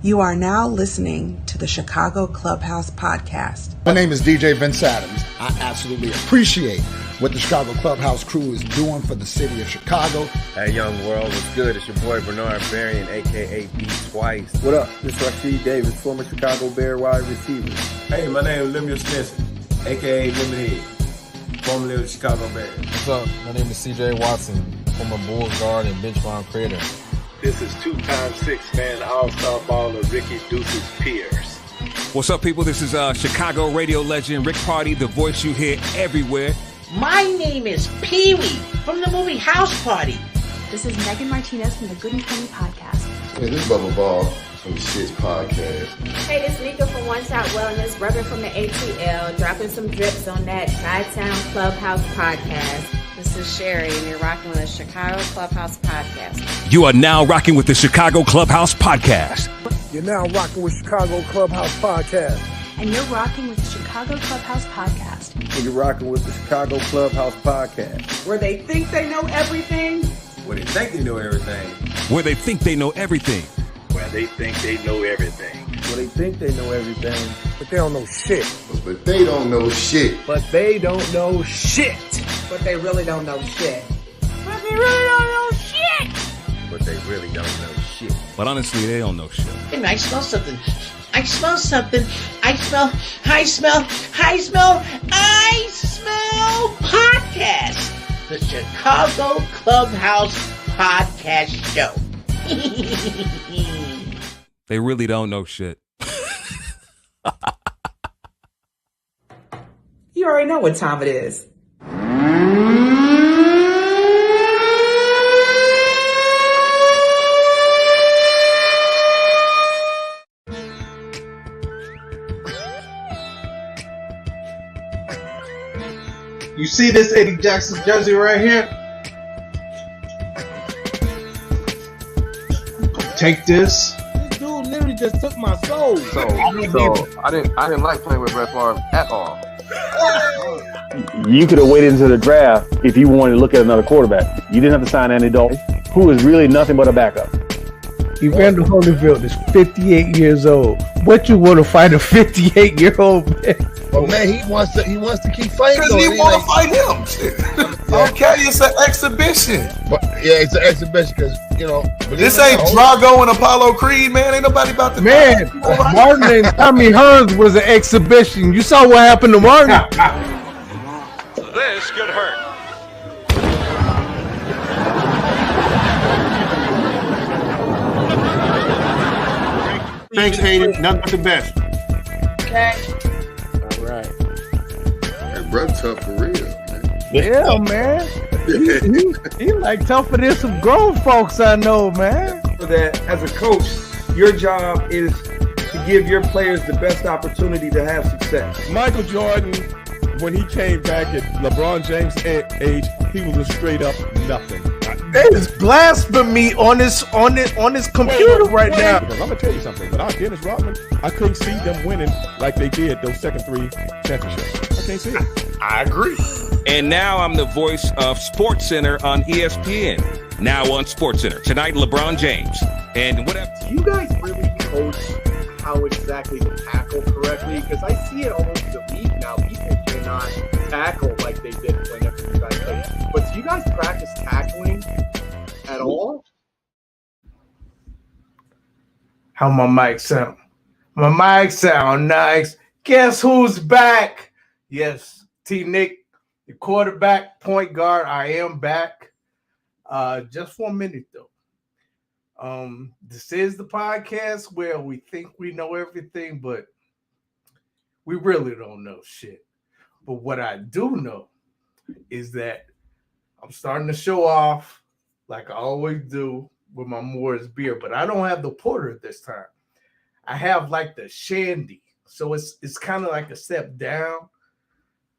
You are now listening to the Chicago Clubhouse Podcast. My name is DJ Vince Adams. I absolutely appreciate what the Chicago Clubhouse crew is doing for the city of Chicago. Hey, young world, what's good? It's your boy Bernard Varian, a.k.a. B-Twice. What up? This is Rasheed Davis, former Chicago Bear wide receiver. Hey, my name is Lemuel Stinson, a.k.a. Lemonhead, formerly of the Chicago Bears. What's up? My name is C.J. Watson, former Bulls guard and bench bomb creator. This is two-time six-man all-star baller Ricky Deuces Pierce. What's up, people? This is Chicago radio legend Rick Party, the voice you hear everywhere. My name is Pee-wee from the movie House Party. This is Megan Martinez from the Good and Plenty podcast. Hey, this is Bubba Ball from the Shits podcast. Hey, this is Nika from One Shot Wellness, repping from the ATL, dropping some drips on that Chi-Town Clubhouse podcast. This is Sherry, and you're rocking with the Chicago Clubhouse podcast. You are now rocking with the Chicago Clubhouse podcast. You're now rocking with Chicago Clubhouse podcast. And you're rocking with the Chicago Clubhouse podcast. And you're rocking with the Chicago Clubhouse podcast. Where they think they know everything. Where they think they know everything. Where they think they know everything. Where they think they know everything. Where they think they know everything. But they don't know shit. But they don't know shit. But they don't know shit. But they really don't know shit. But they really don't know shit. But they really don't know shit. But honestly, they don't know shit. And I smell something. I smell podcast. The Chicago Clubhouse Podcast Show. They really don't know shit. You already know what time it is. You see this Eddie Jackson jersey right here? Take this. This dude literally just took my soul. So I didn't like playing with Brett Favre at all. You could have waited until the draft if you wanted to look at another quarterback. You didn't have to sign Andy Dalton, who is really nothing but a backup. Evander Holyfield is 58 years old. What you want to fight a 58-year-old man? Well, man, he wants to keep fighting. Because he want to fight him. Okay, it's an exhibition. But, yeah, it's an exhibition because, this ain't Drago and Apollo Creed, man. Ain't nobody about to... Man, Martin and Tommy Hearns was an exhibition. You saw what happened to Martin. This could hurt. Thanks, Hayden. Nothing but the best. Okay. All right. That bro tough for real, man. Yeah, man. He like tougher than some grown folks I know, man. That as a coach, your job is to give your players the best opportunity to have success. Michael Jordan, when he came back at LeBron James' age, he was a straight up nothing. That is blasphemy on his computer right now. I'm gonna tell you something. Without Dennis Rodman, I couldn't see them winning like they did those second three championships. I can't see it. I agree. And now I'm the voice of SportsCenter on ESPN. Now on SportsCenter. Tonight, LeBron James. And whatever. Do you guys really coach how exactly to tackle correctly? Because I see it all over the league now. People cannot tackle like they did whenever you guys played. But do you guys practice tackling at all? How my mic sound? My mic sound nice. Guess who's back? Yes, TNic, the quarterback, point guard. I am back. Just for a minute though. This is the podcast where we think we know everything, but we really don't know shit. But what I do know is that I'm starting to show off like I always do with my Moore's beer, but I don't have the porter this time. I have like the shandy. So it's kind of like a step down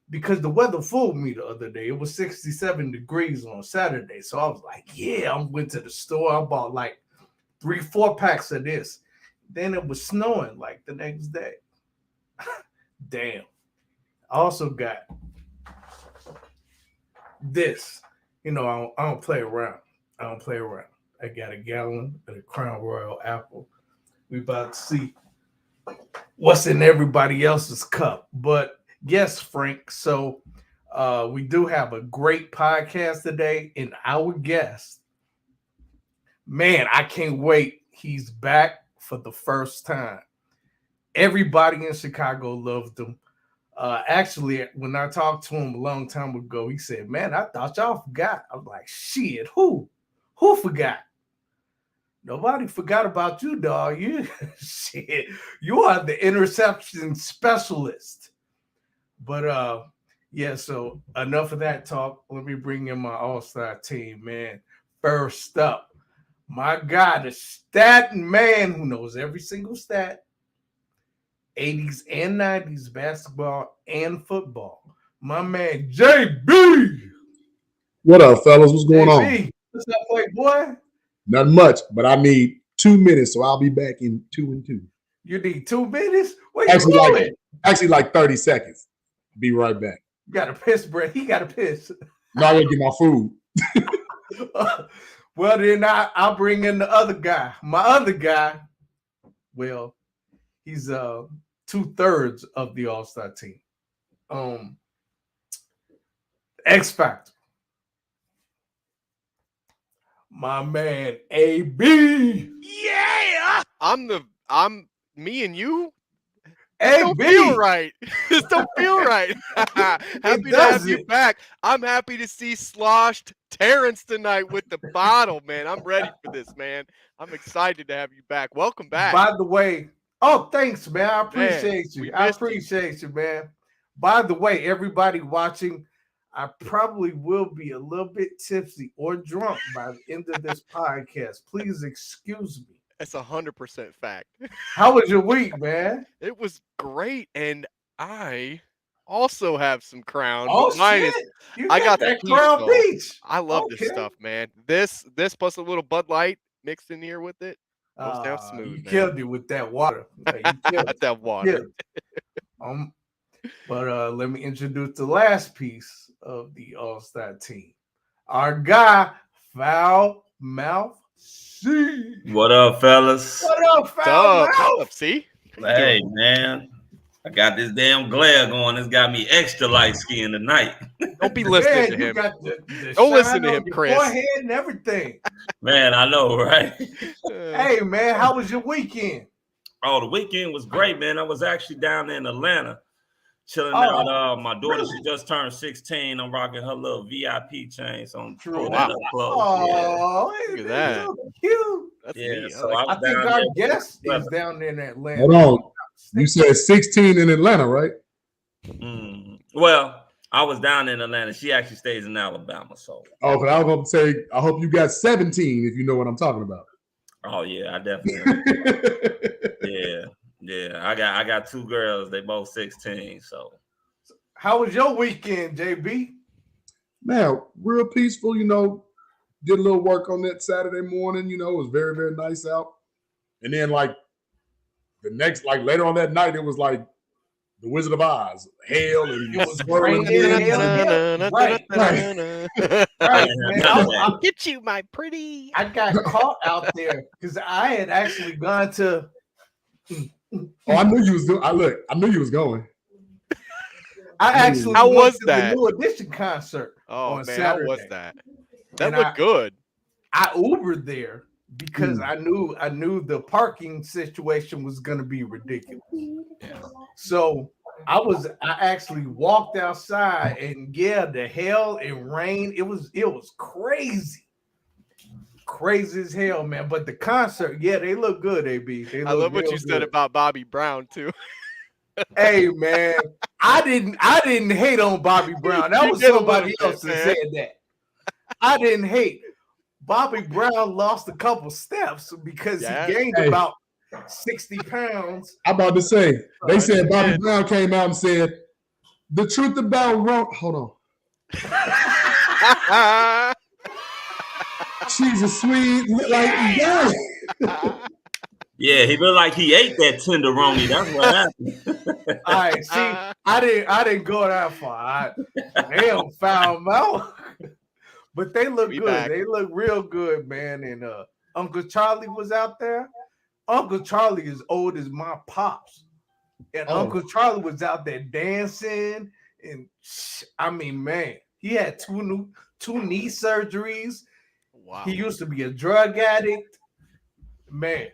because the weather fooled me the other day. It was 67 degrees on Saturday. So I was like, yeah, I went to the store. I bought like 3-4 packs of this. Then it was snowing like the next day. Damn. I also got this. You know, I don't play around. I don't play around. I got a gallon of the Crown Royal apple. We about to see what's in everybody else's cup. But yes, Frank. So we do have a great podcast today, and our guest, man, I can't wait. He's back for the first time. Everybody in Chicago loved him. Actually, when I talked to him a long time ago, he said, "Man, I thought y'all forgot." I'm like, "Shit, who forgot?" Nobody forgot about you, dog. You shit, you are the interception specialist. But yeah, so enough of that talk. Let me bring in my all-star team, man. First up, my guy, the stat man who knows every single stat, 80s and 90s basketball and football. My man, JB. What up, fellas? What's going JB, on? what's up, Playboy? Not much, but I need 2 minutes, so I'll be back in 2 and 2. You need 2 minutes? Where you going? Actually, like 30 seconds. Be right back. You got to piss, Brett. He got to piss. No, I gotta get my food. Well, then I'll bring in the other guy. My other guy, well, he's 2/3 of the All-Star team. X Factor. My man AB. Yeah, I'm me and you. Hey, don't feel right. This don't feel right. Happy to have you back. I'm happy to see sloshed Terrence tonight with the bottle, man. I'm ready for this, man. I'm excited to have you back. Welcome back. By the way, thanks, man. I appreciate you. I appreciate you, man. By the way, everybody watching, I probably will be a little bit tipsy or drunk by the end of this podcast. Please excuse me. That's 100% fact. How was your week, man? It was great, and I also have some Crown. Oh, shit. I got that the Crown Peach. I love this stuff, man. This plus a little Bud Light mixed in here with it. Goes down smooth. You man. killed it with that water. That water. But let me introduce the last piece of the All-Star team. Our guy, Foul Mouth C. What up, fellas? What up, Foul Mouth? What's up, C? Hey, man. I got this damn glare going. It's got me extra light skin tonight. Don't be listening to him. Don't listen to him, Chris. Forehead and everything. Man, I know, right? Hey, man, how was your weekend? Oh, the weekend was great, man. I was actually down in Atlanta chilling out. My daughter, she just turned 16. I'm rocking her little VIP chain. So I'm pulling that up close. Oh, look at that. So cute. That's neat. So I think our guest is down there in Atlanta. Hold on. You said 16 in Atlanta, right? Well, I was down in Atlanta. She actually stays in Alabama. So. Oh, but I was going to say, I hope you got 17 if you know what I'm talking about. Oh, yeah, I definitely. Yeah. I got 2 girls. They both 16. So. How was your weekend, JB? Man, real peaceful, Did a little work on that Saturday morning, It was very, very nice out. And then, the next, later on that night, it was like the Wizard of Oz, hail and it was raining. Right, man. I'll get you, my pretty. I got caught out there because I had actually gone to. Oh, I knew you was doing. I knew you was going. I actually went to the New Edition concert. Oh on man, Saturday. how was that? That looked good. I Ubered there because I knew the parking situation was going to be ridiculous. Yeah. So I actually walked outside and the hail and rain, it was crazy. Crazy as hell, man. But the concert, they look good, AB. I love what you said about Bobby Brown too. Hey man, I didn't hate on Bobby Brown. That was somebody else that said that. I didn't hate. Bobby Brown lost a couple steps because he gained about 60 pounds. I'm about to say, they said Bobby Brown came out and said, the truth about wrong. Hold on. She's a sweet, Yeah, he looked like he ate that tenderoni. That's what happened. All right, see, I didn't go that far. Damn, Foul Mouth. But they look good. Back. They look real good, man. And Uncle Charlie was out there. Uncle Charlie is old as my pops. And Uncle Charlie was out there dancing. And I mean, man, he had two knee surgeries. Wow. He used to be a drug addict. Man.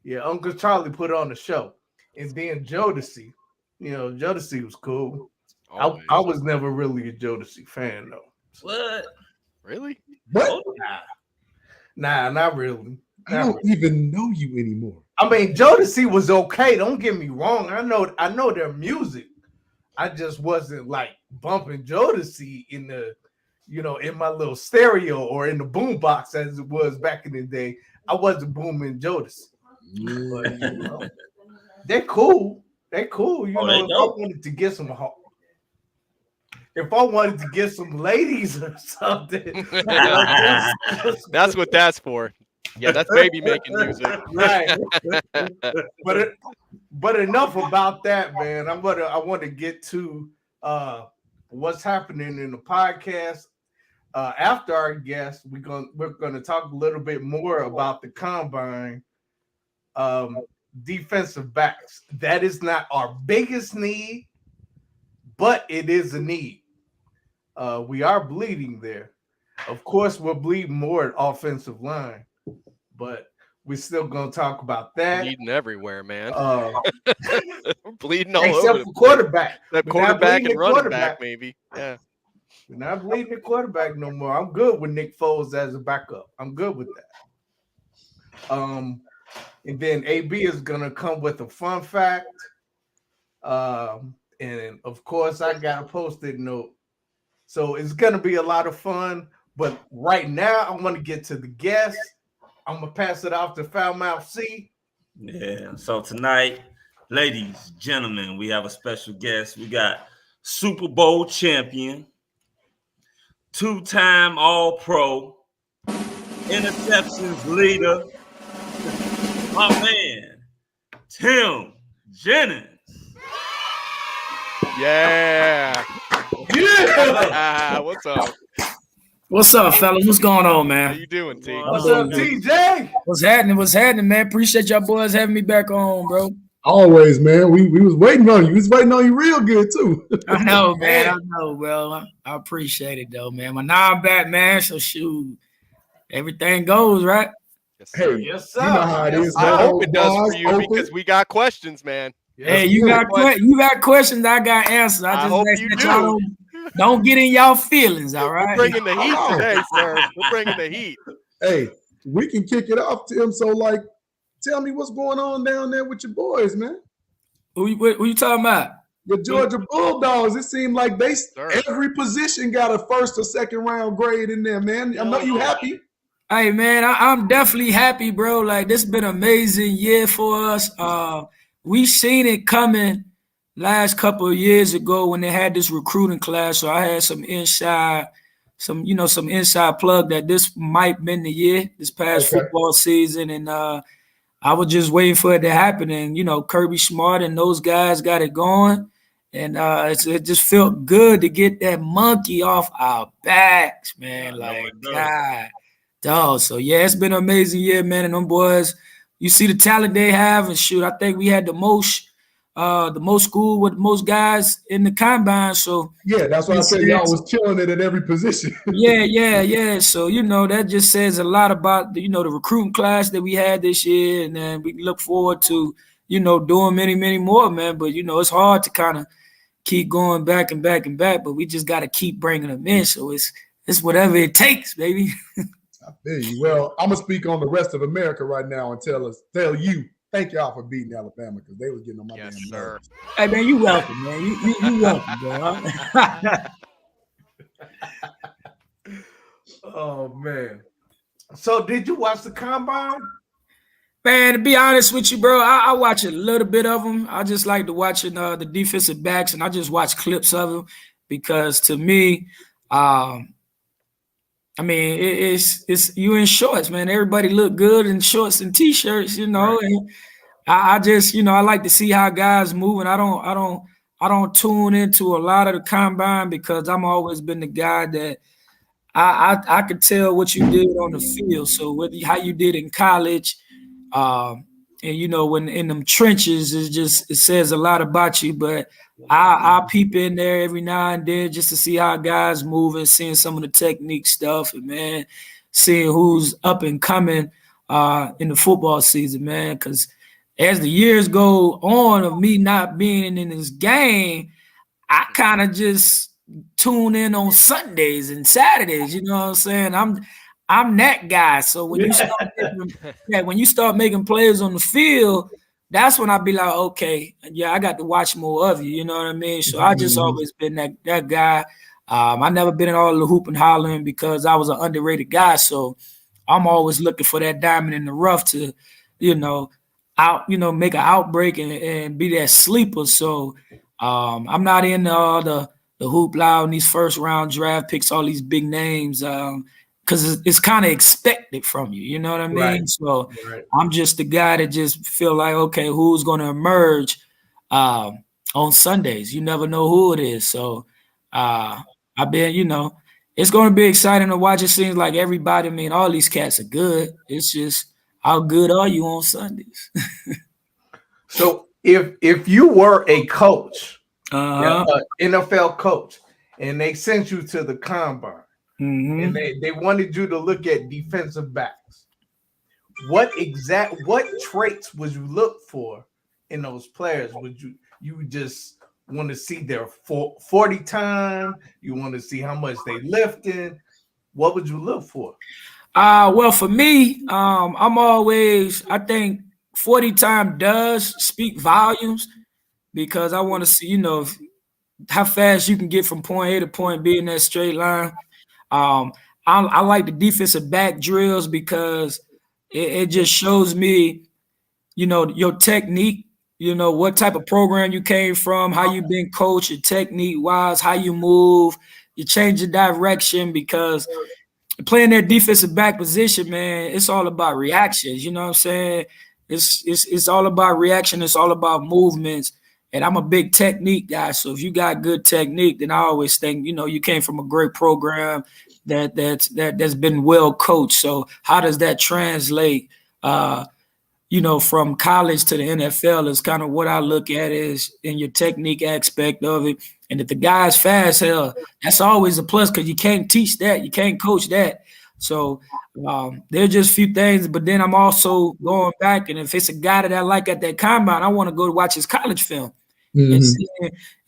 Yeah, Uncle Charlie put on the show. And then Jodeci. Jodeci was cool. I was never really a Jodeci fan, though. What? Really? What? Nah, not really. I don't even know you anymore. I mean, Jodeci was okay. Don't get me wrong. I know their music. I just wasn't like bumping Jodeci in the, in my little stereo or in the boombox as it was back in the day. I wasn't booming Jodeci. But, they're cool. They're cool. If I wanted to get some, if I wanted to get some ladies or something, that's what that's for. Yeah, that's baby making music, right? But enough about that, man. I want to get to what's happening in the podcast. After our guest, we're gonna talk a little bit more about the combine. Defensive backs. That is not our biggest need, but it is a need. We are bleeding there. Of course, we're bleeding more at offensive line, but we're still gonna talk about that. Bleeding everywhere, man. We're bleeding all except over for quarterback. That quarterback and running back, maybe. Yeah. We're not bleeding the quarterback no more. I'm good with Nick Foles as a backup. I'm good with that. And then AB is gonna come with a fun fact. And of course, I got a post-it note. So it's gonna be a lot of fun. But right now, I want to get to the guest. I'm gonna pass it off to Foulmouth C. Yeah. So tonight, ladies, gentlemen, we have a special guest. We got Super Bowl champion, 2-time All-Pro, interceptions leader, my man, Tim Jennings. Yeah. What's up? What's up, fellas? What's going on, man? How you doing, T? What's up, TJ? What's happening, man? Appreciate y'all boys having me back on, bro. Always, man. We was waiting on you. We was waiting on you real good, too. I know, man. I know, bro. I appreciate it, though, man. But now I'm back, man. So, shoot, everything goes, right? Yes, sir. Hey, yes, sir. You know how it is. I hope it does for you because we got questions, man. Hey, you got questions, I got answers. I hope you do. Don't get in y'all feelings, all right? We're bringing the heat today, sir. We're bringing the heat. Hey, we can kick it off, Tim. So, tell me what's going on down there with your boys, man. Who you talking about? The Georgia Bulldogs. It seemed like every position got a first or second round grade in there, man. I know you happy. Hey, man, I'm definitely happy, bro. Like, this has been an amazing year for us. We seen it coming last couple of years ago when they had this recruiting class. So I had some inside plug that this might have been the year, this past football season. And I was just waiting for it to happen. And, Kirby Smart and those guys got it going. And it just felt good to get that monkey off our backs, man. Like, God, dog. So, yeah, it's been an amazing year, man. And them boys, you see the talent they have. And, shoot, I think we had the most school with the most guys in the combine. So yeah, that's why I said y'all was killing it at every position. Yeah. So that just says a lot about the recruiting class that we had this year, and then we look forward to doing many, many more, man. But it's hard to kind of keep going back and back and back, but we just got to keep bringing them in. So it's whatever it takes, baby. I feel you. Well, I'm gonna speak on the rest of America right now and tell you. Thank y'all for beating Alabama because they was getting on my damn nerves. Hey, man, you welcome, man. You welcome, bro. Oh, man. So did you watch the combine? Man, to be honest with you, bro, I watch a little bit of them. I just like to watching the defensive backs, and I just watch clips of them because to me, it's you in shorts, man. Everybody look good in shorts and t-shirts, and I just, I like to see how guys move, and I don't tune into a lot of the combine because I'm always been the guy that I could tell what you did on the field. So how you did in college, and when in them trenches, it says a lot about you. But I peep in there every now and then just to see how guys moving, seeing some of the technique stuff, and man, seeing who's up and coming in the football season, man. Because as the years go on of me not being in this game, I kind of just tune in on Sundays and Saturdays. You know what I'm saying? I'm that guy. So when you start making plays on the field, that's when I be like, okay, yeah, I got to watch more of you. You know what I mean? So I just always been that guy. I never been in all the hoop and hollering because I was an underrated guy. So I'm always looking for that diamond in the rough to, make an outbreak and be that sleeper. So I'm not in all the hoopla in these first round draft picks, all these big names, because it's kind of expected from you. You know what I mean? Right. So I'm just the guy that just feel like, okay, who's going to emerge on Sundays? You never know who it is. So I've been, it's going to be exciting to watch. It seems like everybody, I mean, all these cats are good. It's just how good are you on Sundays? So if you were a coach, NFL coach, and they sent you to the combine, and they wanted you to look at defensive backs, what traits would you look for in those players? Would you just want to see their 40 time? You want to see how much they lifting? What would you look for? Well, for me, I think 40 time does speak volumes because I want to see, how fast you can get from point A to point B in that straight line. I like the defensive back drills because it just shows me, your technique, what type of program you came from, how you've been coached, your technique wise, how you move, you change your direction because playing that defensive back position, man, it's all about reactions. You know what I'm saying? It's all about reaction. It's all about movements. And I'm a big technique guy. So if you got good technique, then I always think, you came from a great program that's been well coached. So how does that translate, from college to the NFL is kind of what I look at is in your technique aspect of it. And if the guy's fast, hell, that's always a plus because you can't teach that. You can't coach that. So there are just a few things. But then I'm also going back. And if it's a guy that I like at that combine, I want to go watch his college film and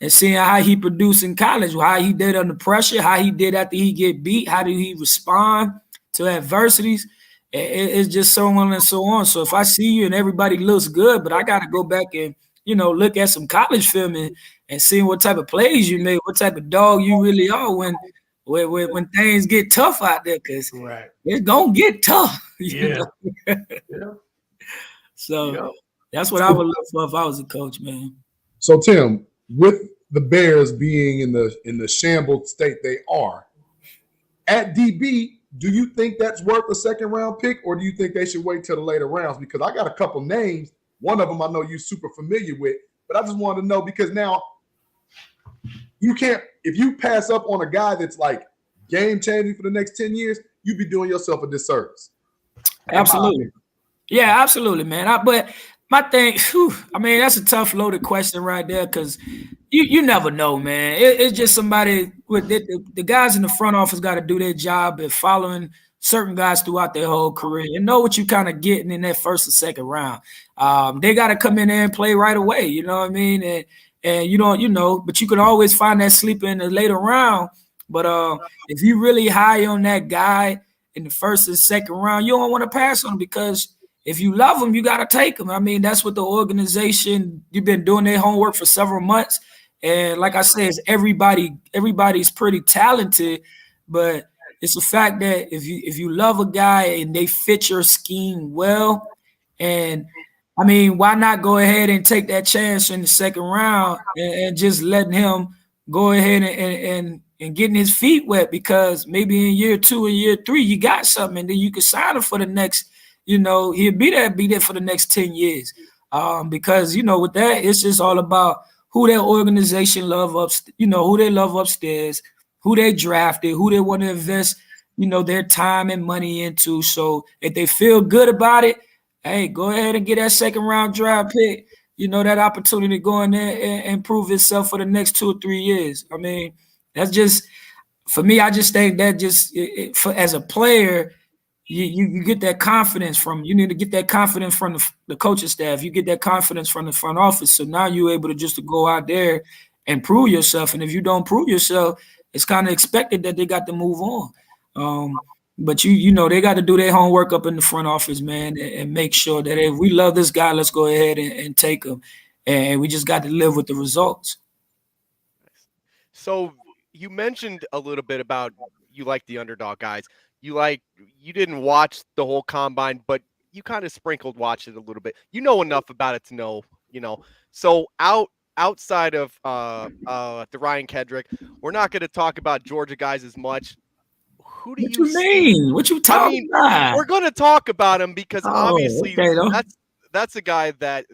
seeing how he produced in college, how he did under pressure, how he did after he get beat, how did he respond to adversities. It's just so on and so on. So if I see you and everybody looks good, but I got to go back and, look at some college film and see what type of plays you made, what type of dog you really are when things get tough out there, because it's going to get tough. You know? So that's what I would look for if I was a coach, man. So, Tim, with the Bears being in the shambled state they are, at DB, do you think that's worth a second-round pick, or do you think they should wait till the later rounds? Because I got a couple names. One of them I know you're super familiar with, but I just wanted to know because now you can't – if you pass up on a guy that's like game-changing for the next 10 years, you'd be doing yourself a disservice. Absolutely. Yeah, absolutely, man. But my thing, that's a tough loaded question right there because you never know, man. It's just somebody with the guys in the front office got to do their job at following certain guys throughout their whole career and know what you kind of getting in that first or second round. They got to come in there and play right away. You know what I mean? And you don't, but you can always find that sleeper in the later round. But if you really high on that guy in the first and second round, you don't want to pass on him because if you love him, you got to take him. I mean, that's what the organization, you've been doing their homework for several months. And like I said, everybody's pretty talented, but it's a fact that if you love a guy and they fit your scheme well, and I mean, why not go ahead and take that chance in the second round and just letting him go ahead and getting his feet wet because maybe in year 2 and year 3 you got something and then you can sign him for the next, he'll be there for the next 10 years. Because with that, it's just all about who their organization who they love upstairs, who they drafted, who they want to invest their time and money into. So if they feel good about it, hey, go ahead and get that second round draft pick. That opportunity to go in there and prove itself for the next 2 or 3 years. I mean, that's just for me. I just think that as a player, you get that confidence from. You need to get that confidence from the coaching staff. You get that confidence from the front office. So now you're able to go out there and prove yourself. And if you don't prove yourself, it's kind of expected that they got to move on. But they got to do their homework up in the front office, man, and make sure that if we love this guy, let's go ahead and take him. And we just got to live with the results. So you mentioned a little bit about you like the underdog guys. You didn't watch the whole combine, but you kind of sprinkled watch it a little bit. You know enough about it to know, So outside of the Ryan Kedrick, we're not going to talk about Georgia guys as much. Who do you mean? What you talking about? We're going to talk about him because obviously that's a guy that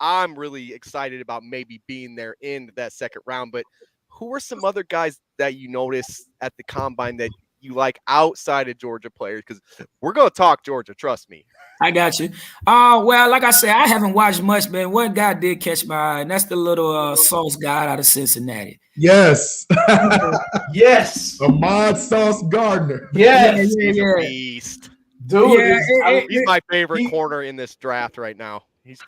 I'm really excited about maybe being there in that second round. But who are some other guys that you notice at the combine that you like outside of Georgia players? Because we're going to talk Georgia, trust me. I got you. Well, like I said, I haven't watched much, man. One guy did catch my eye, and that's the little Sauce guy out of Cincinnati. Yes. Yes. Ahmad Sauce Gardner. Yes. He's a beast. Dude, he's my favorite corner in this draft right now. He's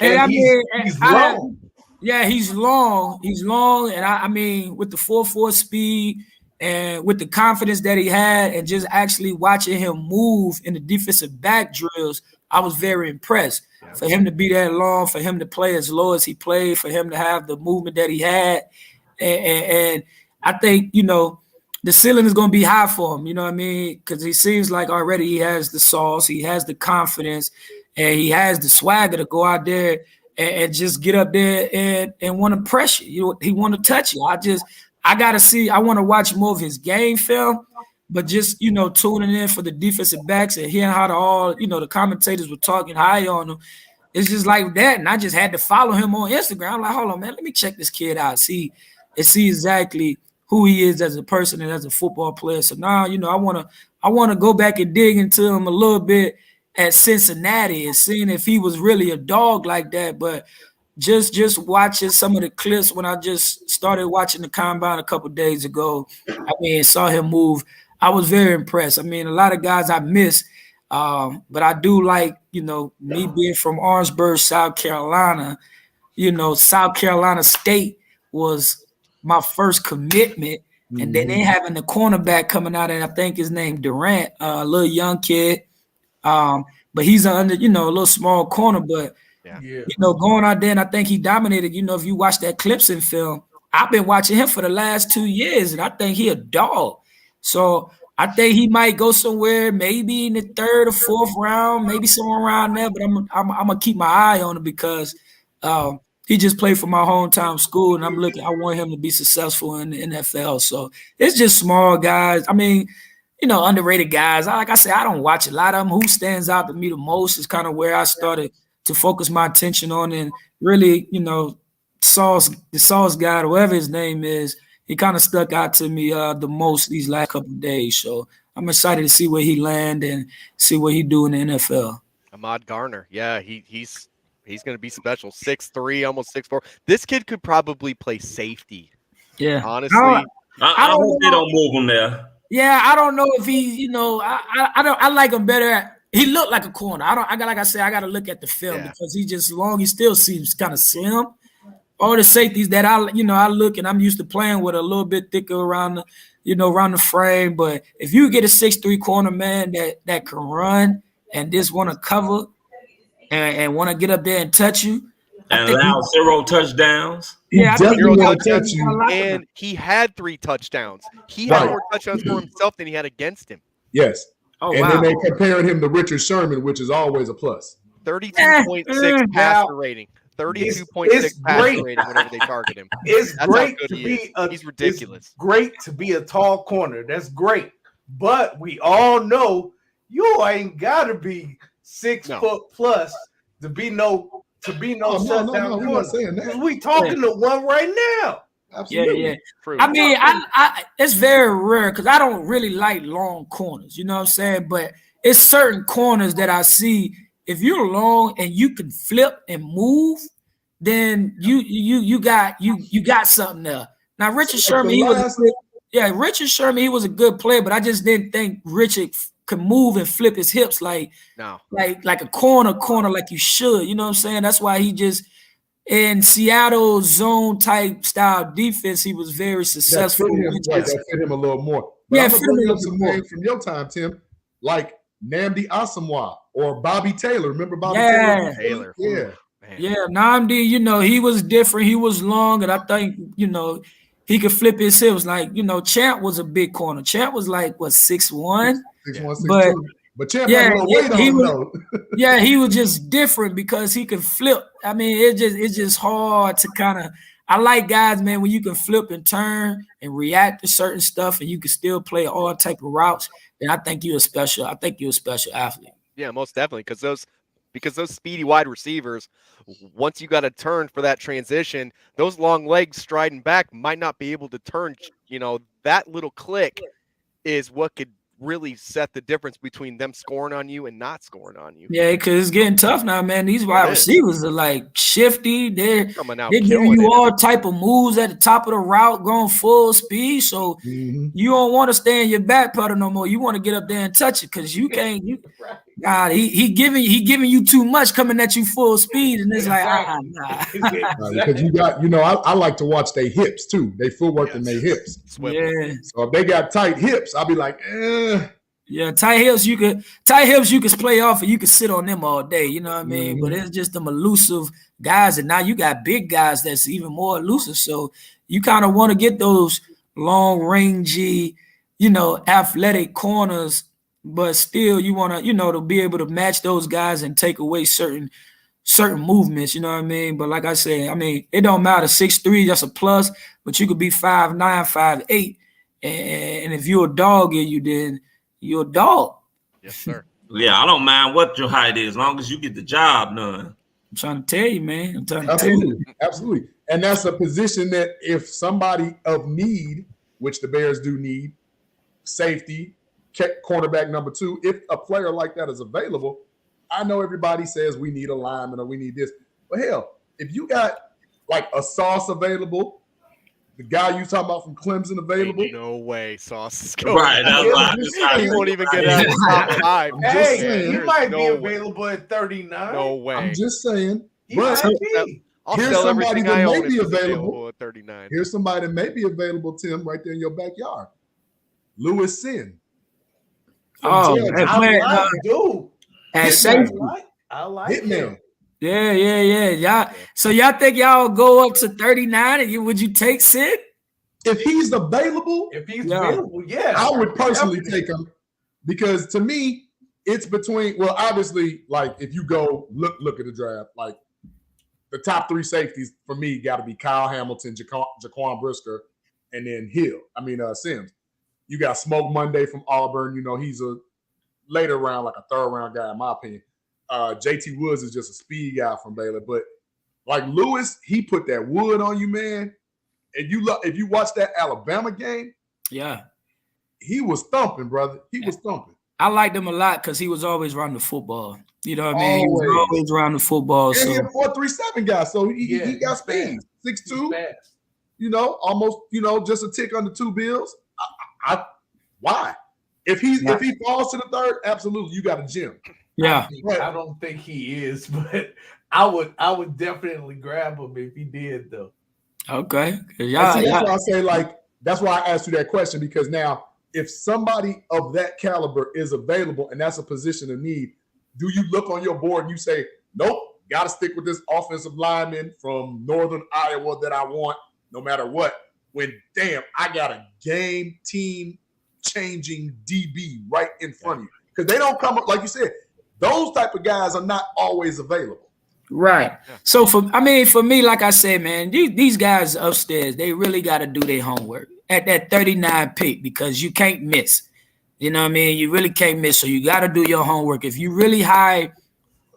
long. Yeah, he's long. He's long, and I mean, with the 4.4 speed and with the confidence that he had, and just actually watching him move in the defensive back drills, I was very impressed. For him to be that long, for him to play as low as he played, for him to have the movement that he had, and I think the ceiling is going to be high for him. You know what I mean? Because he seems like already he has the sauce, he has the confidence, and he has the swagger to go out there and just get up there and want to pressure you. He want to touch you. I want to watch more of his game film, but just, tuning in for the defensive backs and hearing how the commentators were talking high on him. It's just like that. And I just had to follow him on Instagram. I'm like, hold on, man, let me check this kid out, see exactly who he is as a person and as a football player. So now, I want to go back and dig into him a little bit at Cincinnati and seeing if he was really a dog like that. But just watching some of the clips when I just started watching the combine a couple of days ago, saw him move. I was very impressed. I mean, a lot of guys I miss, but I do like, me being from Orangeburg, South Carolina. South Carolina State was my first commitment, and then they having the cornerback coming out, and I think his name Durant, a little young kid. But he's a little small corner, but going out there, and I think he dominated. If you watch that Clemson film, I've been watching him for the last 2 years, and I think he a dog. So I think he might go somewhere, maybe in the 3rd or 4th round, maybe somewhere around there. But I'm gonna keep my eye on him because he just played for my hometown school, and I want him to be successful in the NFL. So it's just small guys. I mean, underrated guys. Like I said, I don't watch a lot of them. Who stands out to me the most is kind of where I started to focus my attention on, and really, the Sauce guy, whoever his name is, he kind of stuck out to me the most these last couple of days. So I'm excited to see where he land and see what he do in the NFL. Ahmad Gardner, yeah, he's going to be special. 6'3", almost 6'4". This kid could probably play safety. Yeah, honestly, I hope they don't move him there. Yeah, I don't know if he, I like him better. He looked like a corner. I got to look at the film because he's just long. He still seems kind of slim. All the safeties that I look, and I'm used to playing with a little bit thicker around the frame. But if you get a 6'3" corner, man, that can run and just want to cover and want to get up there and touch you. And allow 0 touchdowns. Yeah, I definitely want to touch you. And he had 3 touchdowns. He had more touchdowns for himself than he had against him. Yes. Oh, and then they compared him to Richard Sherman, which is always a plus. 32.6 passer rating. 32.6 passer rating whenever they target him. It's great to be he's ridiculous. It's great to be a tall corner. That's great. But we all know you ain't gotta be 6 foot plus to be no shutdown corner. We're not saying that. We talking to one right now. Absolutely. Yeah. I mean, I it's very rare because I don't really like long corners. You know what I'm saying? But it's certain corners that I see. If you're long and you can flip and move, then you got something there. Now Richard Sherman, Richard Sherman, he was a good player, but I just didn't think Richard could move and flip his hips like a corner like you should. You know what I'm saying? That's why he just in Seattle zone type style defense, he was very successful. That fit him a little more. But I'm gonna bring up some names from your time, Tim, like Nnamdi Asomugha or Bobby Taylor. Remember Bobby Taylor? Yeah. Yeah, Nnamdi, you know, he was different. He was long, and I think, you know, he could flip his hips. Like, you know, Champ was a big corner. Champ was like, what, 6'1"? 6'1", 6'2". But Champ had a little weight on him, though. Yeah, he was just different because he could flip. I mean, it's just hard to kind of – I like guys, man, when you can flip and turn and react to certain stuff and you can still play all type of routes, then I think you're a special athlete. Yeah, most definitely, because those speedy wide receivers, once you got to turn for that transition, those long legs striding back might not be able to turn. You know, that little click is what could really set the difference between them scoring on you and not scoring on you. Yeah, because it's getting tough now, man. These wide receivers are like shifty. They're giving you all type of moves at the top of the route, going full speed. So you don't want to stay in your back pedal no more. You want to get up there and touch it because you can't. God, he giving you too much coming at you full speed, and it's like nah. Because you got, you know, I like to watch their hips too. They footwork and their hips. Yeah. So if they got tight hips, I'll be like, Yeah, tight hips you could play off and you could sit on them all day. You know what I mean? But it's just them elusive guys, and now you got big guys that's even more elusive. So you kind of want to get those long rangy, you know, athletic corners. But still, you want to, you know, to be able to match those guys and take away certain movements, you know what I mean? But like I said, I mean, it don't matter. 6'3", that's a plus, but you could be 5'9", 5'8", and if you're a dog, then you're a dog. Yes, sir. Yeah, I don't mind what your height is, as long as you get the job done. I'm trying to tell you, man. Absolutely. And that's a position that if somebody of need, which the Bears do need, safety, cornerback number 2, if a player like that is available, I know everybody says we need a lineman or we need this. But hell, if you got like a Sauce available, the guy you talking about from Clemson available. Ain't no way Sauce is going. Right. He won't even get out of the top 5. Hey, he might be available at 39. No way. I'm just saying. But here's somebody that may be available at 39. Here's somebody that may be available, Tim, right there in your backyard. Lewis Sin. Oh, dude. At safety. I like him. Yeah. Y'all, so y'all think y'all go up to 39 and would you take Sid? If he's available, yeah. I would personally take him because to me, it's between, well, obviously, like if you go look at the draft, like the top 3 safeties for me got to be Kyle Hamilton, Jaquan Brisker, and then Sims. You got Smoke Monday from Auburn. You know, he's a later round, like a 3rd round guy, in my opinion. JT Woods is just a speed guy from Baylor. But like Lewis, he put that wood on you, man. And if you watch that Alabama game, he was thumping, brother. He was thumping. I liked him a lot because he was always around the football. You know what I mean? He was always around the football. And he's a 4.37 guy, so he got speed. 6'2", you know, almost, you know, just a tick under 2 bills. Why? If he falls to the 3rd, absolutely, you got a gym. Yeah, I don't think he is, but I would definitely grab him if he did, though. Okay, that's why I say, like, that's why I asked you that question, because now if somebody of that caliber is available and that's a position of need, do you look on your board and you say, nope, got to stick with this offensive lineman from Northern Iowa that I want, no matter what? When damn, I got a game team changing DB right in front of you, because they don't come up, like you said, those type of guys are not always available. Right. So for me, like I said, man, these guys upstairs, they really got to do their homework at that 39 pick, because you can't miss. You know what I mean? You really can't miss. So you got to do your homework. If you really high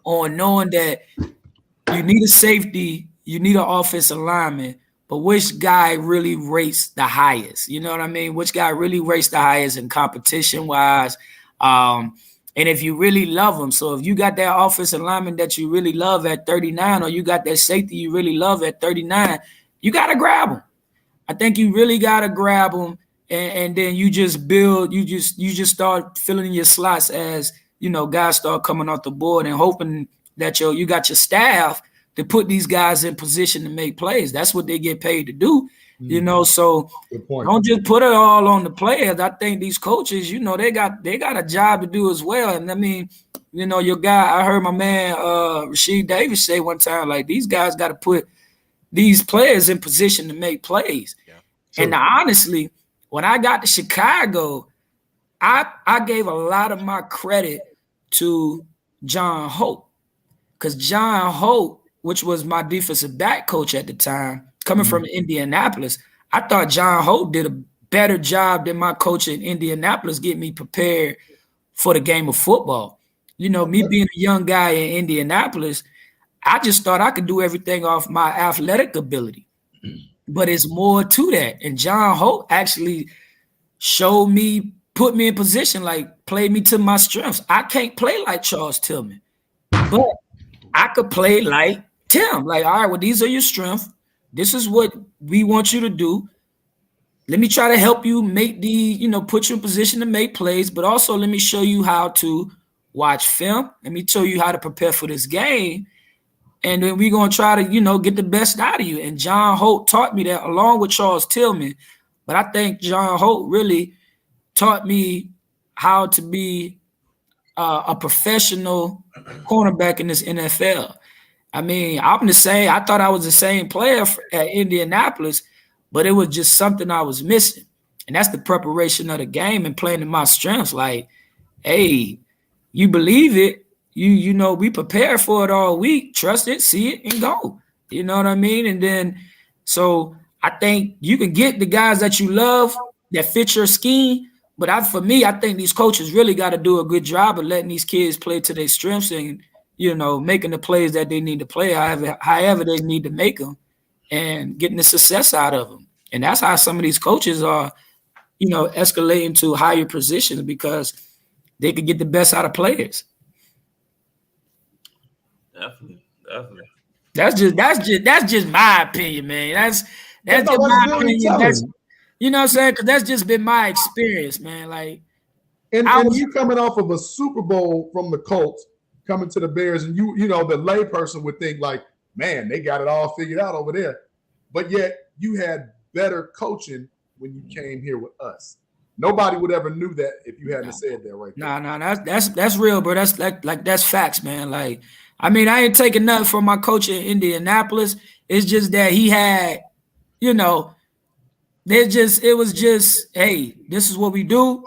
on knowing that you need a safety, you need an offensive lineman, but which guy really rates the highest? You know what I mean? Which guy really rates the highest in competition wise? And if you really love them, so if you got that offensive lineman that you really love at 39, or you got that safety you really love at 39, you got to grab them. I think you really got to grab them, and then you just build. You just start filling in your slots as guys start coming off the board, and hoping that you got your staff to put these guys in position to make plays. That's what they get paid to do. So don't just put it all on the players. I think these coaches, they got a job to do as well. And I mean, your guy, I heard my man Rasheed Davis say one time, like, these guys got to put these players in position to make plays. Yeah. And honestly, when I got to Chicago, I gave a lot of my credit to John Holt, because John Holt, which was my defensive back coach at the time, coming from Indianapolis, I thought John Holt did a better job than my coach in Indianapolis getting me prepared for the game of football. Me being a young guy in Indianapolis, I just thought I could do everything off my athletic ability. But it's more to that. And John Holt actually showed me, put me in position, like played me to my strengths. I can't play like Charles Tillman, but I could play like Tim. Like, all right, well, these are your strengths. This is what we want you to do. Let me try to help you make put you in position to make plays, but also let me show you how to watch film. Let me show you how to prepare for this game. And then we're going to try to, get the best out of you. And John Holt taught me that, along with Charles Tillman. But I think John Holt really taught me how to be a professional cornerback in this NFL. I mean, I'm the same. I thought I was the same player at Indianapolis, but it was just something I was missing. And that's the preparation of the game and playing to my strengths. Like, hey, you believe it. We prepare for it all week. Trust it, see it, and go. You know what I mean? And then, so I think you can get the guys that you love that fit your scheme. But for me, I think these coaches really got to do a good job of letting these kids play to their strengths and, making the plays that they need to play, however they need to make them, and getting the success out of them. And that's how some of these coaches are, escalating to higher positions, because they could get the best out of players. Definitely. That's just my opinion, man. That's just my opinion. That's, what I'm saying? Because that's just been my experience, man. Like, and you coming off of a Super Bowl from the Colts, coming to the Bears, and the layperson would think like, man, they got it all figured out over there. But yet you had better coaching when you came here with us. Nobody would ever knew that if you hadn't said that right there. No, that's real, bro. That's like that's facts, man. Like, I mean, I ain't taking nothing from my coach in Indianapolis. It's just that he had, it was just, hey, this is what we do.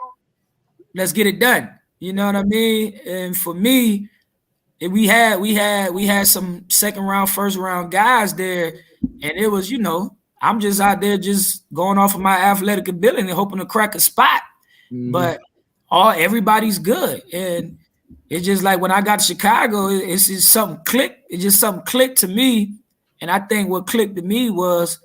Let's get it done. You know what I mean? And for me, we had some second round, first round guys there, and it was, I'm just out there just going off of my athletic ability and hoping to crack a spot. But everybody's good. And it's just like when I got to Chicago, it's just something clicked. It just something clicked to me. And I think what clicked to me was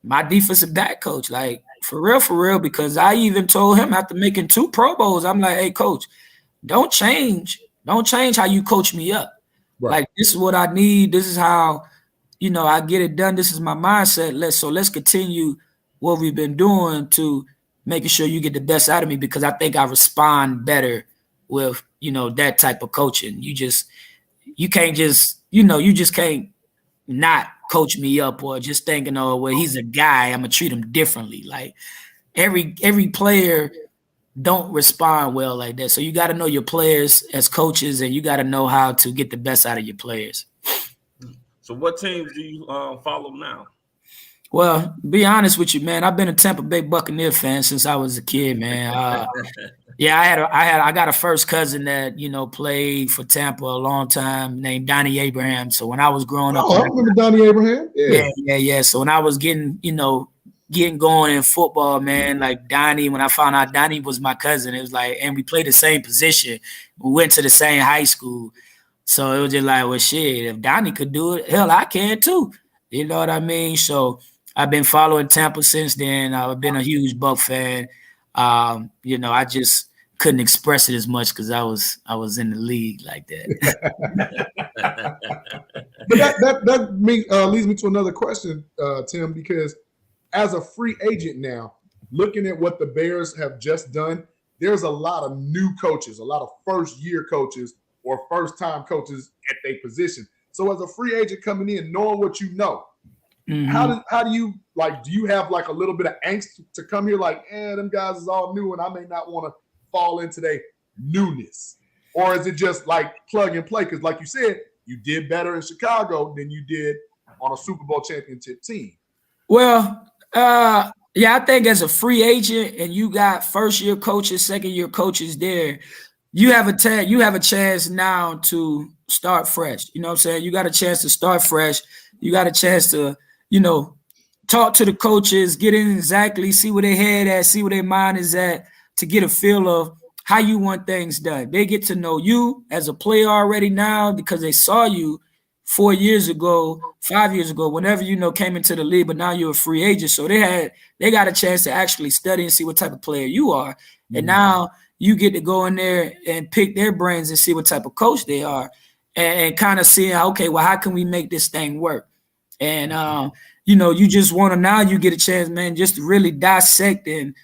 my defensive back coach. Like, for real, because I even told him after making 2 Pro Bowls, I'm like, hey, coach, don't change how you coach me up. Right. Like, this is what I need. This is how, I get it done. This is my mindset. Let's continue what we've been doing to making sure you get the best out of me, because I think I respond better with, that type of coaching. You can't not coach me up, or just thinking, oh, well, he's a guy, I'm gonna treat him differently. Like, every player don't respond well like that. So you got to know your players as coaches, and you got to know how to get the best out of your players. So what teams do you follow now? Well, be honest with you, man, I've been a Tampa Bay Buccaneer fan since I was a kid, man. Yeah, I got a first cousin that, played for Tampa a long time, named Donnie Abraham. So when I was growing up, I remember Donnie Abraham. Yeah. So when I was getting going in football, man, like Donnie, when I found out Donnie was my cousin, it was like, and we played the same position. We went to the same high school. So it was just like, well, shit, if Donnie could do it, hell, I can too. You know what I mean? So I've been following Tampa since then. I've been a huge Buck fan. You know, I just couldn't express it as much because I was in the league like that. But that leads me to another question, Tim, because as a free agent now, looking at what the Bears have just done, there's a lot of new coaches, a lot of first-year coaches or first-time coaches at their position. So as a free agent coming in, knowing what you know, how do you like? Do you have like a little bit of angst to come here? Like, them guys is all new, and I may not want to fall into their newness, or is it just like plug and play? Because, like you said, you did better in Chicago than you did on a Super Bowl championship team. Well, yeah, I think as a free agent, and you got first-year coaches, second-year coaches there, you have a chance now to start fresh. You know what I'm saying? You got a chance to start fresh. You got a chance to, you know, talk to the coaches, get in exactly, see where their head at, see where their mind is at, to get a feel of how you want things done. They get to know you as a player already now because they saw you 4 years ago, 5 years ago, whenever, you know, came into the league, but now you're a free agent. So they got a chance to actually study and see what type of player you are. And now you get to go in there and pick their brains and see what type of coach they are and kind of see, okay, well, how can we make this thing work? And, you know, you just want to, now you get a chance, man, just to really dissect and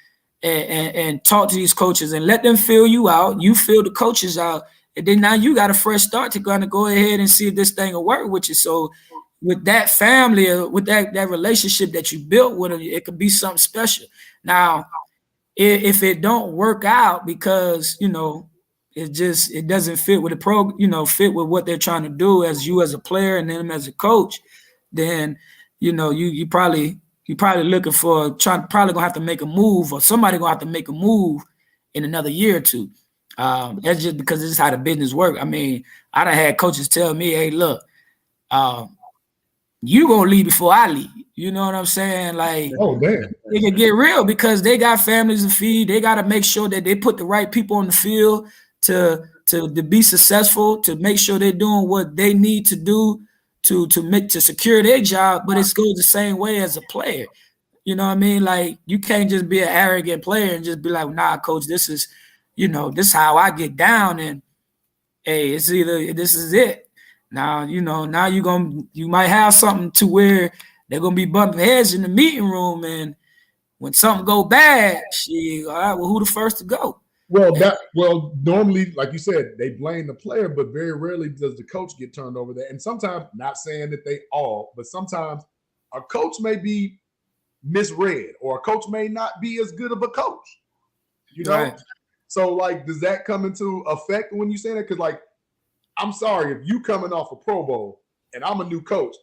talk to these coaches and let them fill you out. You fill the coaches out. And then now you got a fresh start to kind of go ahead and see if this thing will work with you. So with that family, with that relationship that you built with them, it could be something special. Now, if it don't work out because, you know, it doesn't fit with the fit with what they're trying to do as you as a player and them as a coach, then, you know, you probably looking for probably gonna have to make a move, or somebody gonna have to make a move in another year or two. That's just because this is how the business works. I mean, I done had coaches tell me, hey, look, you gonna leave before I leave. You know what I'm saying? Like, oh man, it can get real because they got families to feed. They got to make sure that they put the right people on the field to be successful, to make sure they're doing what they need to do to secure their job. But it goes the same way as a player. You know what I mean? Like, you can't just be an arrogant player and just be like, nah, coach, this is, you know, this is how I get down, and hey, it's either this is it. Now, you know, now you might have something to where they're gonna be bumping heads in the meeting room, and when something go bad, all right, well, who the first to go? Well, normally, like you said, they blame the player, but very rarely does the coach get turned over there. And sometimes, not saying that they all, but sometimes a coach may be misread, or a coach may not be as good of a coach. You know? Right. So, like, does that come into effect when you say that? Because, like, I'm sorry, if you coming off a Pro Bowl and I'm a new coach,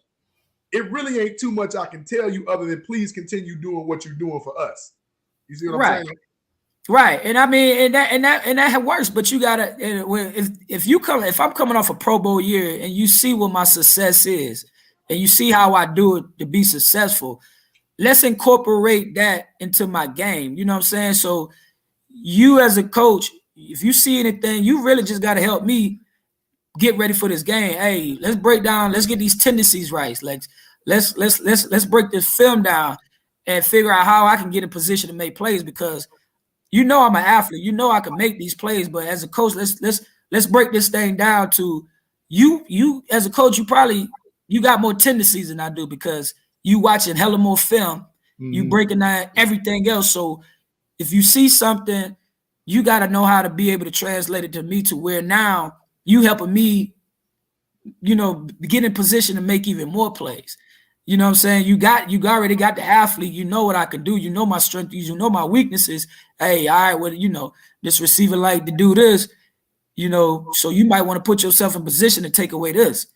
it really ain't too much I can tell you other than please continue doing what you're doing for us. You see what I'm saying? Right. And I mean, and that works, but you gotta, if I'm coming off a Pro Bowl year and you see what my success is, and you see how I do it to be successful, let's incorporate that into my game. You know what I'm saying? So you as a coach, if you see anything, you really just got to help me get ready for this game. Hey, let's break down. Let's get these tendencies right. Like, let's break this film down and figure out how I can get in position to make plays, because you know I'm an athlete. You know I can make these plays, but as a coach, let's break this thing down to you as a coach. You got more tendencies than I do because you watching hella more film. You breaking down everything else. So if you see something, you got to know how to be able to translate it to me to where now you helping me, you know, get in position to make even more plays. You know what I'm saying? You already got the athlete. You know what I can do. You know my strengths. You know my weaknesses. Hey, all right, well, you know, this receiver like to do this, you know, so you might want to put yourself in position to take away this.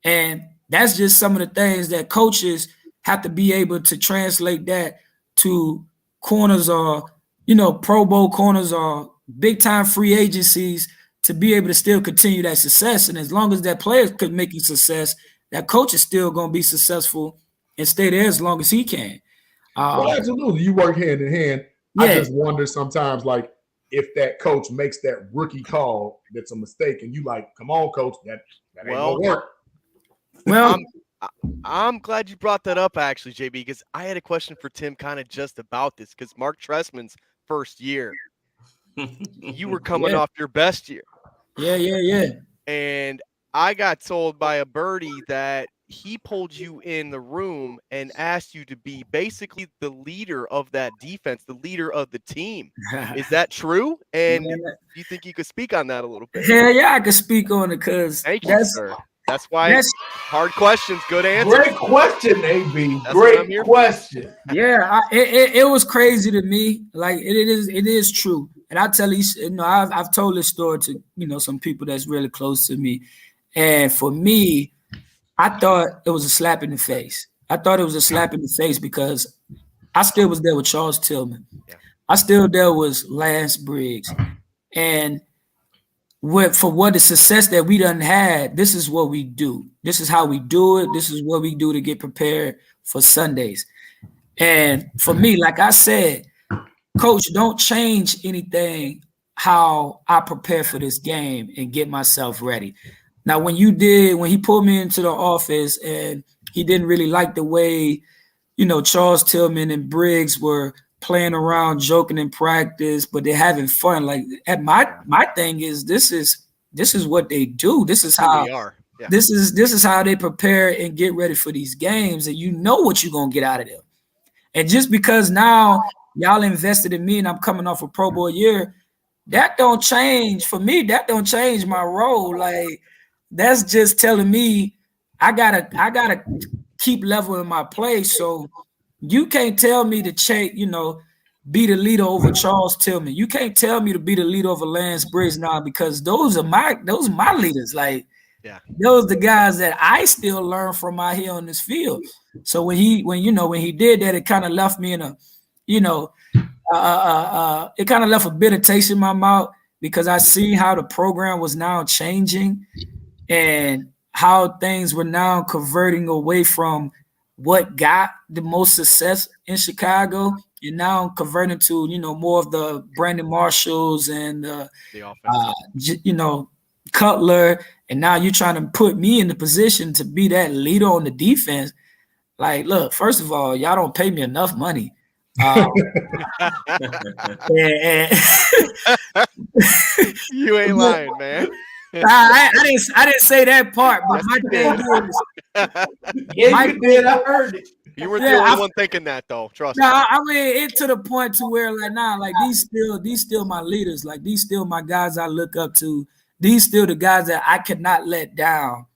And that's just some of the things that coaches have to be able to translate that to corners or, you know, Pro Bowl corners or big-time free agencies to be able to still continue that success. And as long as that player could make success, that coach is still going to be successful and stay there as long as he can. Well, absolutely. You work hand in hand. Yeah. I just wonder sometimes, like, if that coach makes that rookie call that's a mistake and you like, come on, coach, that ain't gonna work. Well, I'm glad you brought that up, actually, JB, because I had a question for Tim kind of just about this, because Mark Trestman's first year, you were coming off your best year. Yeah. And I got told by a birdie that he pulled you in the room and asked you to be basically the leader of that defense, the leader of the team. Is that true? And do you think you could speak on that a little bit? Hell yeah, I could speak on it because that's why hard questions, good answer. Great question, AB. Great question. Yeah, it was crazy to me. Like it is true, and I tell you, I've told this story to some people that's really close to me, and for me, I thought it was a slap in the face. I thought it was a slap in the face because I still was there with Charles Tillman. Yeah. I still there with Lance Briggs, and for what the success that we done had, this is what we do. This is how we do it. This is what we do to get prepared for Sundays. And for me, like I said, Coach, don't change anything how I prepare for this game and get myself ready. Now, when he pulled me into the office and he didn't really like the way, Charles Tillman and Briggs were playing around, joking in practice, but they're having fun. Like at my thing is this is what they do. This is how they are. Yeah. This is how they prepare and get ready for these games, and you know what you're gonna get out of them. And just because now y'all invested in me and I'm coming off a Pro Bowl year, that don't change for me. That don't change my role. Like that's just telling me I gotta keep level in my play. So you can't tell me to be the leader over Charles Tillman. You can't tell me to be the leader over Lance Briggs now because those are my leaders. Like, those are the guys that I still learn from out here on this field. So when he did that, it kind of left me in a, it kind of left a bitter taste in my mouth because I see how the program was now changing and how things were now converting away from what got the most success in Chicago and now converting to, more of the Brandon Marshalls and, Cutler. And now you're trying to put me in the position to be that leader on the defense. Like, look, first of all, y'all don't pay me enough money. You ain't lying, man. I didn't say that part, but my thing is, you did. I heard it. You were the only one thinking that, though. Trust me. I mean, it to the point to where these still my leaders. Like these still my guys I look up to. These still the guys that I cannot let down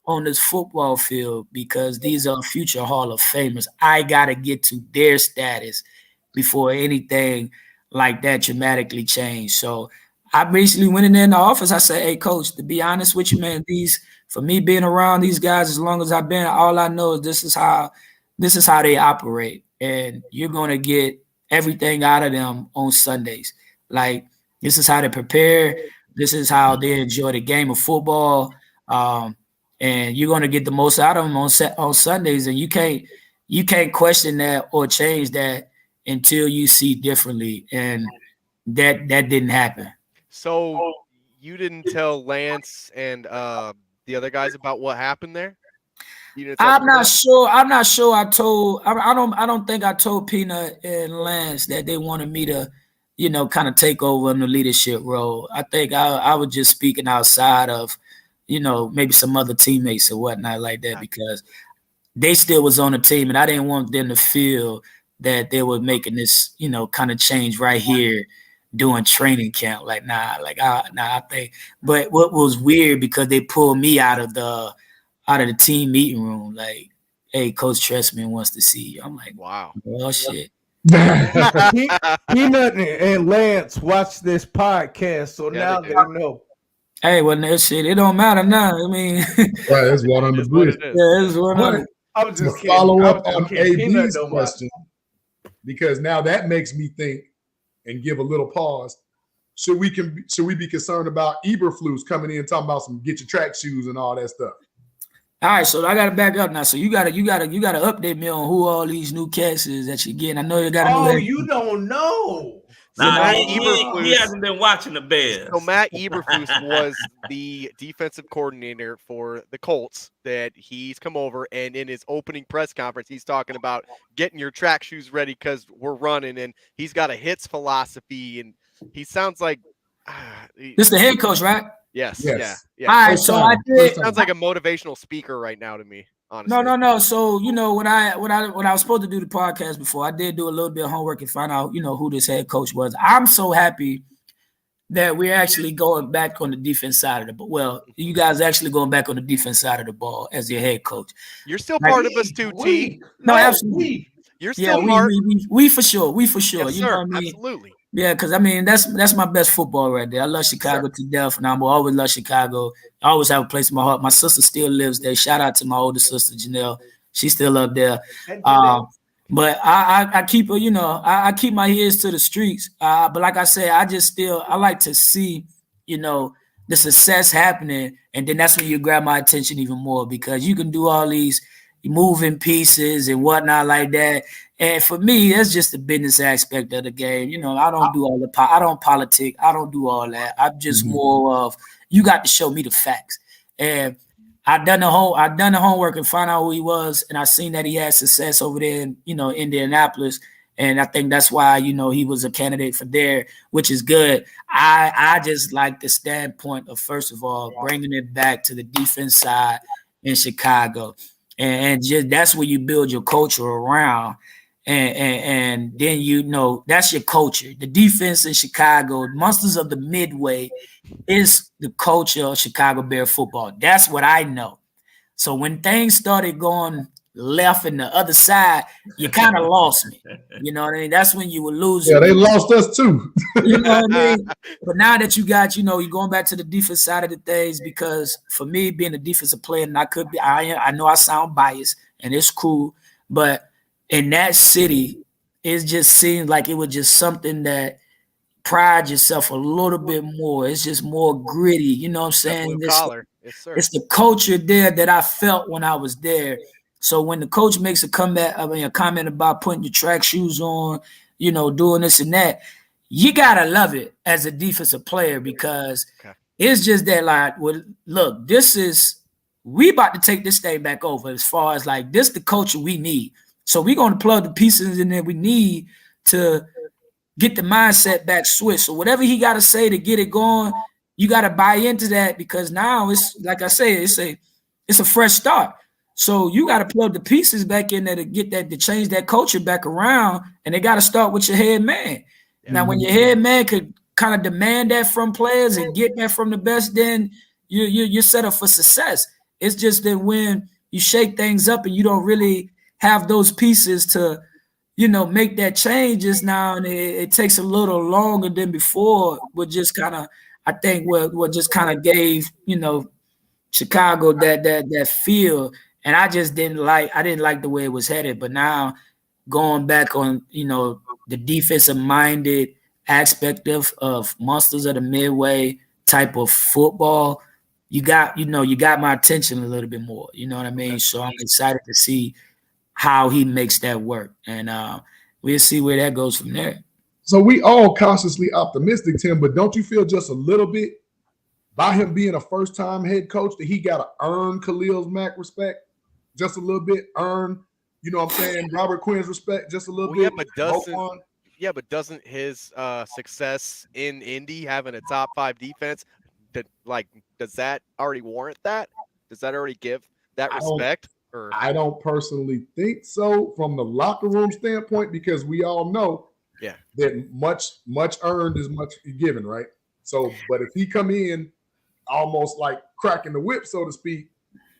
on this football field because these are future Hall of Famers. I gotta get to their status before anything like that dramatically changed. So I basically went in there in the office. I said, "Hey, Coach, to be honest with you, man, for me being around these guys as long as I've been, all I know is this is how they operate, and you're gonna get everything out of them on Sundays. Like this is how they prepare. This is how they enjoy the game of football, and you're gonna get the most out of them on Sundays. And you can't question that or change that until you see differently, and that didn't happen." So you didn't tell Lance and the other guys about what happened there? I'm not sure. I don't think I told Peanut and Lance that they wanted me to, kind of take over in the leadership role. I think I was just speaking outside of, maybe some other teammates or whatnot like that because they still was on the team and I didn't want them to feel that they were making this, kind of change right here doing training camp. Like, I think. But what was weird because they pulled me out of the team meeting room, like, "Hey, Coach Trestman wants to see you." I'm like, wow, oh shit. Peanut and Lance watch this podcast, so now they know. Hey, well, that shit, it don't matter now. I mean, right, that's one on the bridge. Yeah, it's one on. I'm just follow up on AB's question because now that makes me think and give a little pause. Should we be concerned about Eberflus coming in and talking about some get your track shoes and all that stuff? All right, so I gotta back up now. So you gotta update me on who all these new cats is that you're getting. I know you got. You don't know. Nah, Matt he hasn't been watching the Bears. So Matt Eberflus was the defensive coordinator for the Colts that he's come over, and in his opening press conference, he's talking about getting your track shoes ready because we're running, and he's got a hits philosophy, and he sounds like this is the head coach, right? Yes. All Yeah. right, so I did. Sounds like a motivational speaker right now to me. Honestly. No. So when I was supposed to do the podcast before, I did do a little bit of homework and find out who this head coach was. I'm so happy that we're actually going back on the defense side of the ball. Well, you guys actually going back on the defense side of the ball as your head coach. You're still part of us too, T. No, absolutely. You're still part. We for sure. We for sure. Yes, you know sir. what I mean? Absolutely. Yeah, because that's my best football right there. I love Chicago to death, and I will always love Chicago. I always have a place in my heart. My sister still lives there. Shout out to my older sister Janelle. She's still up there. But I keep I keep my ears to the streets. But like I said, I like to see the success happening, and then that's when you grab my attention even more, because you can do all these moving pieces and whatnot like that. And for me, that's just the business aspect of the game. I don't do all I don't politic. I don't do all that. I'm just more of, you got to show me the facts. And I've done the homework and found out who he was, and I seen that he had success over there in Indianapolis. And I think that's why he was a candidate for there, which is good. I just like the standpoint of, first of all, bringing it back to the defense side in Chicago, and just that's where you build your culture around. And then that's your culture. The defense in Chicago, Monsters of the Midway, is the culture of Chicago Bear football. That's what I know. So when things started going left and the other side, you kind of lost me. You know what I mean? That's when you were losing. Yeah, they lost us too. You know what I mean? But now that you got, you're going back to the defense side of the things, because for me, being a defensive player, and I know I sound biased, and it's cool, but in that city, it just seemed like it was just something that pride yourself a little bit more. It's just more gritty. You know what I'm saying? Blue collar. Yes, sir. It's the culture there that I felt when I was there. So when the coach makes a comment about putting your track shoes on, doing this and that, you gotta love it as a defensive player, because it's just that look, we about to take this thing back over, as far as this the culture we need. So we're going to plug the pieces in there we need to get the mindset back switched. So whatever he got to say to get it going, you got to buy into that, because now it's, like I say, it's a fresh start. So you got to plug the pieces back in there to get that, to change that culture back around, and they got to start with your head man. Yeah. Now, when your head man could kind of demand that from players and get that from the best, then you're set up for success. It's just that when you shake things up and you don't really have those pieces to, make that changes now, and it takes a little longer than before. What just kind of, I think, what just kind of gave, Chicago that feel, and I didn't like the way it was headed. But now, going back on, the defensive minded aspect of Monsters of the Midway type of football, you got my attention a little bit more. You know what I mean? So I'm excited to see how he makes that work, and we'll see where that goes from there. So we all cautiously optimistic, Tim, but don't you feel just a little bit, by him being a first-time head coach, that he got to earn Khalil Mack respect just a little bit, earn, Robert Quinn's respect just a little bit? But doesn't his success in Indy, having a top 5 defense, does that already warrant that? Does that already give that respect? I don't personally think so from the locker room standpoint, because we all know that much earned is much given, right? So, but if he come in almost like cracking the whip, so to speak,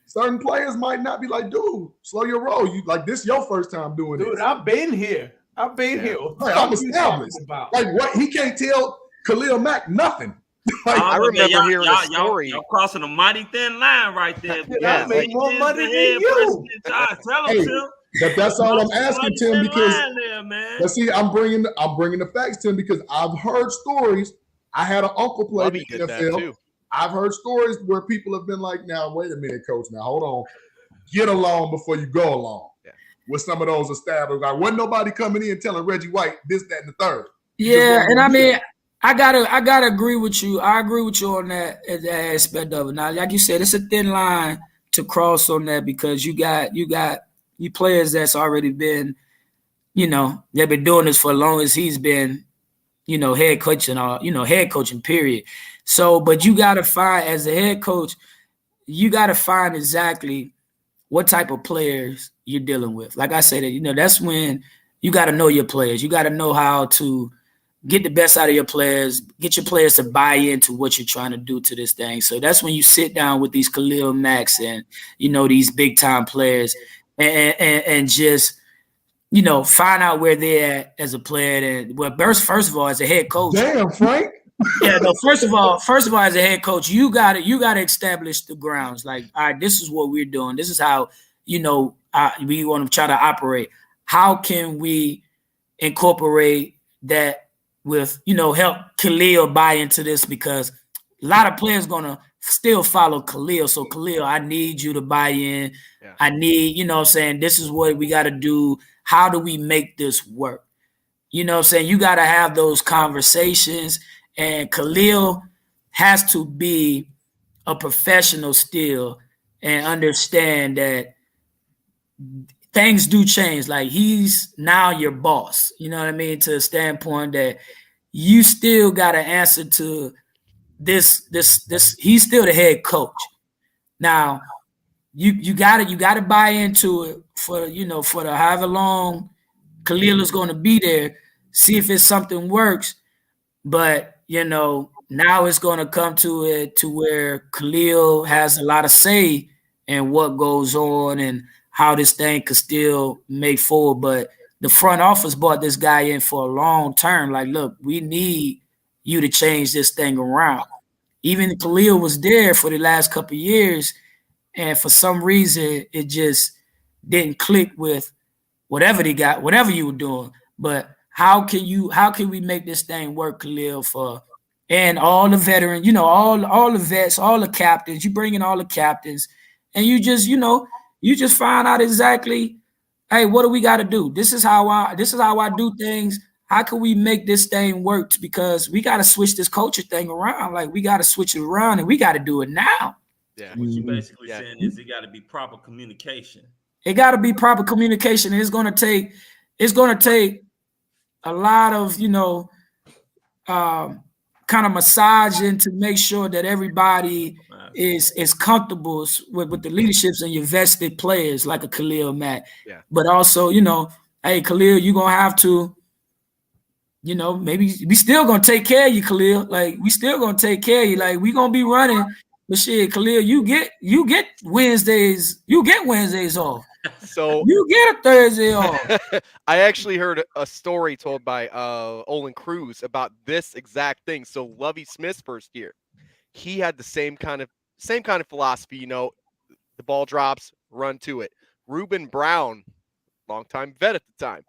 certain players might not be like, dude, slow your roll. You this your first time doing this. Dude, I've been here. Right, I'm established. What? He can't tell Khalil Mack nothing. I remember hearing a story. Y'all crossing a mighty thin line right there. I make more money than you. Tell him, Tim. But that's all I'm asking, Tim, because let's see, I'm bringing the facts, Tim, because I've heard stories. I had an uncle play in the NFL. I've heard stories where people have been like, now, wait a minute, coach. Now, hold on. Get along before you go along. Yeah. With some of those established. Wasn't nobody coming in telling Reggie White this, that, and the third. Yeah, and I mean, I gotta agree with you. I agree with you on that aspect of it. Now, like you said, it's a thin line to cross on that because you players that's already been, they've been doing this for as long as he's been, head coaching period. So, but you gotta find as a head coach, you gotta find exactly what type of players you're dealing with. Like I said, that's when you got to know your players. You got to know how to get the best out of your players, get your players to buy into what you're trying to do to this thing. So that's when you sit down with these Khalil Macks and, these big time players and just, find out where they're at as a player. And well, first of all, as a head coach. Damn, Frank. Yeah, no, first of all, as a head coach, you gotta establish the grounds. Like, all right, this is what we're doing. This is how, we want to try to operate. How can we incorporate that with, help Khalil buy into this? Because a lot of players gonna still follow Khalil. So Khalil, I need you to buy in. Yeah. I need, this is what we got to do. How do we make this work? You got to have those conversations. And Khalil has to be a professional still and understand that things do change. Like, he's now your boss, you know what I mean? To a standpoint that you still got to answer to this. He's still the head coach. Now, you got to buy into it for the however long Khalil is going to be there. See if it's something works, but now it's going to come to it to where Khalil has a lot of say in what goes on and how this thing could still make forward. But the front office brought this guy in for a long term. Like, look, we need you to change this thing around. Even Khalil was there for the last couple of years, and for some reason it just didn't click with whatever you were doing. But how can we make this thing work, Khalil, and all the veterans, all the vets, all the captains, you bring in all the captains, and you just find out exactly, hey, what do we got to do? This is how I do things. How can we make this thing work? Because we got to switch this culture thing around. Like, we got to switch it around, and we got to do it now. Yeah. What you basically saying is it got to be proper communication. It got to be proper communication. And it's going to take a lot of, kind of massaging to make sure that everybody is comfortable with the leaderships and your vested players like a Khalil Mack. Yeah. But also, hey, Khalil, you're going to have to, maybe we still going to take care of you, Khalil. Like, we still going to take care of you. Like, we going to be running. But shit, Khalil, you get Wednesdays. You get Wednesdays off. So you get a Thursday off. I actually heard a story told by Olin Cruz about this exact thing. So Lovie Smith's first year, he had the same kind of philosophy. The ball drops, run to it. Reuben Brown, longtime vet at the time,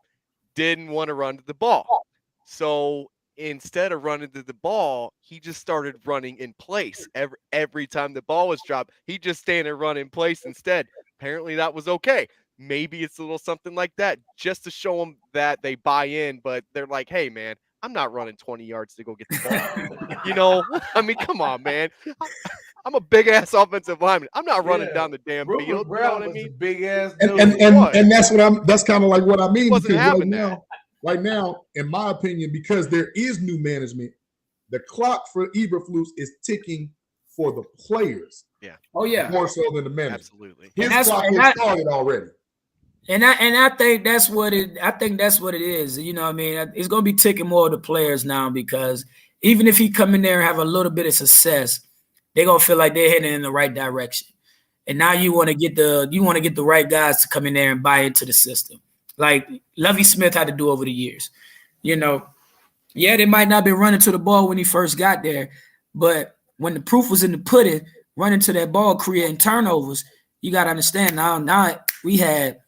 didn't want to run to the ball. So instead of running to the ball, he just started running in place. Every time the ball was dropped, he just stand and run in place instead. Apparently that was okay. Maybe it's a little something like that just to show them that they buy in, but they're like, hey, man, I'm not running 20 yards to go get the ball. I mean, come on, man. I'm a big-ass offensive lineman. I'm not running down the damn field. Brown, you know what I mean? Big-ass and that's kind of like what I mean. Wasn't having right now, in my opinion, because there is new management, the clock for Eberflus is ticking for the players. Yeah. Oh yeah. More so than the management. Absolutely. His clock has started already. And I think that's what it is. You know what I mean? It's gonna be ticking more of the players now, because even if he come in there and have a little bit of success, they're gonna feel like they're heading in the right direction. And now you want to get the right guys to come in there and buy into the system. Like Lovie Smith had to do over the years. Yeah, they might not have been running to the ball when he first got there, but when the proof was in the pudding, running to that ball, creating turnovers, you got to understand now we had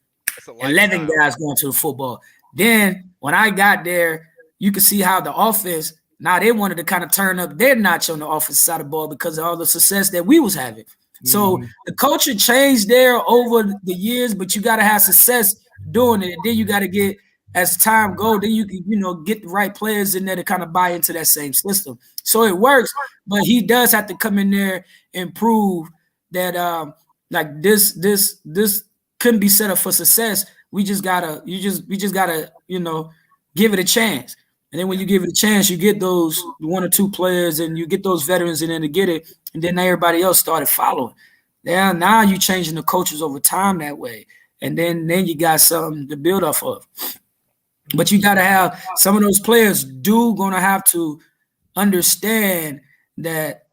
11 guys going to the football. Then when I got there, you could see how the offense, now they wanted to kind of turn up their notch on the offensive side of the ball because of all the success that we was having. So the culture changed there over the years, but you got to have success doing it. And then you got to get as time goes, then you can, get the right players in there to kind of buy into that same system. So it works, but he does have to come in there and prove that like this couldn't be set up for success. We just gotta give it a chance. And then when you give it a chance, you get those 1 or 2 players and you get those veterans in there to get it, and then everybody else started following. Now you changing the coaches over time that way. And then you got something to build off of. But you got to have some of those players going to have to understand that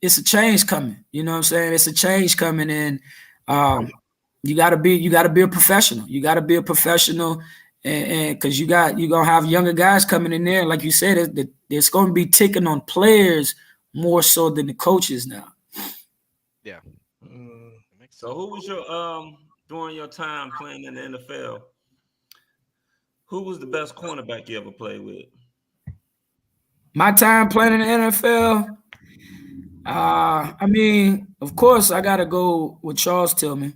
it's a change coming. You know what I'm saying? It's a change coming, and you got to be a professional. You got to be a professional, and because you're gonna have younger guys coming in there, like you said, it's going to be ticking on players more so than the coaches now. Yeah. So who was your during your time playing in the NFL? Who was the best cornerback you ever played with? My time playing in the NFL, I mean, of course, I got to go with Charles Tillman.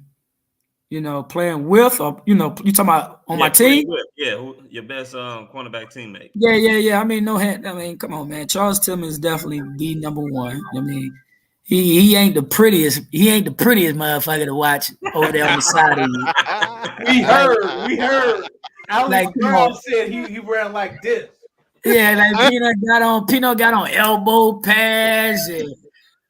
Playing with, or you talking about on my team? Yeah, your best cornerback teammate. Yeah. I mean, come on, man. Charles Tillman is definitely the number one. I mean, he ain't the prettiest. He ain't the prettiest motherfucker to watch over there on the side of you. We heard. Alex Brown said he ran like this. Yeah, like Peanut got on elbow pads and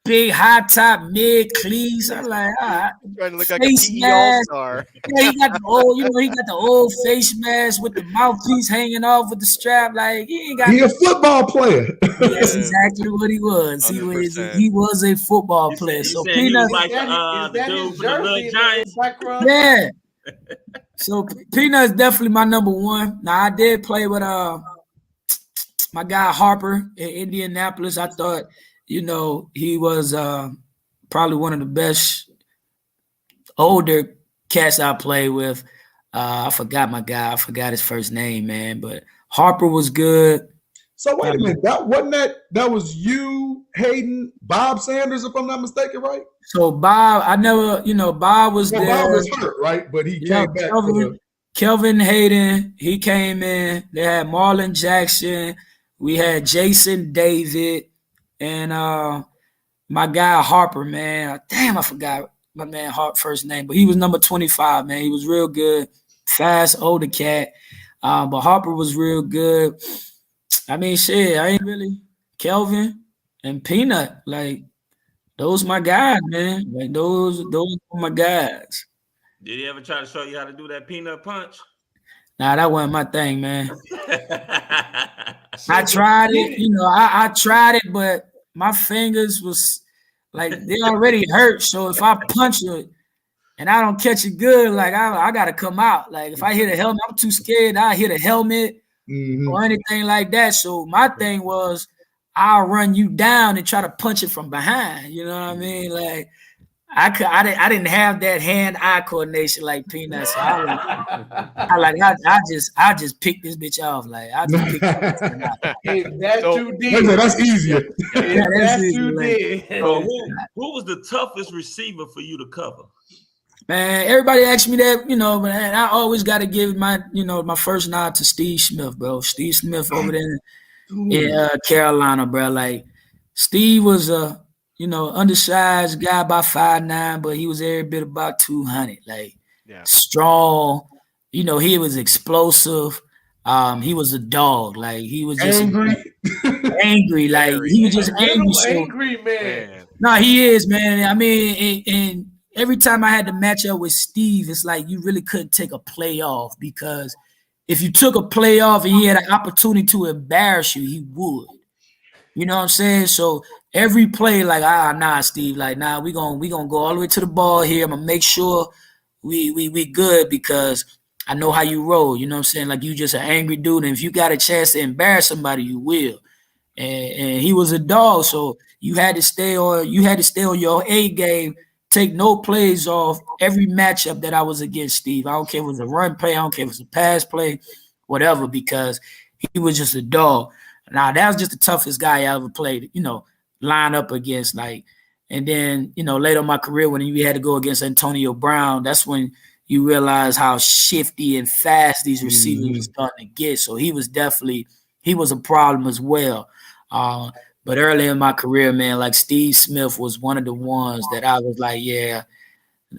big high top mid cleats. I'm like, all right. Trying to look like a PE all-star. Yeah, he got the old face mask with the mouthpiece hanging off with the strap. Like he a football player. That's exactly what he was. 100%. He was a football player. So Peanut, like the dude for the little Giants. Yeah. So Peanut's definitely my number one. Now I did play with my guy Harper in Indianapolis. I thought, he was probably one of the best older cats I played with. I forgot my guy. I forgot his first name, man. But Harper was good. So wait a minute. That was you, Hayden, Bob Sanders, if I'm not mistaken, right? So Bob, Bob was there. Bob was hurt, right? But he came back. Kelvin Hayden, he came in. They had Marlon Jackson. We had Jason David. And my guy Harper, man. Damn, I forgot my man Harper's first name. But he was number 25, man. He was real good. Fast, older cat. But Harper was real good. I mean, shit, I ain't really Kelvin and Peanut. Like, those my guys, man. Like, those are my guys. Did he ever try to show you how to do that peanut punch? Nah, that wasn't my thing, man. I tried it, I tried it, but my fingers was like they already hurt. So if I punch it and I don't catch it good, like I gotta come out. Like if I hit a helmet, I'm too scared. I hit a helmet or anything like that. So my thing was I'll run you down and try to punch it from behind. You know what I mean? Like I didn't have that hand-eye coordination like Peanut. So I just picked this bitch off. Like I just picked this bitch off. Hey, that's too deep. That's easier. That's too deep. So who was the toughest receiver for you to cover? Man, everybody asks me that, but I always got to give my first nod to Steve Smith, bro. Steve Smith over there in Carolina, bro. Like Steve was a undersized guy, about 5'9", but he was every bit about 200. Like, strong. He was explosive. He was a dog. Like, he was just angry. Like, he was just angry. Angry man. No, he is, man. I mean, and every time I had to match up with Steve, it's like you really couldn't take a play off, because if you took a play off and he had an opportunity to embarrass you, he would. You know what I'm saying? So every play, like, nah, Steve, like, nah, we gonna go all the way to the ball here. I'm gonna make sure we good, because I know how you roll. You know what I'm saying? Like, you just an angry dude, and if you got a chance to embarrass somebody, you will. And he was a dog, so you had to stay on your A game. Take no plays off every matchup that I was against Steve. I don't care if it was a run play, I don't care if it was a pass play, whatever, because he was just a dog. Now, that was just the toughest guy I ever played, line up against. Like, and then, later in my career, when we had to go against Antonio Brown, that's when, you realize how shifty and fast these receivers were starting to get. So he was a problem as well. But early in my career, man, like Steve Smith was one of the ones that I was like, yeah,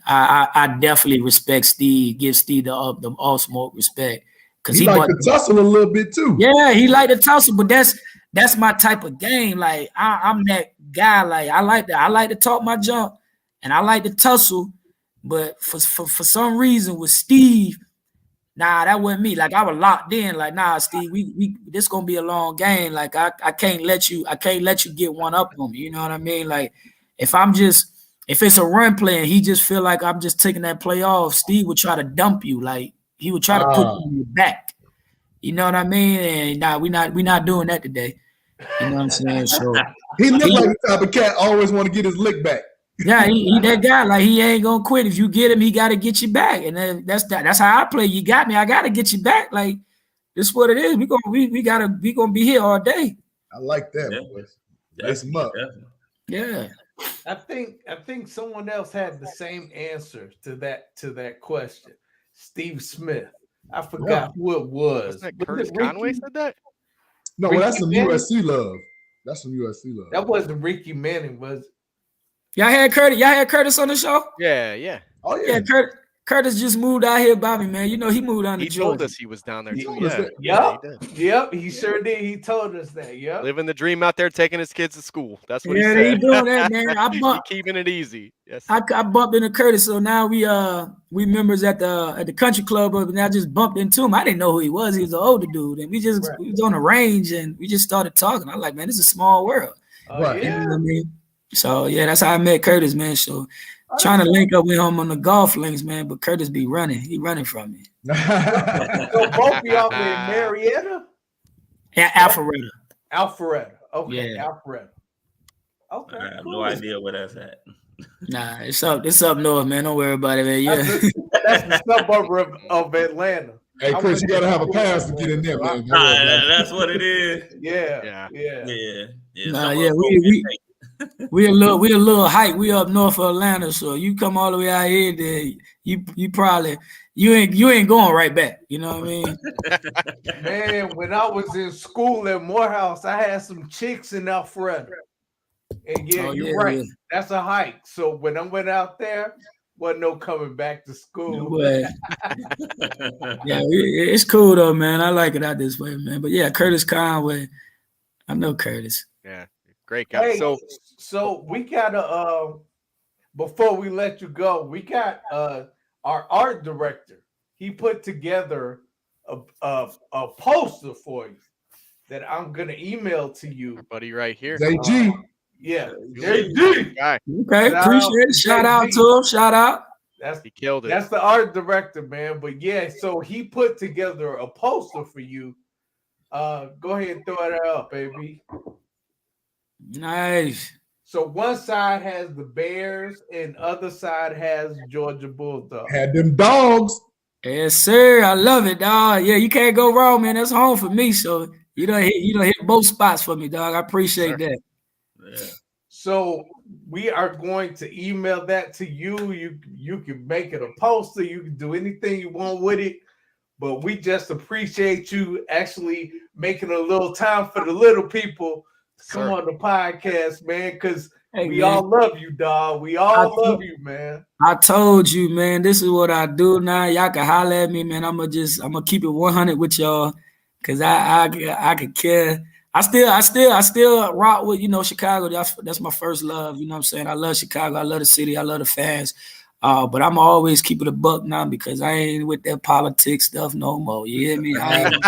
I definitely respect Steve. Give Steve the utmost respect because he liked to tussle a little bit too. Yeah, he liked to tussle, but that's my type of game. Like I'm that guy. Like I like to talk my junk, and I like to tussle. But for some reason with Steve, nah, that wasn't me. Like I was locked in. Like, nah, Steve, we this gonna be a long game. Like I can't let you get one up on me. You know what I mean? Like if it's a run play and he just feel like I'm just taking that play off, Steve would try to dump you. Like he would try to put you in your back. You know what I mean? And nah, we not doing that today. You know what I'm saying? So he looked like the type of cat always want to get his lick back. Yeah, he that guy. Like he ain't gonna quit. If you get him, he got to get you back. And then that's how I play. You got me, I got to get you back. Like this is what it is. We gonna be here all day. I like that. Lace him up. Yeah. I think someone else had the same answer to that question. Steve Smith. I forgot who it was. Wasn't that Curtis Conway said that? No, well, that's some USC love. That's some USC love. That wasn't Ricky Manning, was it? Y'all had Curtis on the show? Yeah. Oh yeah. Curtis just moved out here by me, man. You know he moved down to He Georgia. told us he was down there too. Yep, he sure did. He told us that. Yep. Living the dream out there, taking his kids to school. That's what he Yeah, said. he doing that, man. Keeping it easy. Yes. I bumped into Curtis, so now we members at the country club, and I just bumped into him. I didn't know who he was. He was an older dude, and we was on the range, and we just started talking. I'm like, man, this is a small world. Right. You know what I mean? So yeah, that's how I met Curtis, man. So trying to link up with him on the golf links, man, but Curtis be running. He running from me. So both of y'all in Marietta? Yeah, Alpharetta. Alpharetta. Okay, Yeah. Alpharetta. Okay. I have no idea where that's at. Nah, it's up north, man. Don't worry about it, man. Yeah. That's the suburb of Atlanta. Hey, Chris, you gotta have a pass to get in there, man. That's what it is. Yeah. Nah, yeah, we a little hype. We up north of Atlanta, so you come all the way out here, then you probably you ain't going right back. You know what I mean? Man, when I was in school at Morehouse, I had some chicks in Alpharetta. And you're right. Yeah. That's a hike. So when I went out there, wasn't no coming back to school. No yeah, it's cool though, man. I like it out this way, man. But yeah, Curtis Conway. I know Curtis. Yeah, great guy. Hey, so we gotta before we let you go, we got our art director. He put together a poster for you that I'm gonna email to you. Our buddy right here. JG. Yeah. JG. Okay, appreciate it. Shout out to him. Shout out. He killed it. That's the art director, man. But yeah, so he put together a poster for you. Go ahead and throw it up, baby. Nice. So one side has the Bears and other side has Georgia Bulldogs. Had them dogs. Yes, sir. I love it, dog. Yeah, you can't go wrong, man. That's home for me. So you don't hit both spots for me, dog. I appreciate that. Yeah. So we are going to email that to you. You can make it a poster. You can do anything you want with it. But we just appreciate you actually making a little time for the little people to come on the podcast, man, because we all love you, dog. We all love you, man. I told you, man, this is what I do now. Y'all can holler at me, man. I'm gonna keep it 100 with y'all because I could care. I still rock with, Chicago. That's my first love. You know what I'm saying? I love Chicago. I love the city. I love the fans. But I'm always keep it a buck now because I ain't with that politics stuff no more. You hear me? Thank you,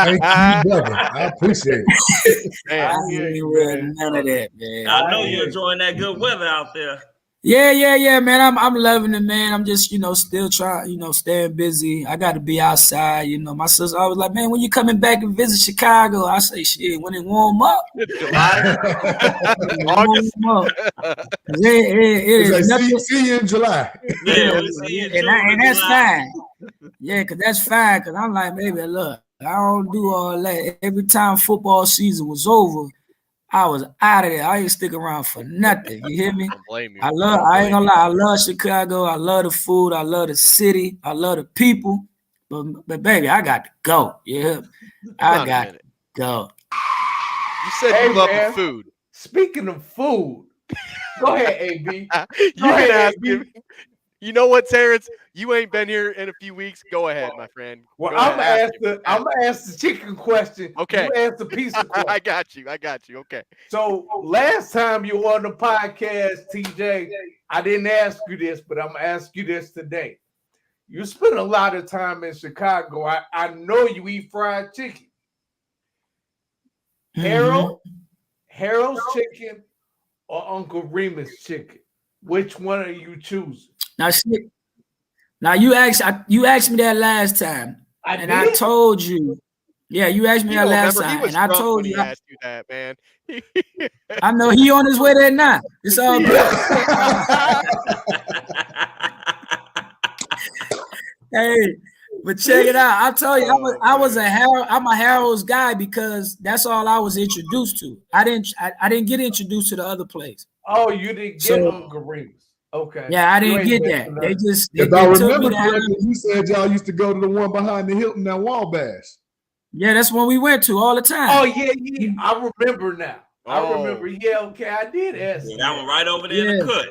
brother. I appreciate it. I ain't with none of that, man. I know you're enjoying that good weather out there. Yeah, man. I'm loving it, man. I'm just, still trying, staying busy. I got to be outside. My sister always like, man, when you coming back and visit Chicago? I say, shit, when it warm up. July, August. It is nothing. See you in July. Yeah, we'll see you in June, and that's July. fine. Yeah, because that's fine. Because I'm like, baby, look, I don't do all that. Every time football season was over, I was out of there. I ain't stick around for nothing. You hear me? Don't blame you. I ain't gonna lie. I love Chicago. I love the food. I love the city. I love the people. But baby, I got to go. Yeah, I got to go. You said you love the food. Speaking of food, go ahead, AB. You can ask him. You know what, Terrence? You ain't been here in a few weeks. Go ahead, my friend. Well, I'm gonna ask the chicken question. Okay. You ask the pizza question. I got you. Okay. So last time you were on the podcast, TJ, I didn't ask you this, but I'm gonna ask you this today. You spend a lot of time in Chicago. I know you eat fried chicken. Harold's chicken or Uncle Remus chicken? Which one are you choosing? Now you asked me that last time, I told you. Yeah, you asked me that last time, and I told you. He asked you that, man. I know he on his way there now. It's all good. Hey, but check it out. I told you, I'm a Harold's guy because that's all I was introduced to. I didn't get introduced to the other place. Oh, you didn't get Uncle Remus. Okay. Yeah, I didn't get that. They just if I remember correctly, you said y'all used to go to the one behind the Hilton at Wabash. Yeah, that's one we went to all the time. Oh yeah. I remember now. I remember. Yeah, okay, I did ask. Yeah, that one right over there in the cut.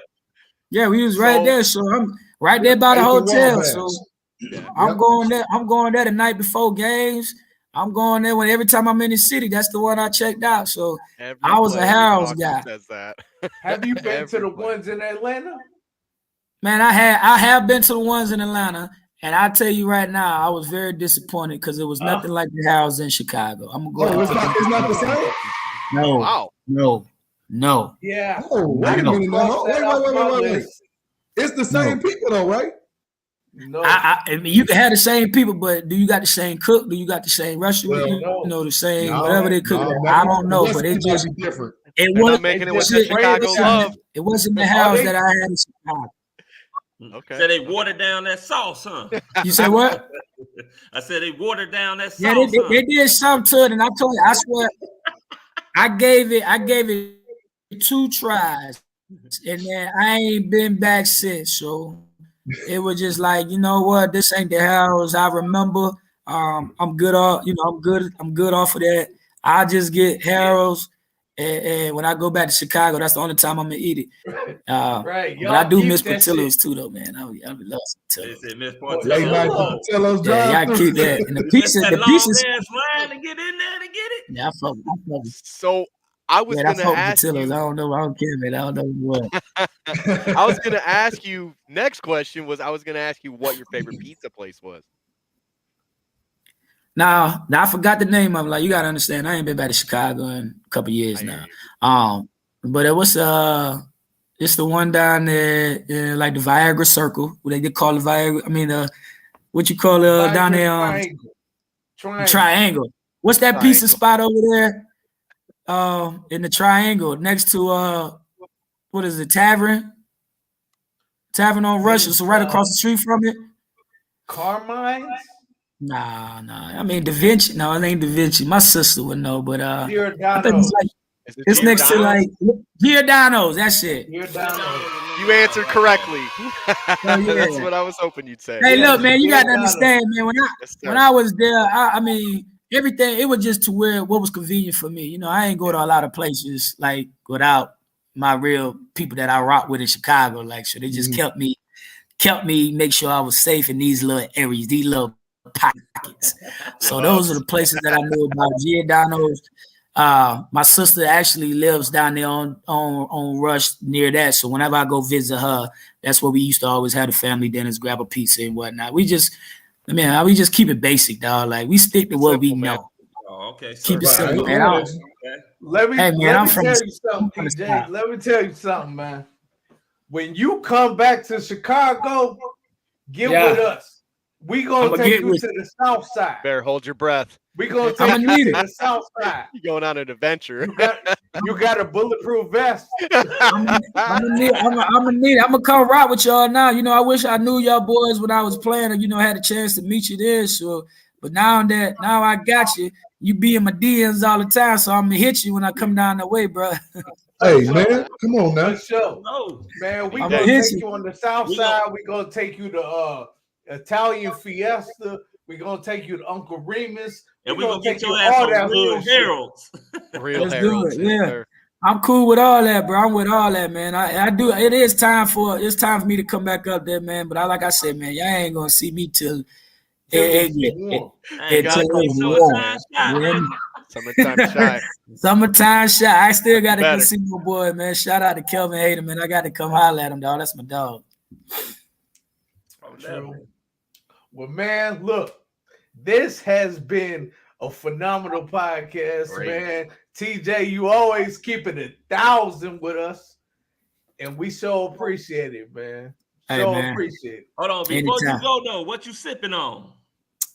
Yeah, we was right there. So I'm right there by the hotel. So I'm going there. I'm going there the night before games. I'm going there every time I'm in the city. That's the one I checked out. So I was a Harold's guy. Have you been to the ones in Atlanta? Man, I have been to the ones in Atlanta, and I tell you right now, I was very disappointed because it was nothing like the Harold's in Chicago. I'm gonna go. It's not the same. No. Wow. No. Yeah. Oh, wait a minute now. Wait. It's the same people though, right? No. I mean, you can have the same people, but do you got the same cook? Do you got the same restaurant? The same whatever they cook. I don't know, but it just different. It wasn't making it with the Chicago love. It wasn't the house that I had in Chicago. Okay. So they watered down that sauce, huh? You say what? I said they watered down that sauce. Yeah, they did something to it, and I told you, I swear, I gave it 2 tries, and then I ain't been back since. So it was just like, you know what, this ain't the house I remember. I'm good off, I'm good off of that. I just get Harold's. And when I go back to Chicago, that's the only time I'm gonna eat it. Right. But I do miss Portillo's too, though, man. I love Portillo's. Late night Portillo's. Yeah, y'all keep that. And the pieces. line to get in there to get it. Yeah, I fuck. So I was gonna ask Portillo's. I don't care, man. I don't know what. I was gonna ask you. Next question was I was gonna ask you what your favorite pizza place was. Now I forgot the name of it. Like, you gotta understand, I ain't been back to Chicago in a couple years now. But it was it's the one down there in, like, the Viagra Circle. What they call the Viagra. I mean, what you call down there? Triangle. What's that pizza spot over there? In the Triangle next to what is it? Tavern on Rush. So right across the street from it. Carmine's. Nah. I mean, Da Vinci. No, it ain't Da Vinci. My sister would know, but I think it's next to, like, Giordano's. That's it. Giordano's. You answered correctly. That's what I was hoping you'd say. Hey, look, man, you got to understand, man. When I was there, I mean, everything, it was just to where what was convenient for me. I ain't go to a lot of places like without my real people that I rock with in Chicago. Like, so they just kept me make sure I was safe in these little areas, these little pockets. So those are the places that I knew about. Giordano's. My sister actually lives down there on Rush near that. So whenever I go visit her, that's where we used to always have the family dinners, grab a pizza and whatnot. We just keep it basic, dog. Like, we stick to what we know. Oh, okay. Keep it simple, man. Let me tell you something, DJ. Let me tell you something, man. When you come back to Chicago, get with us. We gonna take you to the south side. Better hold your breath. We gonna take you to the south side. You going on an adventure? You got a bulletproof vest. I'm gonna come rock with y'all now. I wish I knew y'all boys when I was playing, or had a chance to meet you there. So, But now I got you. You be in my DMs all the time, so I'm gonna hit you when I come down the way, bro. Hey man, come on now. For sure. No. Man, we I'm gonna gonna hit take you. you on the south We side. gonna- We gonna take you to Italian Fiesta. We gonna take you to Uncle Remus. And We we gonna take get your you ass all on that real Good shit. Herald's. Real Let's do Harold's. it. Yes, Yeah. sir. I'm cool with all that, bro. I'm with all that, man. I do. It's time for me to come back up there, man. But like I said, man, y'all ain't gonna see me till it's warm. Hey, until gotta keep it's summertime warm. shot, baby. Summertime shy. Summertime shot. I still gotta go Better. see my boy, man. Shout out to Kelvin Hayden, man. I got to come holler at him, dog. That's my dog. True. Well, man, look, this has been a phenomenal podcast, Great. man. TJ, you always keep it 1,000 with us, and we so appreciate it, man. Hey, So man. appreciate it. Hold on, before Anytime. you go though, what you sipping on?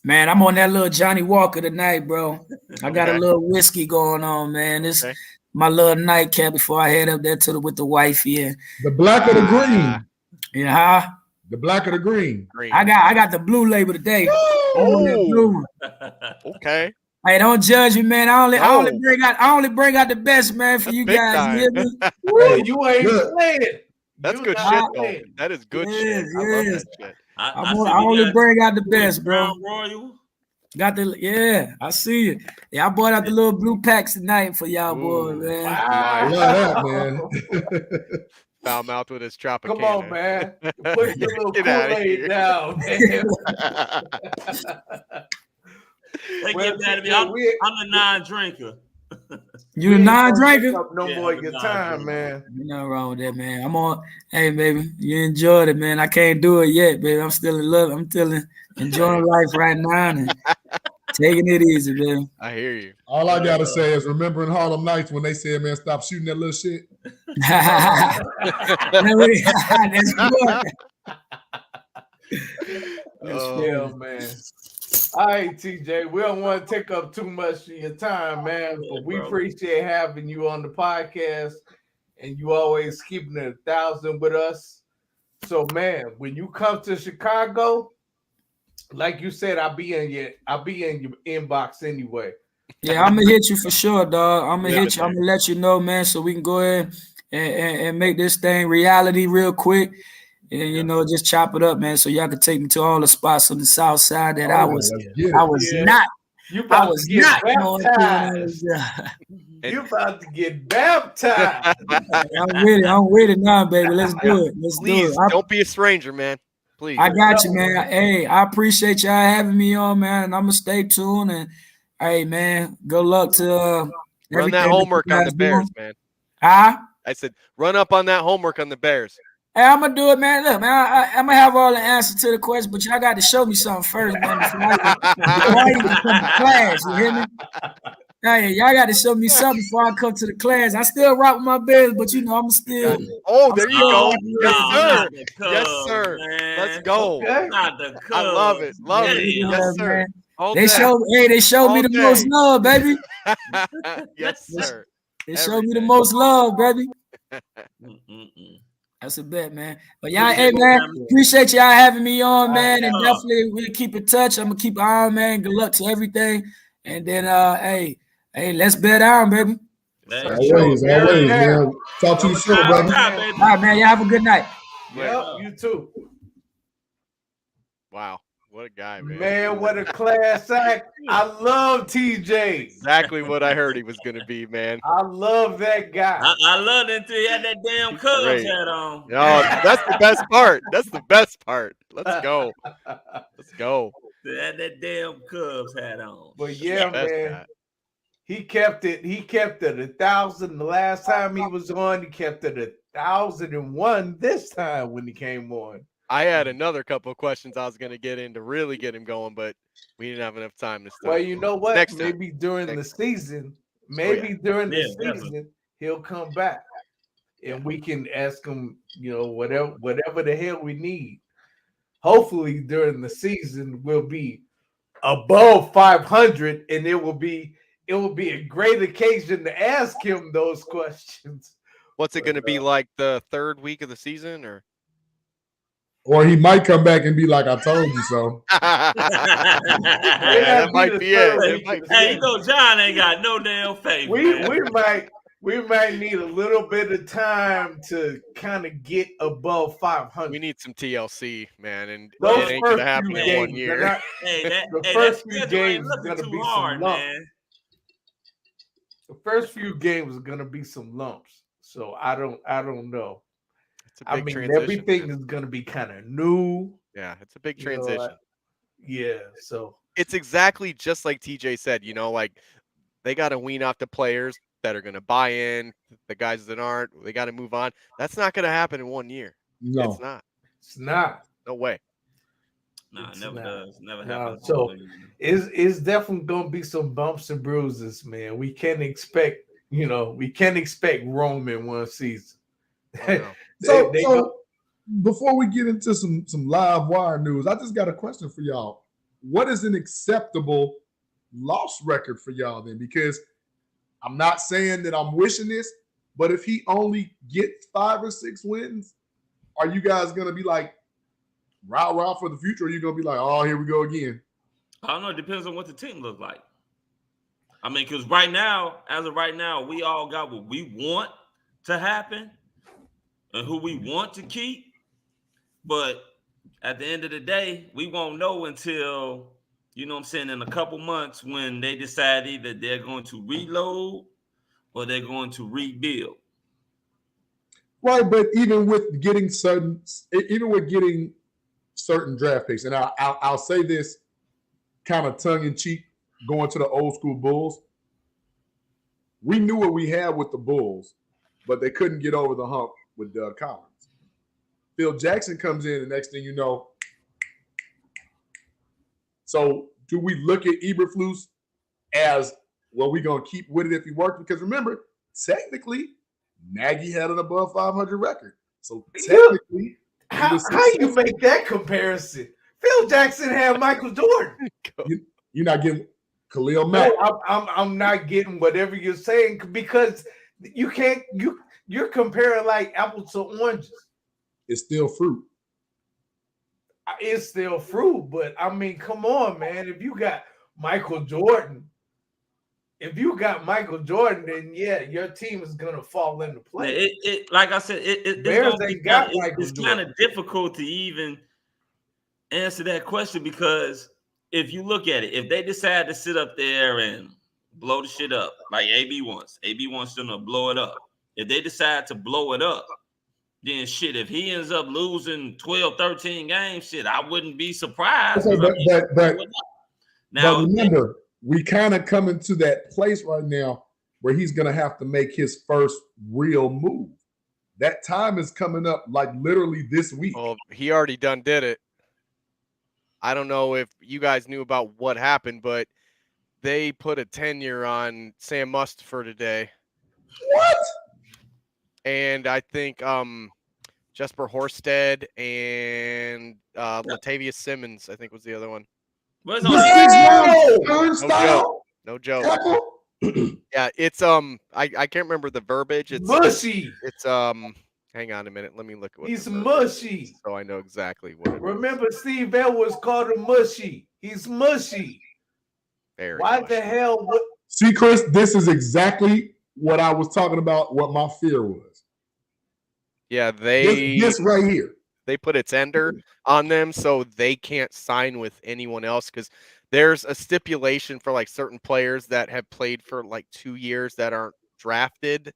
Man, I'm on that little Johnny Walker tonight, bro. I got a Okay. little whiskey going on, man. This Okay. my little nightcap before I head up there with the wifey. And The black or the green? yeah, The black or the green? Green. I got the blue label today. I'm on that blue one. Okay. Hey, don't judge me, man. I only No. bring out the best, man, for you Big guys. time. You hear me? Hey, you ain't Good. playing. That's You good not shit, though. playing. That is good Yes, shit. I love yes. that shit. I see we only got bring out the best, bro. Crown Royal. Got the I see it. Yeah, I bought out the little blue packs tonight for y'all, boys, Ooh. man. I Wow. love that, man. Foul mouth with his Tropicana. Come on, man. Put your little Get outta Kool-Aid here. down, man. They Well, get mad at me. TJ, I'm a non-drinker. You a non-drinker? No Yeah, more I'm your not time, drinking. man. Ain't nothing wrong with that, man. I'm on. Hey, baby, you enjoyed it, man. I can't do it yet, baby. I'm still in love. I'm still enjoying life right now and taking it easy, baby. I hear you. All I gotta say is remembering Harlem Nights when they said, "Man, stop shooting that little shit." That's good. Yeah, man. All right, TJ. We don't want to take up too much of your time, man. But we appreciate having you on the podcast, and you always keeping it 1,000 with us. So, man, when you come to Chicago, like you said, I'll be in your inbox anyway. Yeah, I'm gonna hit you for sure, dog. I'm gonna Yeah, hit you. I'm man. gonna let you know, man, so we can go ahead and make this thing reality real quick. And you know, just chop it up, man. So y'all can take me to all the spots on the south side that I was Yeah. not. You I about was to get not going through when I was baptized. You about to get baptized. I'm with it now, baby. Let's do it. Let's Please do it. don't be a stranger, man. Please. I got you, man. Hey, I appreciate y'all having me on, man. And I'm gonna stay tuned. And hey, man, good luck to Run everything that homework you on guys the Bears, doing. man. Huh? I said, run up on that homework on the Bears. Hey, I'm gonna do it, man. Look, man, I'm gonna have all the answers to the questions, but y'all got to show me something first, man. Before I even come to class, you hear me? Hey, y'all got to show me something before I come to the class. I still rock with my Bears, but you know, I'm still. Oh, there you go. No, Yes, not sir. the Yes, Cubs, sir. man. Let's go. Not the Cubs. I love it. Love it. Yeah, Yes, sir. man. All They day. showed me All the day. most love, baby. Yes, sir. They showed me the most love, baby. That's a bet, man. But y'all, hey, man, appreciate y'all having me on, man. And definitely we'll keep in touch. I'm gonna keep an eye on, man. Good luck to everything. And then hey, let's bet on, baby. Always, man. Talk to you soon, brother. All right, man. Y'all have a good night. Yep, you too. Wow. What a guy, man. Man, what a class act. I love TJ. Exactly what I heard he was going to be, man. I love that guy. I loved it until he had that damn Cubs Great. hat on. Oh, that's the best part. That's the best part. Let's go. Let's go. He had that damn Cubs hat on. But yeah, Best man. guy. He kept it 1,000 the last time he was on. He kept it 1,001 this time when he came on. I had another couple of questions I was going to get in to really get him going, but we didn't have enough time this time. Well, you know what? Next time. Maybe during the season, he'll come back and we can ask him, you know, whatever the hell we need. Hopefully during the season we'll be above 500 and it will be a great occasion to ask him those questions. What's it going to be like the third week of the season or? Or he might come back and be like, I told you so. That might be it. Hey, you know John ain't got no damn faith. We might need a little bit of time to kind of get above 500. We need some TLC, man, and Those it ain't first gonna happen few in games, 1 year. the first few games is gonna be some lumps. The first few games is gonna be some lumps. So I don't know. I mean, transition, everything is gonna be kind of new. Yeah, it's a big transition. So it's exactly just like TJ said. Like they got to wean off the players that are going to buy in. The guys that aren't, they got to move on. That's not going to happen in 1 year. No, it's not. It's not. No way. No, it never does. Never happens. So it's definitely going to be some bumps and bruises, man. We can't expect, Rome in one season. So before we get into some live wire news, I just got a question for y'all. What is an acceptable loss record for y'all then? Because I'm not saying that I'm wishing this, but if he only gets 5 or 6 wins, are you guys going to be like, rah for the future? Or are you going to be like, oh, here we go again? I don't know. It depends on what the team looks like. I mean, because right now, as of right now, we all got what we want to happen and who we want to keep. But at the end of the day, we won't know until, in a couple months when they decide either they're going to reload or they're going to rebuild. Right, but even with getting certain draft picks, and I'll say this kind of tongue-in-cheek, going to the old school Bulls, we knew what we had with the Bulls, but they couldn't get over the hump with Doug Collins. Phil Jackson comes in, and next thing you know. So do we look at Eberflus as, well, we're going to keep with it if he works? Because remember, technically, Nagy had an above 500 record. So technically, how you make that comparison? Phil Jackson had Michael Jordan. You're not getting Khalil Mack. No, I'm not getting whatever you're saying because you can't. You're comparing like apples to oranges. It's still fruit. It's still fruit, but I mean, come on, man. If you got Michael Jordan, then yeah, your team is gonna fall into place. Like I said, it's kind of difficult to even answer that question because if you look at it, if they decide to sit up there and blow the shit up like AB wants them to blow it up. If they decide to blow it up, then shit, if he ends up losing 12, 13 games, shit, I wouldn't be surprised. Okay, but remember, we kind of coming to that place right now where he's going to have to make his first real move. That time is coming up like literally this week. Well, he already done did it. I don't know if you guys knew about what happened, but they put a tenure on Sam Mustipher today. What? And I think Jesper Horsted and Latavius Simmons, I think, was the other one. Where's No joke. Yeah, it's I can't remember the verbiage. It's mushy. It's hang on a minute. Let me look at what he's mushy. So I know exactly what it Remember, Steve Edwards called him mushy. He's mushy. Why the hell? See, Chris, this is exactly what I was talking about, what my fear was. Yeah, this right here. They put a tender on them so they can't sign with anyone else because there's a stipulation for like certain players that have played for like 2 years that aren't drafted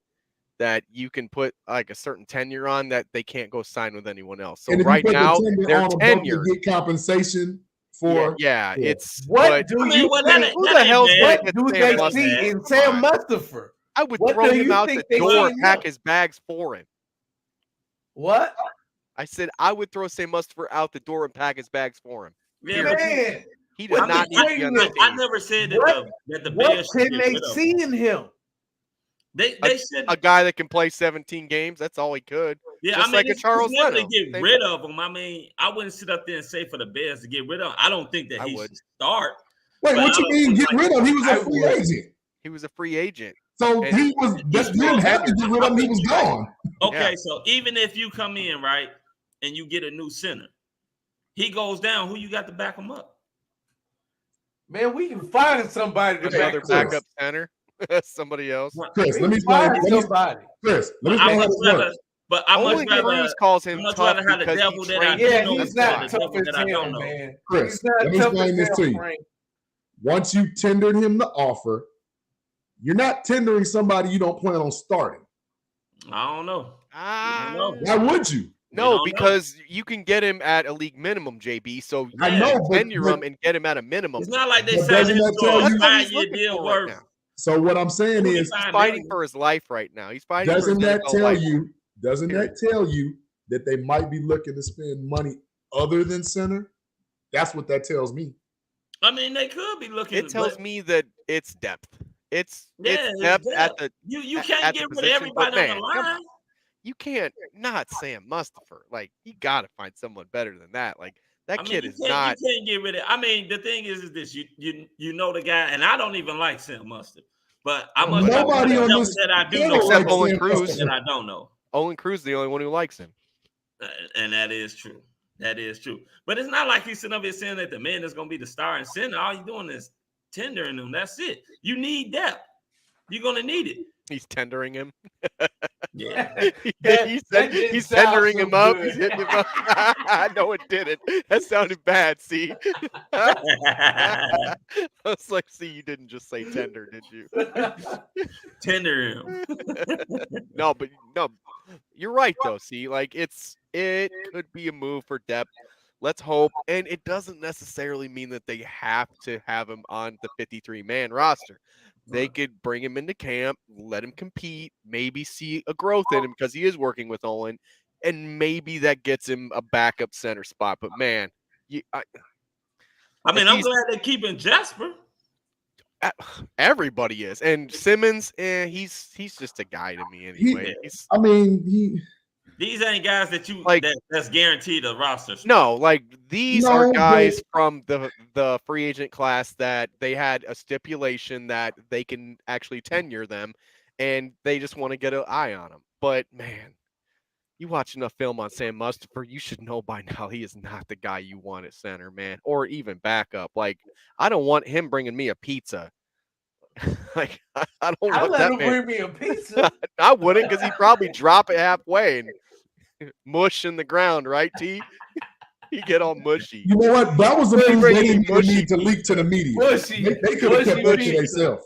that you can put like a certain tenure on that they can't go sign with anyone else. So right now their tenure get compensation for it's what do you think? Who the hell's what do they see in Sam Mustipher? I would throw him out the door and pack his bags for him. What? I said I would throw Sam Mustipher out the door and pack his bags for him. Yeah, man, he does not need to be on the team. I never said that the Bears should can they see in him? They said a guy that can play 17 games. That's all he could. Yeah, just like a Charles Leno. To get rid of him. I mean, I wouldn't sit up there and say for the Bears to get rid of him. I don't think that he should start. Wait, what you mean get rid of him? He was a free agent. He was a free agent. So he was. You didn't have to get rid of him. He was gone. Okay, so even if you come in right and you get a new center, he goes down, who you got to back him up? Man, we can find somebody to Another back backup center. Somebody else. Chris, let me find explain. somebody. Chris, let me I explain how much this rather, works. but I much Olin rather Cruz calls him I much tough rather have the because devil he that I trained do Yeah, know he's instead not of the tough devil as that I don't hell, know. man. Chris, He's not let me tough explain as this hell, to you. Frank. Once you tendered him the offer, you're not tendering somebody you don't plan on starting. I don't know. I don't know. Why would you? No, don't because you can get him at a league minimum, JB. So I you know, can but- tenure him and get him at a minimum. It's not like they But signed doesn't him that to tell a you- That's what he's 5-year looking deal for right worth. now. So what I'm saying Who he is, He's signed fighting him? for his life right now. He's fighting doesn't for his that NFL tell life. you? Doesn't Period. that tell you that they might be looking to spend money other than center? That's what that tells me. I mean, they could be looking. It tells but, me that it's depth. It's yeah, depth it's at depth. the You at can't the get rid of position. But everybody on man, the come line. on. You can't not Sam Mustipher. Like you got to find someone better than that. Like that I mean, kid you is can't, not. you can't get rid of. I mean, the thing is this: you know the guy, and I don't even like Sam Mustard, but I must Nobody on know this that I do panel know Except likes Olin Sam Cruz. Mustard. that I don't know, Olin Cruz is the only one who likes him. and that is true. That is true. But it's not like he's sitting up here saying that the man is going to be the star and center. All you're doing is tendering him. That's it. You need depth. You're going to need it. He's tendering him. Yeah. He's tendering him up. He's hitting him up. No, it didn't. That sounded bad. See, I was like, see, you didn't just say tender, did you? Tender him. No, you're right though. See, like it could be a move for depth. Let's hope, and it doesn't necessarily mean that they have to have him on the 53-man roster. They could bring him into camp, let him compete, maybe see a growth in him because he is working with Olin, and maybe that gets him a backup center spot. But man, I mean, I'm glad they're keeping Jasper. Everybody is, and Simmons, he's just a guy to me anyway. These ain't guys that you like that's guaranteed a roster spot. No, like these are guys from the free agent class that they had a stipulation that they can actually tenure them, and they just want to get an eye on them. But man, you watch enough film on Sam Mustipher, you should know by now he is not the guy you want at center, man, or even backup. Like I don't want him bringing me a pizza. Like I don't want let that him man. bring me a pizza. I wouldn't, because he'd probably drop it halfway and mush in the ground, right, T? He get all mushy. You know what? That was the move they didn't even need to leak to the media. Mushy. They could have kept that to themselves.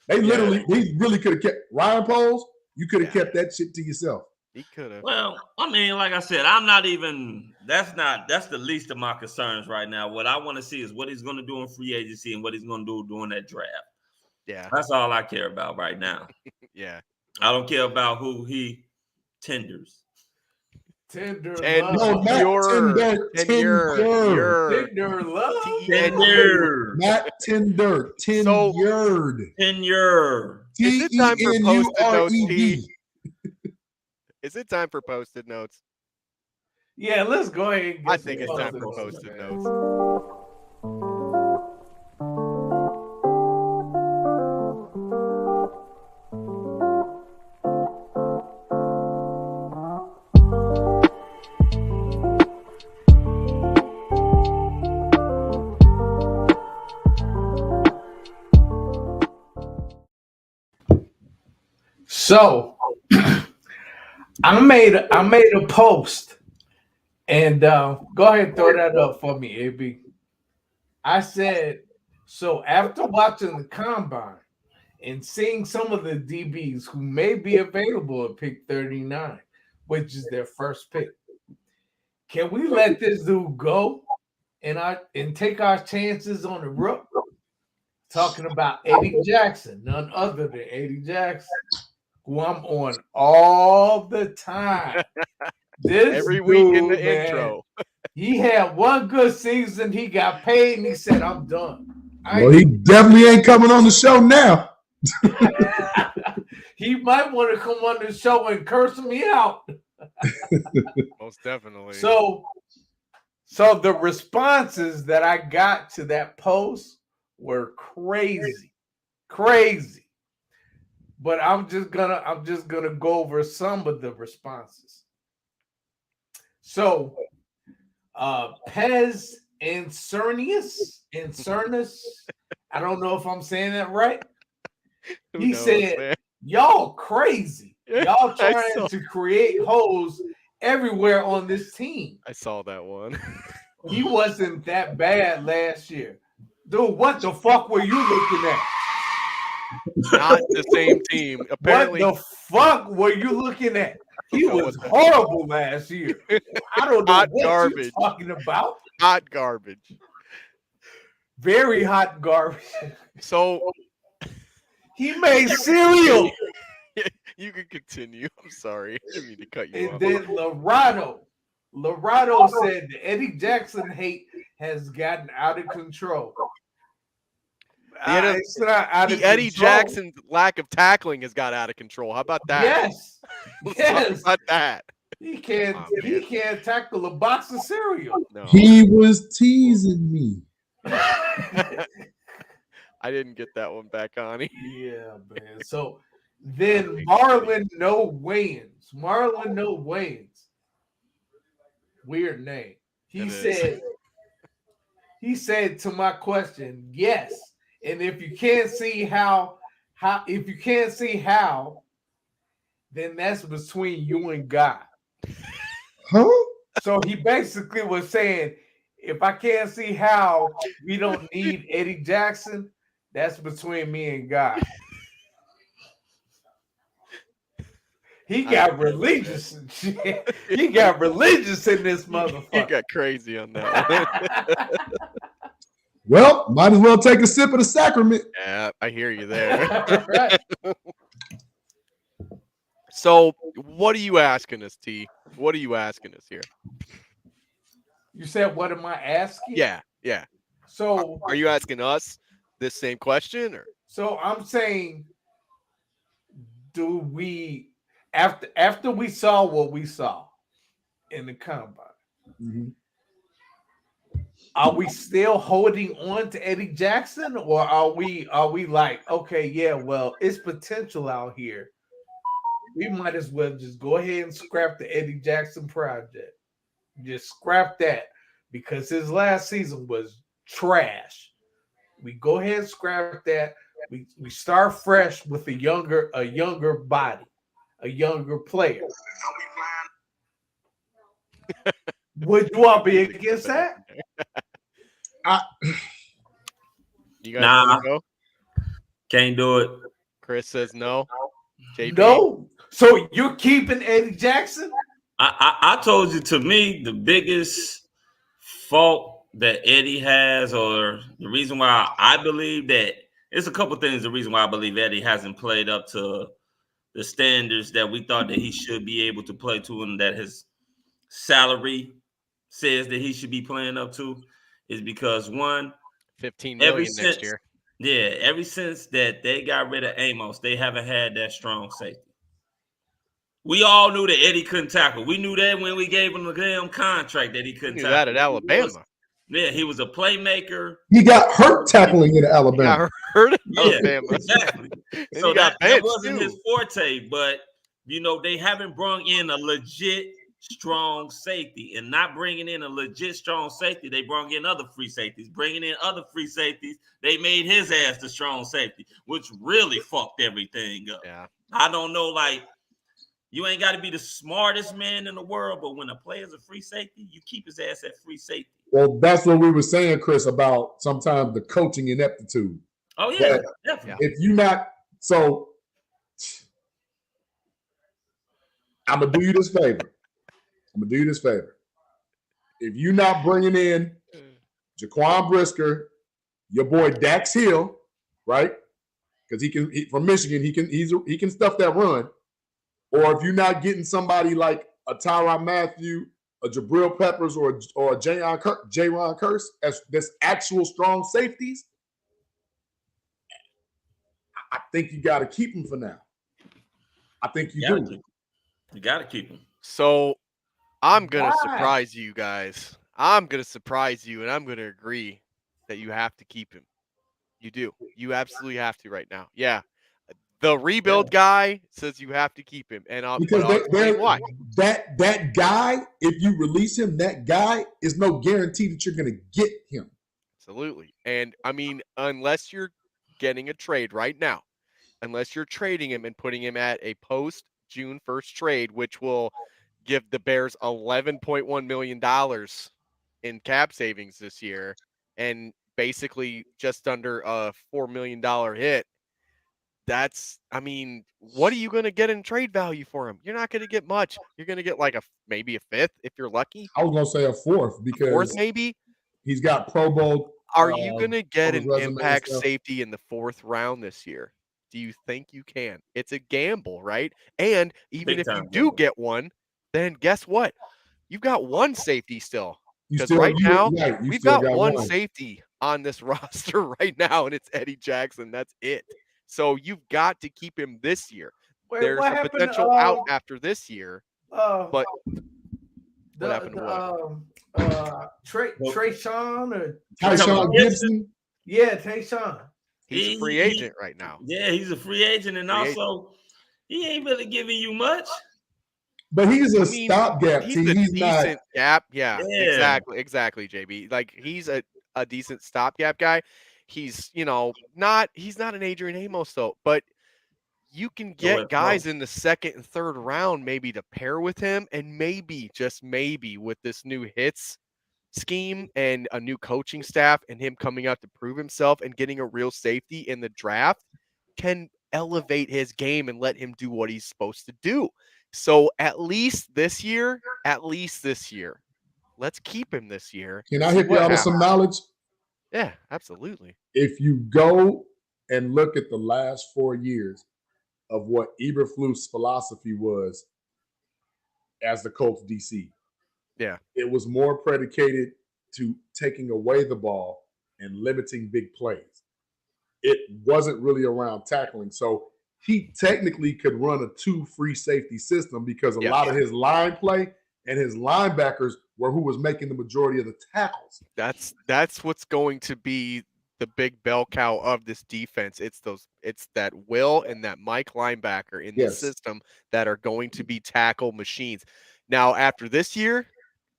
They really could have kept Ryan Poles. You could have kept that shit to yourself. He could have. Well, I mean, like I said, I'm not even. That's the least of my concerns right now. What I want to see is what he's going to do in free agency and what he's going to do during that draft. Yeah, that's all I care about right now. Yeah, I don't care about who he tenders. Tender love. No, not tender. Tender love. Not tender. Tenured. Tenure. Is it time for posted notes, T? Is it time for posted notes? Yeah, let's go ahead. I think it's time for posted notes. So I made a post, and go ahead and throw that up for me, AB. I said, so after watching the combine and seeing some of the DBs who may be available at pick 39, which is their first pick, can we let this dude go and take our chances on the rook? Talking about Eddie Jackson, none other than Eddie Jackson, who I'm on all the time. Every week in the intro. He had one good season. He got paid, and he said, "I'm done." Well, he definitely ain't coming on the show now. He might want to come on the show and curse me out. Most definitely. So the responses that I got to that post were crazy. But I'm just gonna go over some of the responses. So Pez Incernus. I don't know if I'm saying that right. He said, man? y'all crazy. Y'all trying to create holes everywhere on this team. I saw that one. He wasn't that bad last year. Dude, what the fuck were you looking at? Not the same team. Apparently. What the fuck were you looking at? He was horrible last year. I don't know Hot what garbage. you're talking about. Hot garbage. Very hot garbage. So he made cereal. You can continue. I'm sorry. I didn't mean to cut you off. And then Lorado said the Eddie Jackson hate has gotten out of control. It's not out of Eddie control. Jackson's lack of tackling has got out of control. How about that? Yes. Let's talk about that. He can't tackle a box of cereal. No. He was teasing me. I didn't get that one back on. Yeah, man. So then Marlon No Wayans. Weird name. He said to my question, yes. And if you can't see how, then that's between you and God. Huh? So he basically was saying, if I can't see how we don't need Eddie Jackson, that's between me and God. He got religious and shit. He got religious in this motherfucker. He got crazy on that one. Well, might as well take a sip of the sacrament. Yeah, I hear you there. Right. So, what are you asking us, T? What are you asking us here? You said, what am I asking? Yeah. So, are you asking us this same question, or? So I'm saying, do we after we saw what we saw in the combine, are we still holding on to Eddie Jackson, or are we like, okay, yeah, well, it's potential out here. We might as well just go ahead and scrap the Eddie Jackson project. Just scrap that because his last season was trash. We go ahead and scrap that. We start fresh with a younger body, a younger player. Would you all be against that? You guys want to go? Can't do it. Chris says no. JP? No. So you're keeping Eddie Jackson? I told you, to me, the biggest fault that Eddie has, or the reason why I believe that, it's a couple things. The reason why I believe Eddie hasn't played up to the standards that we thought that he should be able to play to, and that his salary says that he should be playing up to, is because one, $15 million next year. Yeah, ever since that they got rid of Amos, they haven't had that strong safety. We all knew that Eddie couldn't tackle. We knew that when we gave him the damn contract that he couldn't tackle. That at Alabama. He was a playmaker. He got hurt tackling in Alabama. Alabama. Exactly. So that wasn't his forte, but they haven't brought in a legit strong safety, and not bringing in a legit strong safety, they brought in other free safeties. Bringing in other free safeties, they made his ass the strong safety, which really fucked everything up. Yeah. I don't know, you ain't got to be the smartest man in the world, but when a player's a free safety, you keep his ass at free safety. Well, that's what we were saying, Chris, about sometimes the coaching ineptitude. Oh, yeah, definitely. If you're not, so I'm going to do you this favor. If you're not bringing in Jaquan Brisker, your boy Dax Hill, right? Because from Michigan, he can stuff that run. Or if you're not getting somebody like a Tyrann Mathieu, a Jabril Peppers, or a Jaron Kearse as this actual strong safeties, I think you got to keep them for now. I think you do. You got to keep them. So I'm going to surprise you guys. I'm going to surprise you, and I'm going to agree that you have to keep him. You do. You absolutely have to right now. Yeah. The rebuild guy says you have to keep him, and I'll Because explain why. That guy, if you release him, that guy is no guarantee that you're going to get him. Absolutely. And I mean, unless you're getting a trade right now, unless you're trading him and putting him at a post June 1st trade, which will give the Bears $11.1 million in cap savings this year and basically just under a $4 million hit. That's, I mean, what are you going to get in trade value for him? You're not going to get much. You're going to get like maybe a fifth if you're lucky. I was going to say a fourth because fourth maybe. He's got Pro Bowl. Are you going to get an resume and impact stuff. safety in the 4th round this year? Do you think you can? It's a gamble, right? And even Big if you time do gamble. get one, then guess what? You've got one safety still. You Because still- right you- now, right, you we've still got got one one. safety on this roster right now, and it's Eddie Jackson. That's it. So you've got to keep him this year. Wait, There's what a happened, potential out after this year, but what happened to what? Trayshawn or Tyshawn Gibson? Yeah, Tayshawn. He's a free agent right now. Yeah, he's a free agent, and also he ain't really giving you much. But he's a stopgap. He's T. a He's not. decent gap. Yeah, Yeah. exactly, JB. Like he's a decent stopgap guy. He's not an Adrian Amos though, but you can get guys in the 2nd and 3rd round maybe to pair with him, and maybe just maybe with this new hits scheme and a new coaching staff and him coming out to prove himself and getting a real safety in the draft can elevate his game and let him do what he's supposed to do. So at least this year, let's keep him this year. Can I See hit you what out with some happens. knowledge? Yeah, absolutely. If you go and look at the last 4 years of what Eberflus' philosophy was as the Colts DC, Yeah. it was more predicated to taking away the ball and limiting big plays. It wasn't really around tackling. So he technically could run a 2 free safety system because a lot of his line play and his linebackers were who was making the majority of the tackles. That's what's going to be the big bell cow of this defense. It's that Will and that Mike linebacker in this system that are going to be tackle machines. Now, after this year,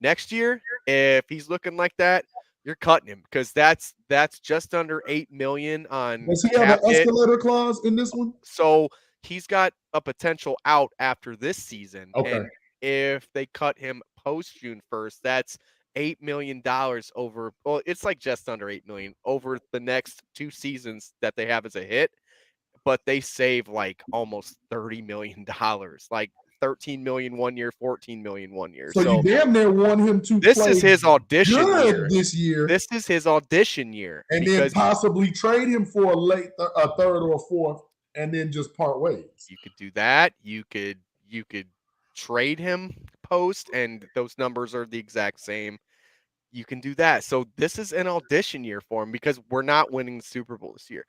next year, if he's looking like that, you're cutting him because that's just under $8 million on. Does he have an escalator clause in this one? So he's got a potential out after this season. Okay. And if they cut him post June 1st, that's $8 million over. Well, it's like just under $8 million over the next 2 seasons that they have as a hit. But they save like almost $30 million, like 13 million 1 year, 14 million 1 year. So you damn near want him to This play is his audition good year. this year. This is his audition year. And then possibly trade him for a third or a fourth and then just part ways. You could do that. You could trade him post, and those numbers are the exact same. You can do that. So this is an audition year for him because we're not winning the Super Bowl this year.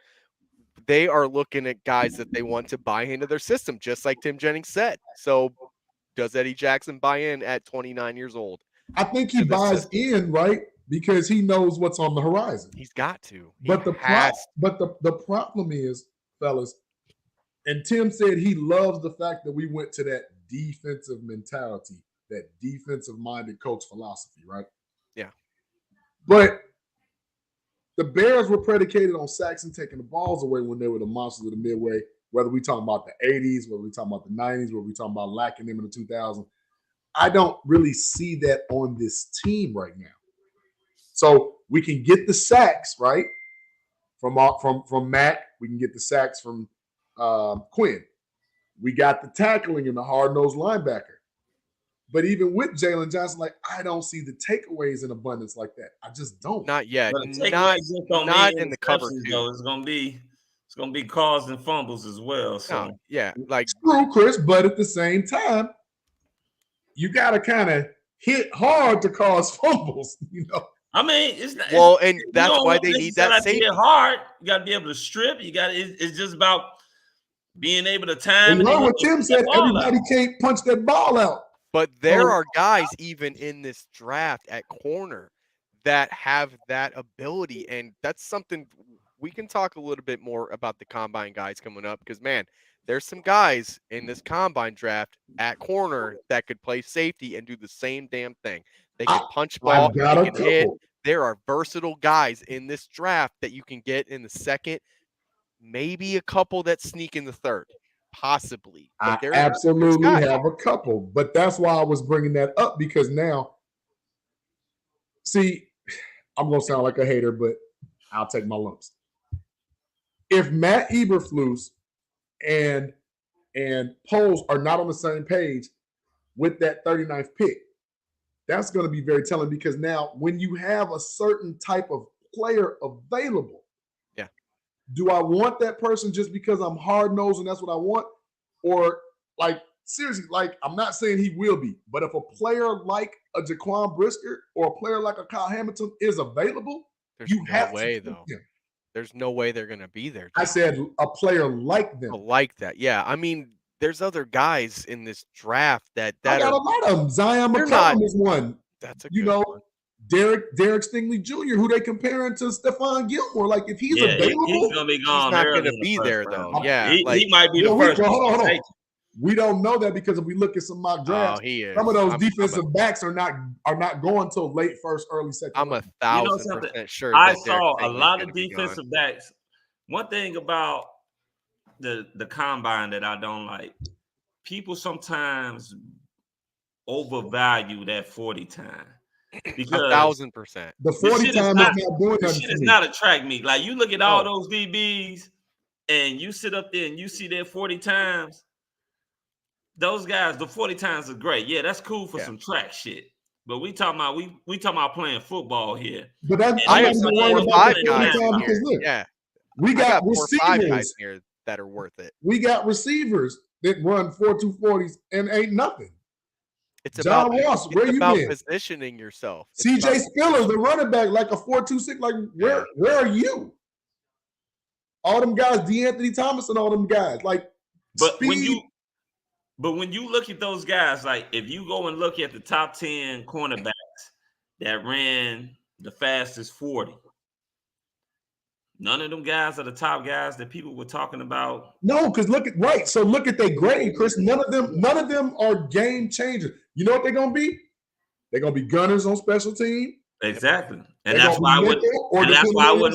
They are looking at guys that they want to buy into their system, just like Tim Jennings said. So does Eddie Jackson buy in at 29 years old? I think he buys in, right? Because he knows what's on the horizon. He's got to. But the problem is, fellas, and Tim said he loves the fact that we went to that defensive mentality, that defensive-minded coach philosophy, right? Yeah. But the Bears were predicated on Saxon taking the balls away when they were the monsters of the Midway, whether we talking about the 80s, whether we talking about the 90s, whether we talking about lacking them in the 2000s. I don't really see that on this team right now. So we can get the sacks, right? From Mac. We can get the sacks from Quinn. We got the tackling and the hard-nosed linebacker. But even with Jalen Johnson, I don't see the takeaways in abundance like that. I just don't. Not yet. But Not in the cover interceptions, two. though. It's gonna be calls and fumbles as well. So No, yeah, like Screw Chris, but at the same time, you got to kind of hit hard to cause fumbles, I mean, it's not, and that's why they need that safety. Hit hard. You got to be able to strip. It's just about being able to time. You know what Tim said? Everybody can't punch that ball out. But there are guys even in this draft at corner that have that ability, and that's something we can talk a little bit more about the combine guys coming up because, man, there's some guys in this combine draft at corner that could play safety and do the same damn thing. They can punch ball, they can hit. There are versatile guys in this draft that you can get in the second, maybe a couple that sneak in the third, possibly. But I absolutely have a couple, but that's why I was bringing that up because now, see, I'm going to sound like a hater, but I'll take my lumps. If Matt Eberflus and Poles are not on the same page with that 39th pick, that's going to be very telling because now when you have a certain type of player available, do I want that person just because I'm hard-nosed and that's what I want? Or, like, seriously, like, I'm not saying he will be, but if a player like a Jaquan Brisker or a player like a Kyle Hamilton is available, there's no way, though. There's no way they're going to be there. I said a player like them. Like that, yeah. I mean, there's other guys in this draft that I got a lot of them. Zion McCollum is one. That's a good one. Derek Stingley Jr., who they comparing to Stephon Gilmore. Like, if he's available, he's gonna be gone. He's not going to be there, though. Yeah, he might be the first. Hold on. We don't know that because if we look at some mock drafts, some of those defensive backs are not going till late first, early second. I'm 1,000% sure. I saw a lot of defensive backs. One thing about the combine that I don't like, people sometimes overvalue that 40 time. Because 1,000%. The 40 time is not doing nothing. Shit is not attract me. Like, you look at all those DBs and you sit up there and you see their 40 times. Those guys, the 40 times are great. Yeah, that's cool for some track shit. But we talking about playing football here. But that's I have some 4 or 5 guys because look, yeah. We got 4 or 5 receivers guys here that are worth it. We got receivers that run 4.240s and ain't nothing. It's John about, Ross, where you been? Positioning yourself. CJ Spiller, the running back, like a 4.26. Like, where are you? All them guys, DeAnthony Thomas and all them guys. Like, but speed. when you look at those guys, like if you go and look at the top 10 cornerbacks that ran the fastest 40, none of them guys are the top guys that people were talking about. No, because look at their grade, Chris. None of them are game changers. You know what they're gonna be? They're gonna be gunners on special team. Exactly. And that's why I wouldn't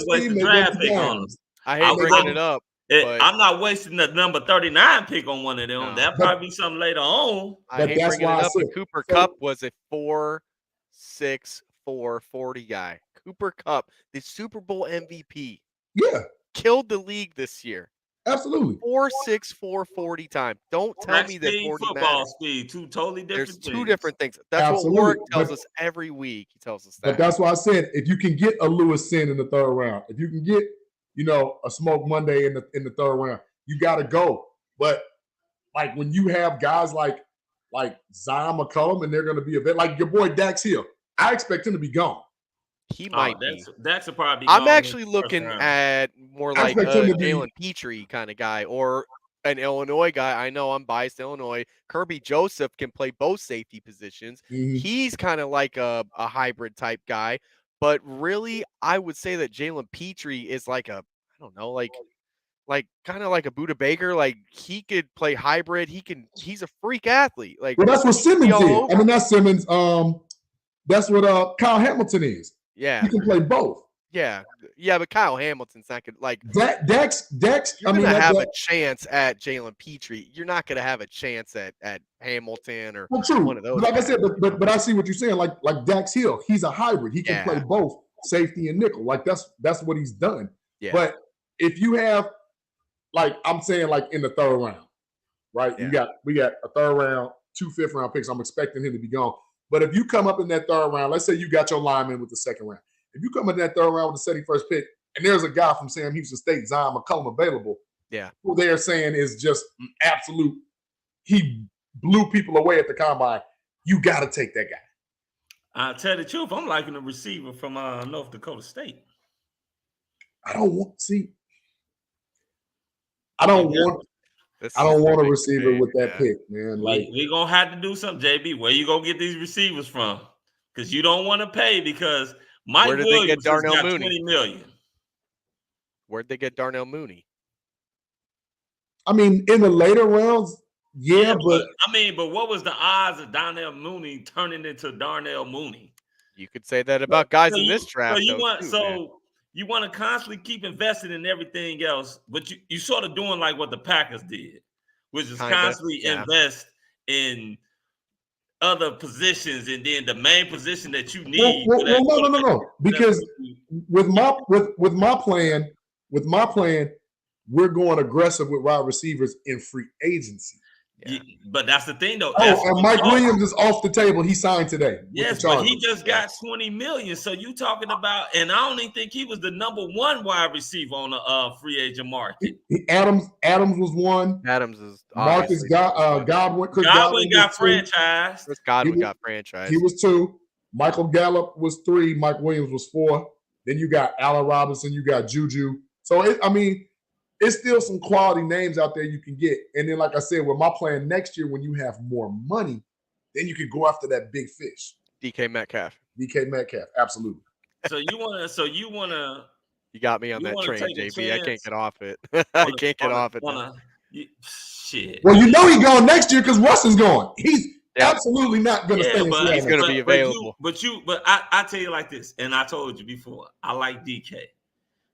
waste the draft pick on them. I hate bringing it up. I'm not wasting the number 39 pick on one of them. No. That'll probably be something later on. I hate bringing it up, but Cooper Kupp was a 4.6 4.40 guy. Cooper Kupp, the Super Bowl MVP. Yeah. Killed the league this year. Absolutely. 4.6 4.40 time. Don't tell me that 40 football matters. speed, two totally different There's things. two different things. That's what Warwick tells us every week. He tells us that. But that's why I said if you can get a Lewis Sin in the third round, if you can get, a Smoke Monday in the third round, you got to go. But like when you have guys like Zion McCollum and they're going to be like your boy Dax Hill, I expect him to be gone. He might be. Dax will probably be I'm gone actually looking at more like a Jalen Petrie kind of guy or an Illinois guy. I know I'm biased Illinois. Kirby Joseph can play both safety positions. Mm-hmm. He's kind of like a hybrid type guy. But really, I would say that Jalen Petrie is like a, I don't know, like kind of like a Buda Baker. Like he could play hybrid. He's a freak athlete. Like, well, that's what Simmons did. I mean, not Simmons. That's what Kyle Hamilton is. Yeah, he can play both. Yeah, but Kyle Hamilton's not gonna like Dex. You're gonna have a chance at Jalen Petrie. You're not gonna have a chance at Hamilton or one of those. Like guys. I said, but I see what you're saying. Like Dax Hill, he's a hybrid. He can play both safety and nickel. Like that's what he's done. Yeah. But if you have, like I'm saying, like in the third round, right? Yeah. We got a third round, 2 5th-round picks. I'm expecting him to be gone. But if you come up in that third round, let's say you got your lineman with the second round. If you come in that third round with the 71st pick, and there's a guy from Sam Houston State, Zion McCollum, available, who they're saying is just absolute, he blew people away at the combine, you got to take that guy. I'll tell the truth, I'm liking a receiver from North Dakota State. I don't want a receiver with that pick, man. Like we're gonna have to do something, JB. Where you gonna get these receivers from? Because you don't want to pay because Mike Williams has got $20 million. Where'd they get Darnell Mooney? I mean, in the later rounds, yeah, but but what was the odds of Darnell Mooney turning into Darnell Mooney? You could say that about guys in this draft. You want to constantly keep investing in everything else, but you sort of doing like what the Packers did, which is constantly invest in other positions, and then the main position that you need. No. Because with my plan, we're going aggressive with wide receivers in free agency. Yeah. But that's the thing, though. And Mike Williams is off the table. He signed today. Yes, but he just got $20 million. So you talking about, and I don't even think he was the number one wide receiver on the free agent market. Adams was one. Adams is Marcus Godwin. Godwin got franchised. Chris Godwin got franchised. He was 2. Michael Gallup was 3. Mike Williams was 4. Then you got Allen Robinson. You got Juju. So it's still some quality names out there you can get. And then, like I said, with my plan next year, when you have more money, then you can go after that big fish. DK Metcalf, absolutely. So you wanna. You got me on that train, JB. I can't get off it. I can't get off it. Shit. Well, you know he's going next year because Russ is going. He's absolutely not going to stay. But he's going to be available. But I tell you like this, and I told you before, I like DK,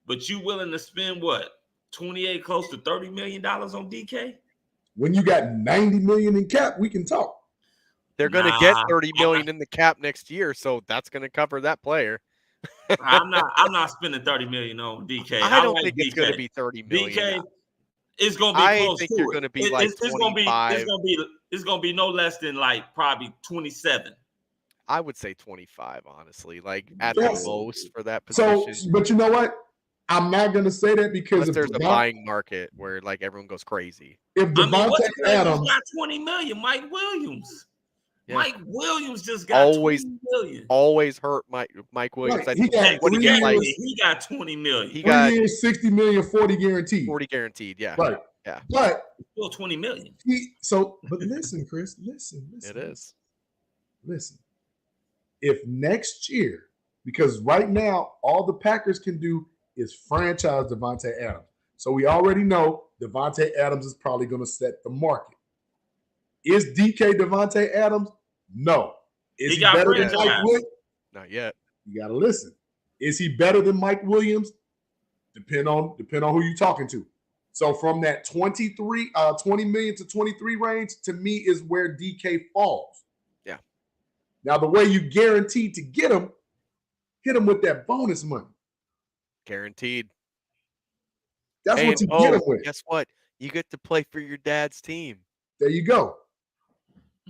but you willing to spend what? 28, close to $30 million on DK? When you got $90 million in cap, we can talk. They're going to get $30 million in the cap next year, so that's going to cover that player. I'm not spending $30 million on DK. I don't think it's going to be $30 million. DK is going to be close to it. I think you're going to be like 25. It's going to be no less than like probably 27. I would say 25, honestly, like at the most for that position. So, but you know what? I'm not going to say that because if there's a buying market where like everyone goes crazy. If Devontae Adams got $20 million, Mike Williams. Yeah. Mike Williams just got $20 million. Always hurt Mike Williams. Right. He got $20 million. He got 3 years, $60 million, 40 guaranteed. 40 guaranteed, yeah. Right. Yeah. But still $20 million. But listen, Chris, listen. It is. Listen. If next year, because right now all the Packers can do is franchise Devontae Adams. So we already know Devontae Adams is probably going to set the market. Is DK Devontae Adams? No. Is he better than Mike Williams? Not yet. You got to listen. Is he better than Mike Williams? Depend on who you're talking to. So from that 20 million to 23 range, to me, is where DK falls. Yeah. Now, the way you guaranteed to get him, hit him with that bonus money. Guaranteed. That's what you get him with. Guess what? You get to play for your dad's team. There you go.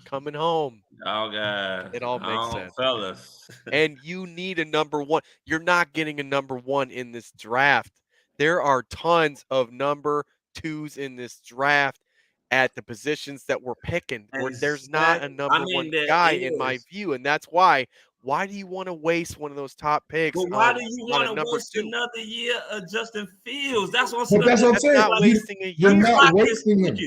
Coming home. Oh, God. It all makes sense. Fellas. And you need a number one. You're not getting a number one in this draft. There are tons of number twos in this draft at the positions that we're picking. Where there's not a number one guy in my view. And that's why. Why do you want to waste one of those top picks? But why do you want to waste another year of Justin Fields? That's what I'm saying. Not wasting a year. You're not wasting him.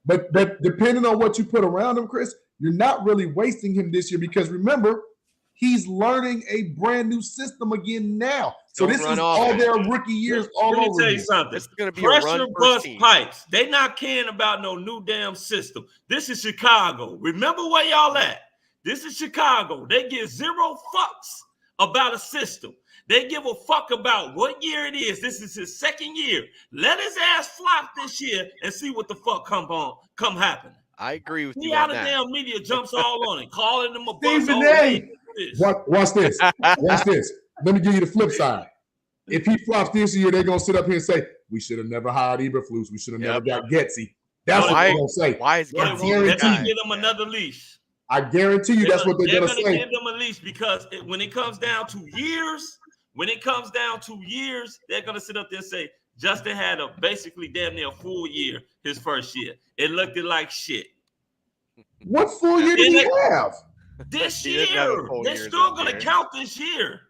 But depending on what you put around him, Chris, you're not really wasting him this year because remember, he's learning a brand new system again now. So this is all their rookie years all over. Let me tell you something. This is going to be pressure a bust pipes. They not caring about no new damn system. This is Chicago. Remember where y'all at. This is Chicago. They give zero fucks about a system. They give a fuck about what year it is. This is his second year. Let his ass flop this year and see what the fuck come happen. I agree with you. Out of damn media jumps all on it, calling them a bust. Watch this. Watch this. Let me give you the flip side. If he flops this year, they're gonna sit up here and say, "We should have never hired Eberflus. We should have never got Getsy." That's what they're gonna say. Why is Getsy? They're gonna give them another leash. I guarantee you that's what they're going to say. Give them a leash because when it comes down to years, they're going to sit up there and say, Justin had a basically damn near full year his first year. It looked like shit. What full year did he have? This year. They're still going to count this year.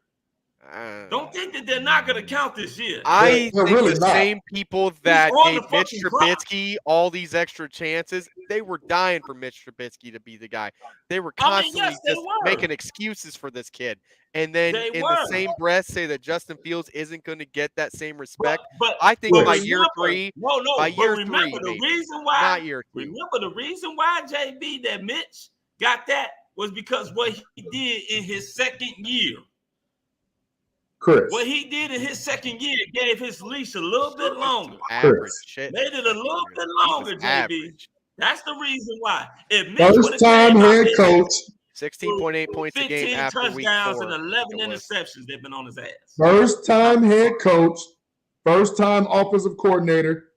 Don't think that they're not going to count this year. I They're think really the not. same people that on gave the Mitch fucking clock. Trubisky all these extra chances, they were dying for Mitch Trubisky to be the guy. They were I mean, constantly yes, they just were. making excuses for this kid. And then They in were. the same breath say that Justin Fields isn't going to get that same respect. But I think by year remember, three, no, by but year remember three, the maybe. reason why. Not year two. Remember the reason why, JB, that Mitch got that was because what he did in his second year. Chris. What he did in his second year gave his leash a little bit longer. Average shit. Made it a little bit longer, JB. Average. That's the reason why. If Mitch First time head coach. 16.8 points a game 15 after week touchdowns 4. and 11 interceptions, they've been on his ass. First time head coach. First time offensive coordinator.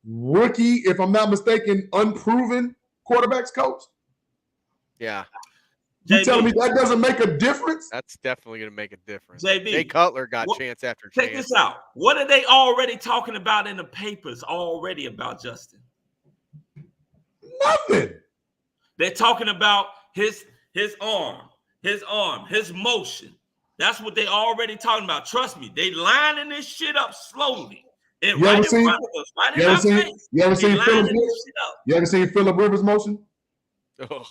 Rookie, if I'm not mistaken, unproven quarterbacks coach. Yeah. You telling me that doesn't make a difference? That's definitely going to make a difference. JB, Jay Cutler got chance after chance. Check this out. What are they already talking about in the papers already about Justin? Nothing. They're talking about his arm, his motion. That's what they already talking about. Trust me, they lining this shit up slowly. And You right ever in seen? front of us, right in You our ever seen? face. You ever They seen lining Phillip this Rivers? shit up. You ever seen Phillip Rivers motion? Oh.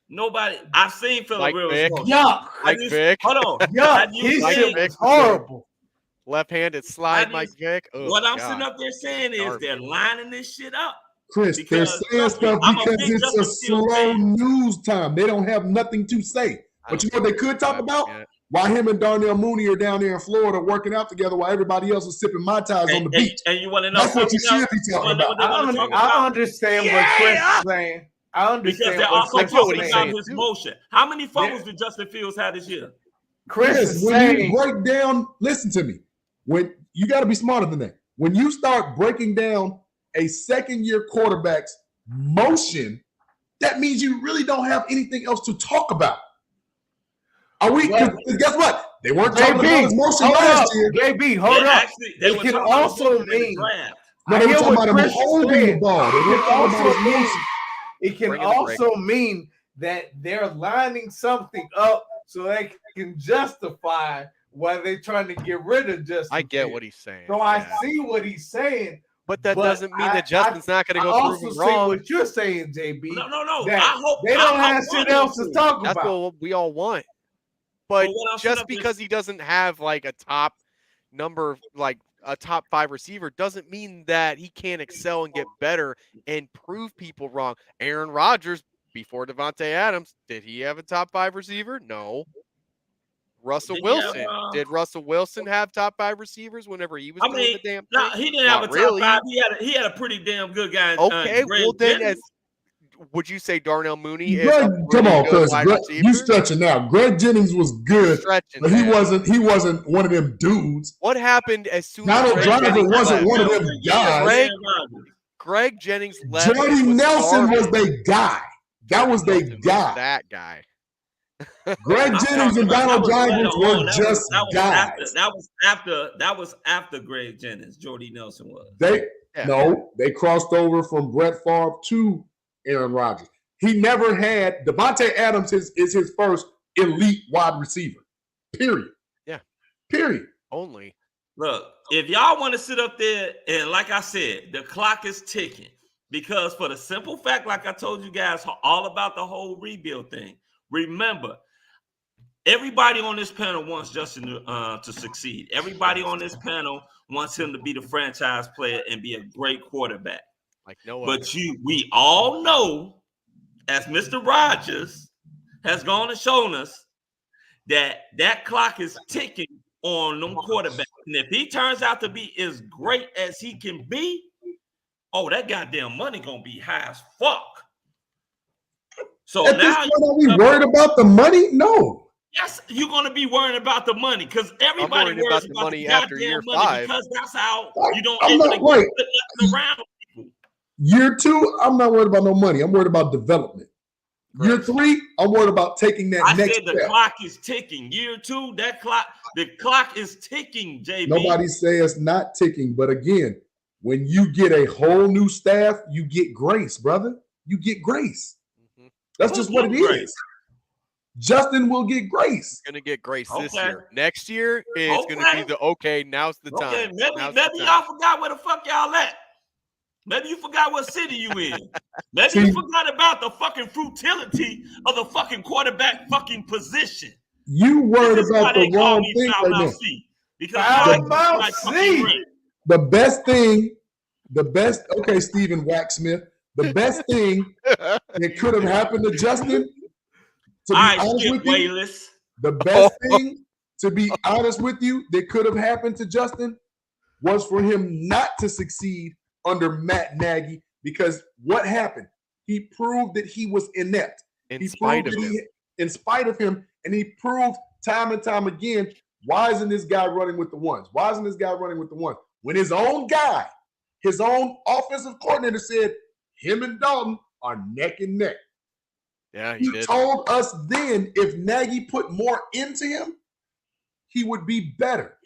Nobody. I've seen Phillip Like Rivers Vic. motion. Yuck. Like Vic. Hold on. Yuck. Have you His seen- shit was horrible. Left-handed slide, Have Mike you- Vick. Oh, What I'm God. sitting up there saying is Garbage. they're lining this shit up. Chris, they're Because, saying trust me, stuff I'm a because big it's a Justin Fields slow fan. news time. They don't have nothing to say. But you know what they could talk about? Yeah. Why him and Darnell Mooney are down there in Florida working out together while everybody else is sipping Mai Tais on the beach. And you want to know That's what you something should else? be talking You wanna know what about. they wanna talk about? I understand what Chris is saying. I Because understand they're what also Chris talking is about saying. his motion. How many fumbles did Justin Fields have this year? Chris is when saying. you break down, listen to me. When you got to be smarter than that. When you start breaking down a second-year quarterback's motion, that means you really don't have anything else to talk about. Are we? Well, guess what? They weren't talking about his motion hold last up. year. JB, hold They up. actually- they It were can talking about also motion in the mean. draft. No, I they were hear talking what about him Chris is holding the saying. ball. They It weren't can talking about also his mean. motion. It can Bring him a also mean that they're lining something up so they can justify why they're trying to get rid of Justin. I get Fields. what he's saying. So I yeah. see what he's saying. But that doesn't mean that Justin's not going to I go also prove him see wrong. what you're saying, JB. No. that I hope they don't I have want shit else him to talk That's about. what we all want. But what else just up there- because he doesn't have like a top number, like a top 5 receiver, doesn't mean that he can't excel and get better and prove people wrong. Aaron Rodgers, before Devontae Adams, did he have a top 5 receiver? No. Russell Did he have, Wilson. Did Russell Wilson have top 5 receivers whenever he was I doing mean, the damn no, thing? he didn't have a Not top really. 5. He had a pretty damn good guy. Okay, Greg well then, Jennings. would you say Darnell Mooney is Greg, a come really on, good cuz wide receiver? you stretching now. Greg Jennings was good, Stretching, but he man. wasn't one of them dudes. What happened as soon as Donald Greg Driver Jennings wasn't left? one of them guys. Greg Jennings left. Jordy and was Nelson was garbage. their guy. That was their guy. That guy. Greg Jennings and Donald Driver were just guys. That was after Greg Jennings. Jordy Nelson was. They crossed over from Brett Favre to Aaron Rodgers. He never had Devontae Adams is his first elite wide receiver. Period. Yeah. Period. Only. Look, if y'all want to sit up there and like I said, the clock is ticking because for the simple fact, like I told you guys, all about the whole rebuild thing. Remember, everybody on this panel wants Justin to succeed. Everybody on this panel wants him to be the franchise player and be a great quarterback. Like no other. But we all know, as Mr. Rogers has gone and shown us, that clock is ticking on them quarterbacks. And if he turns out to be as great as he can be, oh, that goddamn money gonna be high as fuck. So At now this point, are we worried about the money? No. Yes, you're gonna be worrying about the money because everybody worried worries about the about money the after goddamn year money 5. because that's how you don't I'm able not to worried. get nothing around people. Year 2, I'm not worried about no money. I'm worried about development. Year 3, I'm worried about taking that I next said the step. clock is ticking. Year 2, the clock is ticking, JB. Nobody say it's not ticking, but again, when you get a whole new staff, you get grace, brother. You get grace. That's just what it is. Justin will get grace. Going to get grace this Okay. year. Next year is going to be now's the time. Okay, maybe Now's the y'all time. forgot where the fuck y'all at. Maybe you forgot what city you in. Maybe you forgot about the fucking futility of the fucking quarterback fucking position. You worried about the wrong thing right now. The best, okay, Stephen Waxsmith, the best thing that could have happened to Justin, to be honest with you, the best thing, to be honest with you, that could have happened to Justin was for him not to succeed under Matt Nagy, because what happened? He proved that he was inept. In spite of him, and he proved time and time again, why isn't this guy running with the ones? Why isn't this guy running with the ones? When his own guy, his own offensive coordinator said him and Dalton are neck and neck. Yeah, he told us then if Nagy put more into him, he would be better.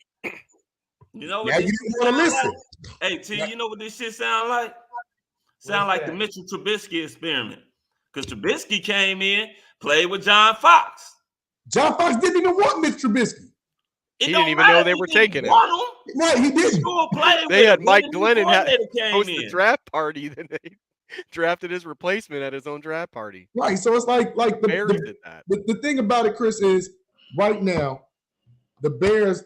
You know what? Now you want to listen. Like? Hey, T, you know what this shit sound like? Sound like the Mitchell Trubisky experiment. Because Trubisky came in, played with John Fox. John Fox didn't even want Mitch Trubisky. He didn't even know they were taking him. No, he didn't. They had Mike Glennon host the draft party, then they drafted his replacement at his own draft party. Right, so it's like the thing about it, Chris, is right now the Bears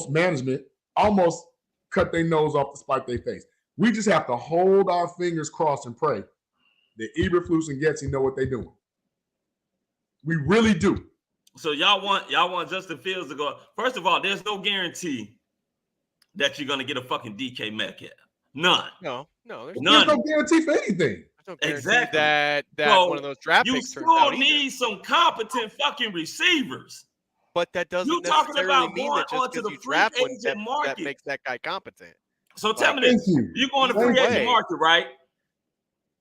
management almost cut their nose off to spite their face. We just have to hold our fingers crossed and pray that Eberflus and Getsy know what they're doing. We really do. So y'all want Justin Fields to go. First of all, there's no guarantee that you're gonna get a fucking DK Metcalf. None. No, there's no guarantee for anything. No guarantee exactly. That so one of those draft picks turns out. You still need some competent fucking receivers. But that doesn't necessarily mean that just because you draft one that makes that guy competent. So tell me this: you're going to free agent market, right?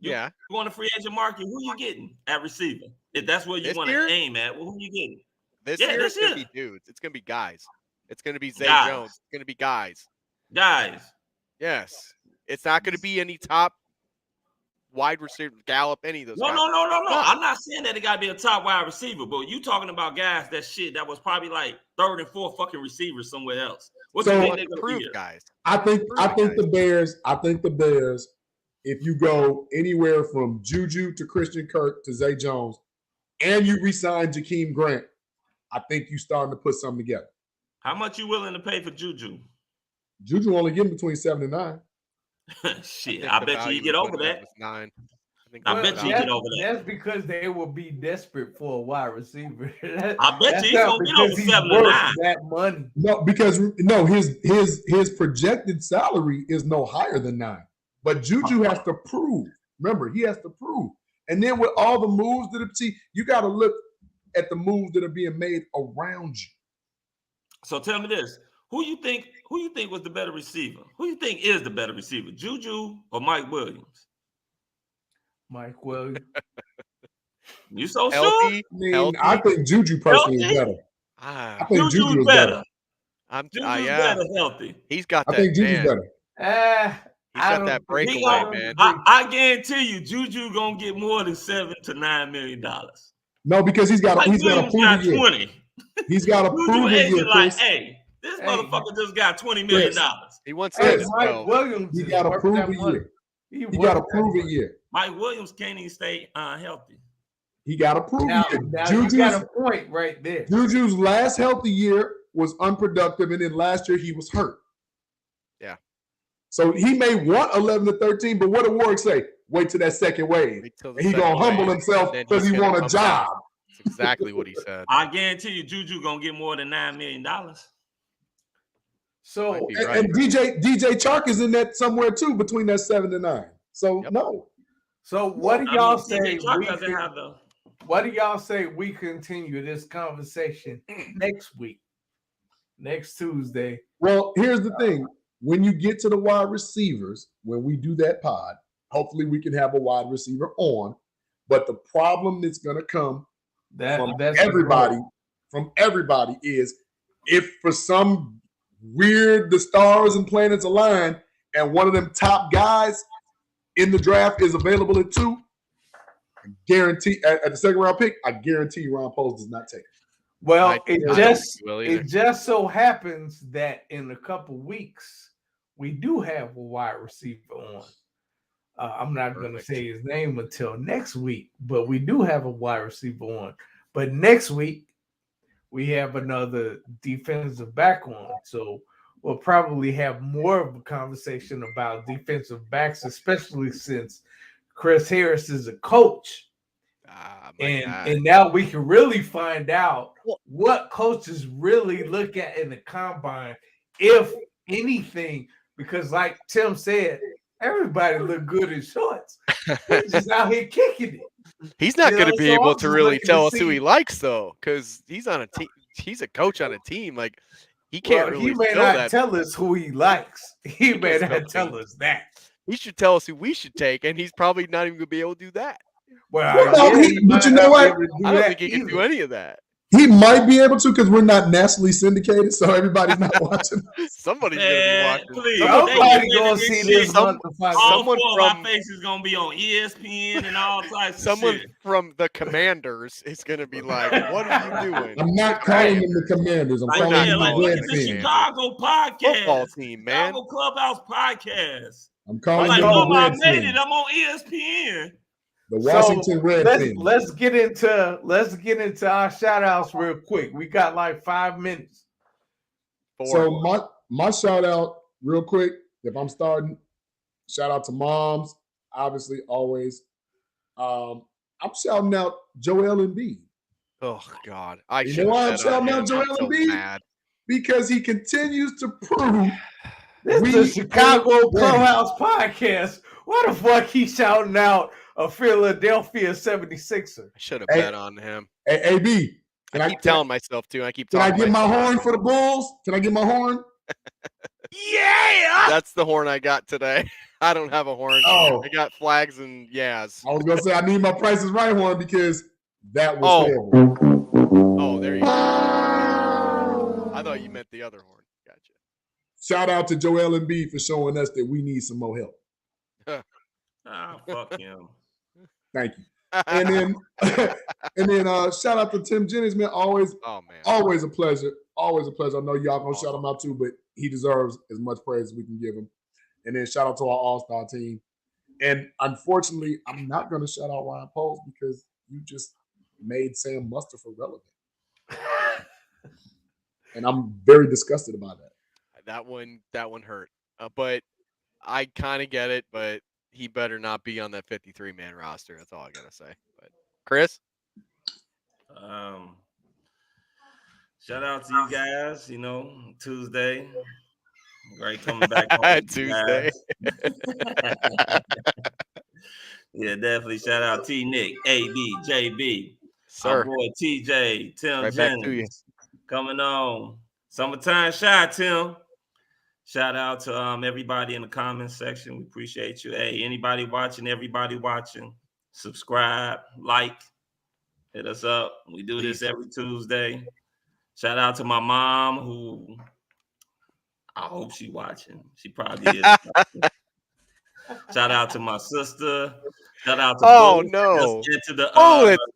Yeah. You're going to free agent market. Who you getting at receiver? If that's where you want to aim at, well, who you getting? This year it's going to be dudes. It's going to be guys. It's going to be Zay Jones. It's going to be guys. Guys. Yes. It's not going to be any top wide receiver, Gallup, any of those guys. No. I'm not saying that it got to be a top wide receiver, but you talking about guys that was probably like third and fourth fucking receivers somewhere else. What's the thing they're going to be? Guys. I think the Bears, if you go anywhere from Juju to Christian Kirk to Zay Jones, and you re-sign Jakeem Grant, I think you're starting to put something together. How much you willing to pay for Juju? Juju only getting between 7 and 9. Shit, I bet you get over that. 9. I bet you get over that. That's because they will be desperate for a wide receiver. I bet you he's gonna get over 7 and 9. That money. No, because his projected salary is no higher than 9. But Juju has to prove. Remember, he has to prove. And then with all the moves you got to look at the moves that are being made around you. So tell me this: who you think was the better receiver? Who you think is the better receiver, Juju or Mike Williams? Mike Williams. You so sure? I think Juju personally is better. I think Juju is better. Juju's better healthy. He's got that. I think Juju's better. He's got that breakaway, man. I guarantee you, Juju gonna get more than $7 to $9 million. No, because he's got to prove it. 20. He's got to prove it. Like, hey, this motherfucker just got $20 million. He wants Mike Williams. He got to prove it here. He got to prove it here. Mike Williams can't even stay healthy. He got to prove it. Now you got a point right there. Juju's last healthy year was unproductive, and then last year he was hurt. Yeah. So he may want 11 to 13, but what did Warwick say? Wait till that second wave. And he's going to humble himself because he want a job. That's exactly what he said. I guarantee you Juju going to get more than $9 million. So, and DJ Chark is in that somewhere too, between that 7 to 9. So, no. So what do y'all say? What do y'all say we continue this conversation next week, next Tuesday? Well, here's the thing. When you get to the wide receivers, when we do that pod, hopefully we can have a wide receiver on. But the problem that's going to come from everybody is if for some weird the stars and planets align and one of them top guys in the draft is available at 2, Guarantee at the second round pick, I guarantee Ron Poles does not take it. Well, it just so happens that in a couple weeks we do have a wide receiver on. I'm not going to say his name until next week, but we do have a wide receiver on. But next week we have another defensive back on, so we'll probably have more of a conversation about defensive backs, especially since Chris Harris is a coach. And now we can really find out what coaches really look at in the combine, if anything, because like Tim said, everybody look good in shorts. He's just out here kicking it. He's not going to be able to really tell us who he likes, though, because he's on a team. He's a coach on a team. Like, he can't really. He may not tell us who he likes. He may not tell us that. He should tell us who we should take, and he's probably not even going to be able to do that. Well, but you know what? I don't think he can do any of that. He might be able to because we're not nationally syndicated, so everybody's not watching. Somebody's gonna be watching. Please, somebody gonna see this. All four of our faces gonna be on ESPN and all types of someone shit. from the Commanders is gonna be like, "What are you doing?" I'm not calling them the Commanders. I'm calling them the Red the Team. Chicago podcast, football team, man. Chicago Clubhouse podcast. I'm calling them oh, the I Red made Team. it. I'm on ESPN. The Washington Red Team. Let's get into our shout outs real quick. We got like 5 minutes. So my shout out real quick, if I'm starting, shout out to moms, obviously always. I'm shouting out Joel Embiid. Oh God, you know why I'm shouting out Joel Embiid? Because he continues to prove this is the Chicago Clubhouse podcast. Why the fuck he shouting out a Philadelphia 76er? I should have bet on him. Hey, AB. I keep telling myself to. I keep Can talking. I get my horn for the Bulls? Can I get my horn? Yeah. That's the horn I got today. I don't have a horn. Oh. I got flags and yes. I was gonna say I need my Price is Right horn because that was horrible. Oh, there you go. I thought you meant the other horn. Gotcha. Shout out to Joel Embiid for showing us that we need some more help. Fuck him. Thank you. And then shout out to Tim Jennings, man. Always a pleasure. Always a pleasure. I know y'all gonna shout him out too, but he deserves as much praise as we can give him. And then shout out to our all-star team. And unfortunately, I'm not gonna shout out Ryan Poles because you just made Sam Mustipher relevant. And I'm very disgusted about that. That one hurt. But I kind of get it, but he better not be on that 53-man roster. That's all I gotta say. But Chris, shout out to you guys. You know, Tuesday, great coming back home. Tuesday. Yeah, definitely. Shout out TNic, AB, JB, Sir. our boy TJ, Tim Right back to you. Jennings, coming on. Summertime shy, Tim. Shout out to everybody in the comments section. We appreciate you. Hey, anybody watching, everybody watching, subscribe, like, hit us up. We do this every Tuesday. Shout out to my mom, who I hope she's watching. She probably is. Shout out to my sister. Shout out to no.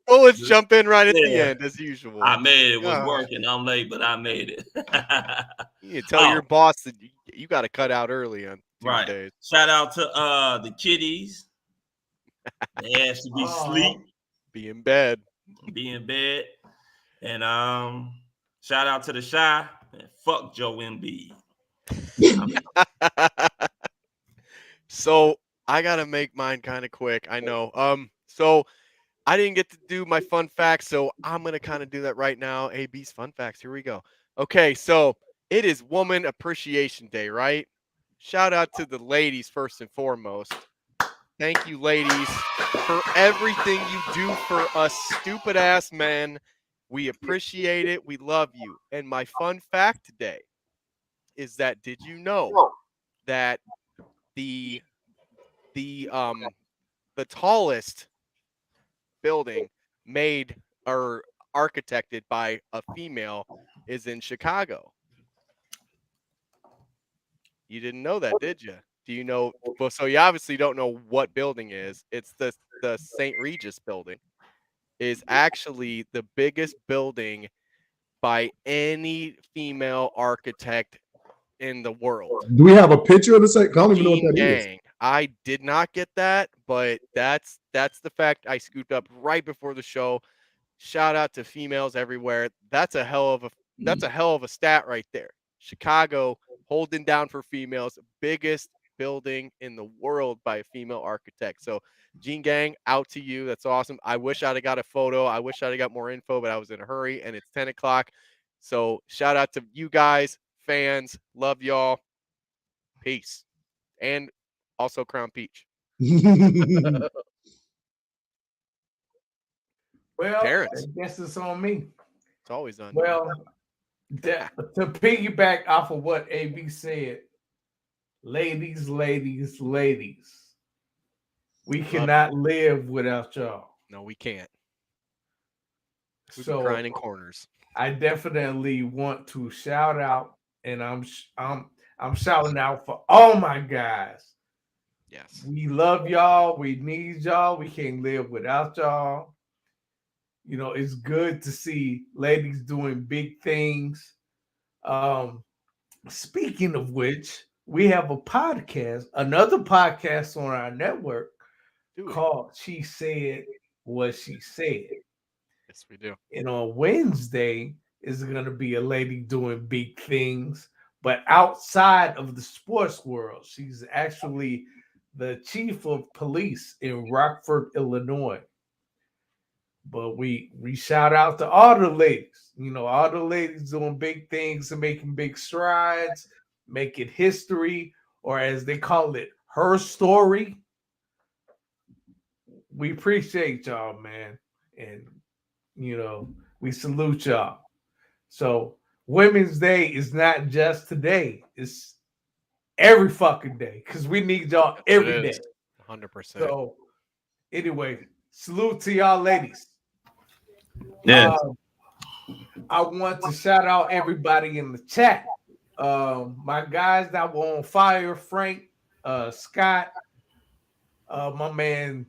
Bullets jump in right at the end as usual. I made it. It was working. I'm late, but I made it. You tell your boss that you got to cut out early on Tuesdays. Right. Shout out to the kiddies. They asked to be asleep. Be in bed. Be in bed. And shout out to the Shy. And fuck Joe Embiid. So I gotta make mine kind of quick. I know. So I didn't get to do my fun facts, so I'm gonna kind of do that right now. AB's fun facts. Here we go. Okay, so it is Woman Appreciation Day, right? Shout out to the ladies first and foremost. Thank you, ladies, for everything you do for us stupid ass men. We appreciate it. We love you. And my fun fact today is that did you know that the tallest building made or architected by a female is in Chicago? You didn't know that, did you? Do you know? Well, so you obviously don't know what building is. It's the the St. Regis building is actually the biggest building by any female architect in the world. Do we have a picture of the site? I don't even know what Jean that is. Gang. I did not get that, but that's the fact I scooped up right before the show. Shout out to females everywhere. That's a hell of a stat right there. Chicago holding down for females, biggest building in the world by a female architect. So Jean Gang, out to you. That's awesome. I wish I'd have got a photo. I wish I'd have got more info, but I was in a hurry and it's 10 o'clock. So shout out to you guys, fans. Love y'all. Peace. And also Crown Peach. Well, Terrence. I guess it's on me. It's always on. Well, to piggyback off of what AB said, ladies, we cannot live without y'all. No, we can't. We've So been crying in corners. I definitely want to shout out, and I'm shouting out for all my guys. Yes. We love y'all. We need y'all. We can't live without y'all. You know, it's good to see ladies doing big things. Speaking of which, we have another podcast on our network called She Said What She Said. Yes, we do. And on Wednesday is going to be a lady doing big things, but outside of the sports world. She's actually the chief of police in Rockford, Illinois. But we shout out to all the ladies, all the ladies doing big things and making big strides, making history, or as they call it, her story. We appreciate y'all, man. And, we salute y'all. So Women's Day is not just today. It's every fucking day because we need y'all every day. 100%. So anyway, salute to y'all ladies. Yeah. I want to shout out everybody in the chat. My guys that were on fire, Frank, Scott, my man,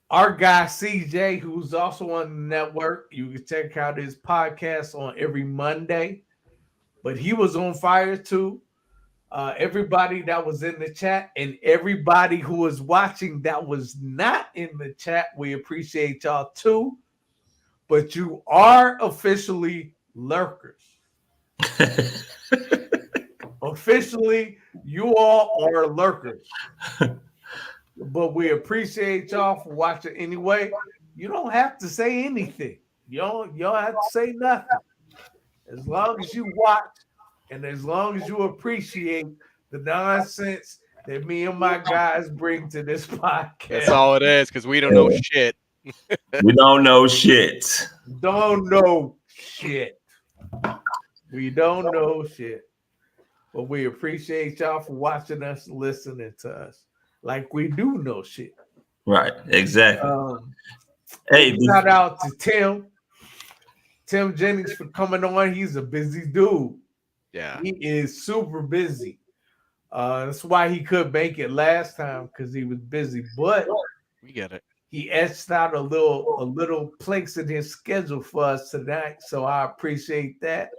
our guy CJ, who's also on the network. You can check out his podcast on every Monday. But he was on fire too. Everybody that was in the chat and everybody who was watching that was not in the chat, we appreciate y'all too. But you are officially lurkers. Officially, you all are lurkers. But we appreciate y'all for watching anyway. You don't have to say anything. You don't have to say nothing. As long as you watch and as long as you appreciate the nonsense that me and my guys bring to this podcast. That's all it is, because we don't know shit. We don't know shit. Don't know shit. We don't know shit. But we appreciate y'all for watching us, listening to us. Like we do know shit. Right, exactly. Hey, shout out to Tim Jennings for coming on. He's a busy dude. Yeah. He is super busy. That's why he couldn't make it last time, because he was busy. But we get it. He etched out a little place in his schedule for us tonight. So I appreciate that.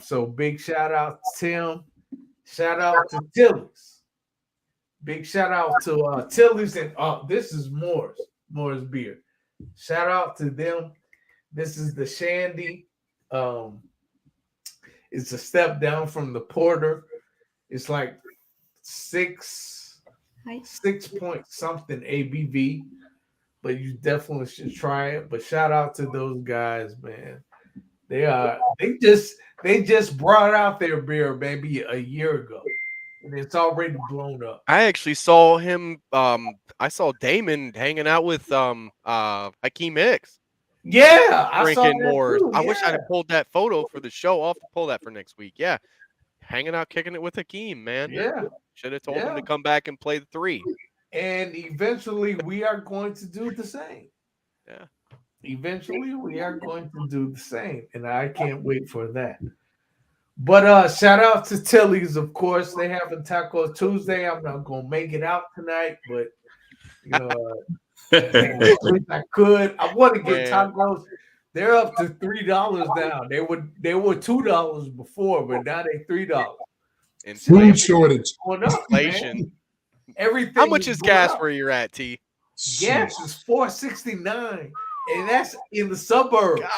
So big shout out to Tim. Shout out to Tilly's. Big shout out to Tilly's, and this is Moore's beer. Shout out to them. This is the Shandy. It's a step down from the Porter. It's like 6 point something ABV, but you definitely should try it. But shout out to those guys, man. They just brought out their beer maybe a year ago. And it's already blown up. I actually saw him. I saw Damon hanging out with Hakeem Hicks. Yeah, I saw drinking that more. too, I wish yeah. I'd have pulled that photo for the show. I'll have to pull that for next week. Yeah, hanging out, kicking it with Hakeem, man. Yeah, should have told him to come back and play the 3. And eventually, we are going to do the same. Yeah. Eventually, we are going to do the same, and I can't wait for that. But shout out to Tilly's, of course. They have a Taco Tuesday. I'm not gonna make it out tonight, but Man, I wish I could. I want to get tacos. They're up to $3 now. They were $2 before, but now they $3. Food shortage. Inflation. Everything. How much is gas up. where you're at, T? Gas is $4.69, and that's in the suburbs. God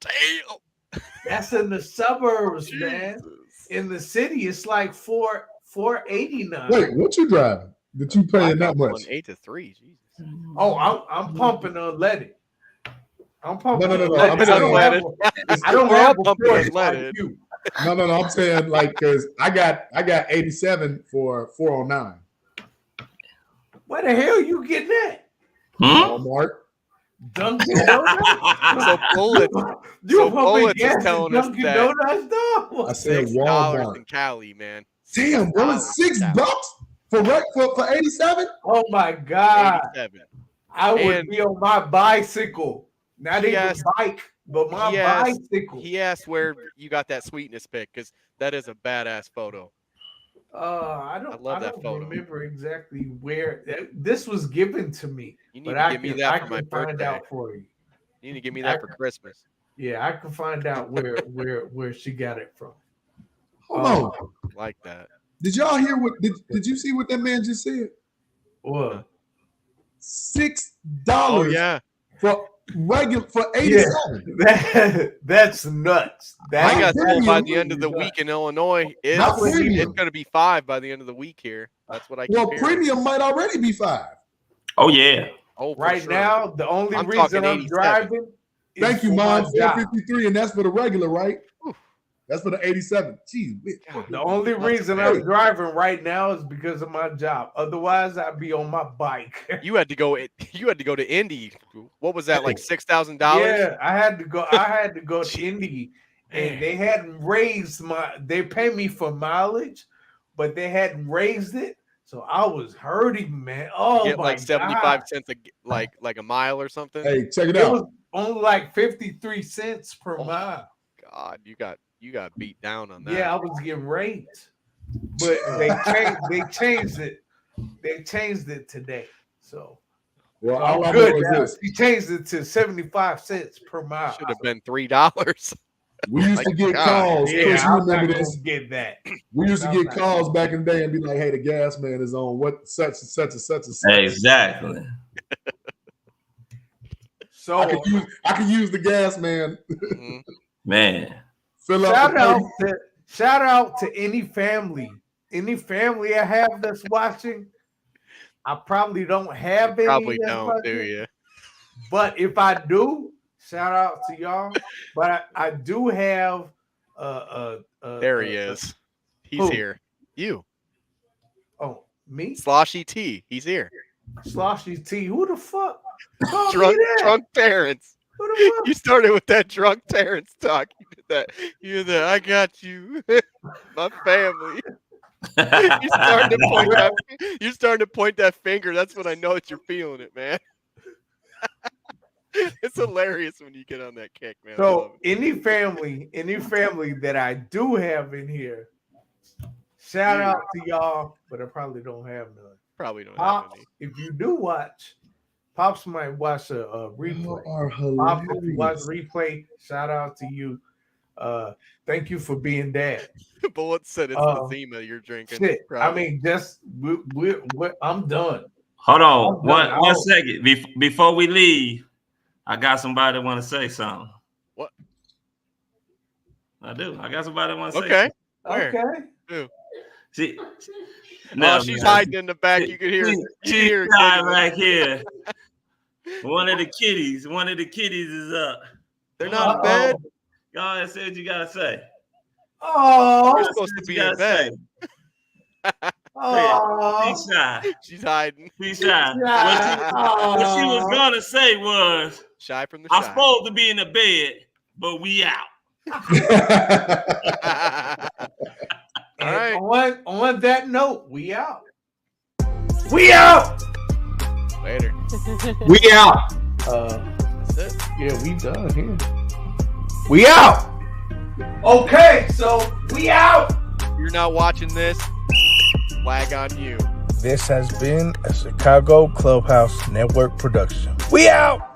damn. That's in the suburbs, man. In the city, it's like $4.89. Wait, what you driving? That you paying that much? 8 to 3. Jesus. Oh, I'm pumping unleaded. I'm pumping. No. Unleaded. I don't have a pumping like unleaded. you. No. I'm saying like because I got 87 for 409. Where the hell you getting that? Walmart. Dunkin' Donuts. So Bullets. You Bullets gas is telling us Dunkin' that Donuts, dog. I said $6 Walmart. in Cali, man. Damn, bro, it's $6 for 87. Oh my god! 87. I would be on my bicycle, not even asked- bike, but my bicycle. He asked where you got that sweetness pic because that is a badass photo. I love that don't photo. remember exactly where this was given to me. You need but to I give me can, that I for can my find birthday. out for you. You need to give me that for Christmas. Yeah, I can find out where she got it from. Hold on. Like that. Did y'all hear what? Did you see what that man just said? What? $6. Oh yeah. For 87. Yeah, that's nuts. I got told by the end of the week in Illinois, it's premium. going to be 5 by the end of the week here. That's what I keep Well, hearing. premium might already be 5. Oh yeah. Oh, for right sure. now, the only I'm reason talking I'm 87. driving. is Thank you, for my Mom. job. 453, and that's for the regular, right? That's for the 87. Jeez, The only reason I'm driving right now is because of my job. Otherwise, I'd be on my bike. You had to go to Indy. What was that, like $6,000? Yeah, I had to go to Indy, and they hadn't raised they pay me for mileage, but they hadn't raised it. So I was hurting, man. Oh, You get my like 75 God. cents like a mile or something. Hey, check it It out. was only like 53 cents per mile. God, you got beat down on that. Yeah, I was getting raped. But they changed it. They changed it today. So Well, so all I I'm know good is now. this. He changed it to 75 cents per mile. Should have been $3. We used to get calls. Yeah, Chris, you I'm not remember gonna this? get that. We used to I'm get not calls back in the day and be like, "Hey, the gas man is on what such and such and such and such." Exactly. So I can use the gas man. Man. Fill up. shout out to any family I have that's watching. I probably don't have any. Probably that's don't, watching, do you? But if I do, shout out to y'all. But I do have There he is. He's who? here. You. Oh, me? Sloshy T. He's here. Sloshy T. Who the fuck? called me that? Drunk Terrence. Who the fuck? You started with that drunk Terrence talk. You did that. You did that. I got you. My family. You're starting to point that finger. That's when I know that you're feeling it, man. It's hilarious when you get on that kick, man. So any family that I do have in here, shout out to y'all, but I probably don't have none. Probably don't Pops, have any. if you do watch, Pops might watch a replay. You are Pops, if you watch hilarious. replay, shout out to you. Thank you for being dad. Bullet said it's the Zima you're drinking. Shit, Probably. I mean, just I'm done. Hold on. I'm done. One second. Before we leave, I got somebody that want to say something. What? I do. I got somebody that want to say Okay. something. Where? Okay. Who? See, She's hiding in the back. You can hear her. She's hiding right here. One of the kitties is up. They're not in bed. Y'all said what you gotta say. Oh, You're supposed to be in bed. She's shy. She's hiding. She's shy. What she was gonna say was shy from the I'm shy. supposed to be in the bed, but we out. All right. On that note, we out. We out. Later. We out. That's it. Yeah, we done here. We out. Okay, so we out. If you're not watching this, flag on you. This has been a Chicago Clubhouse Network production. We out!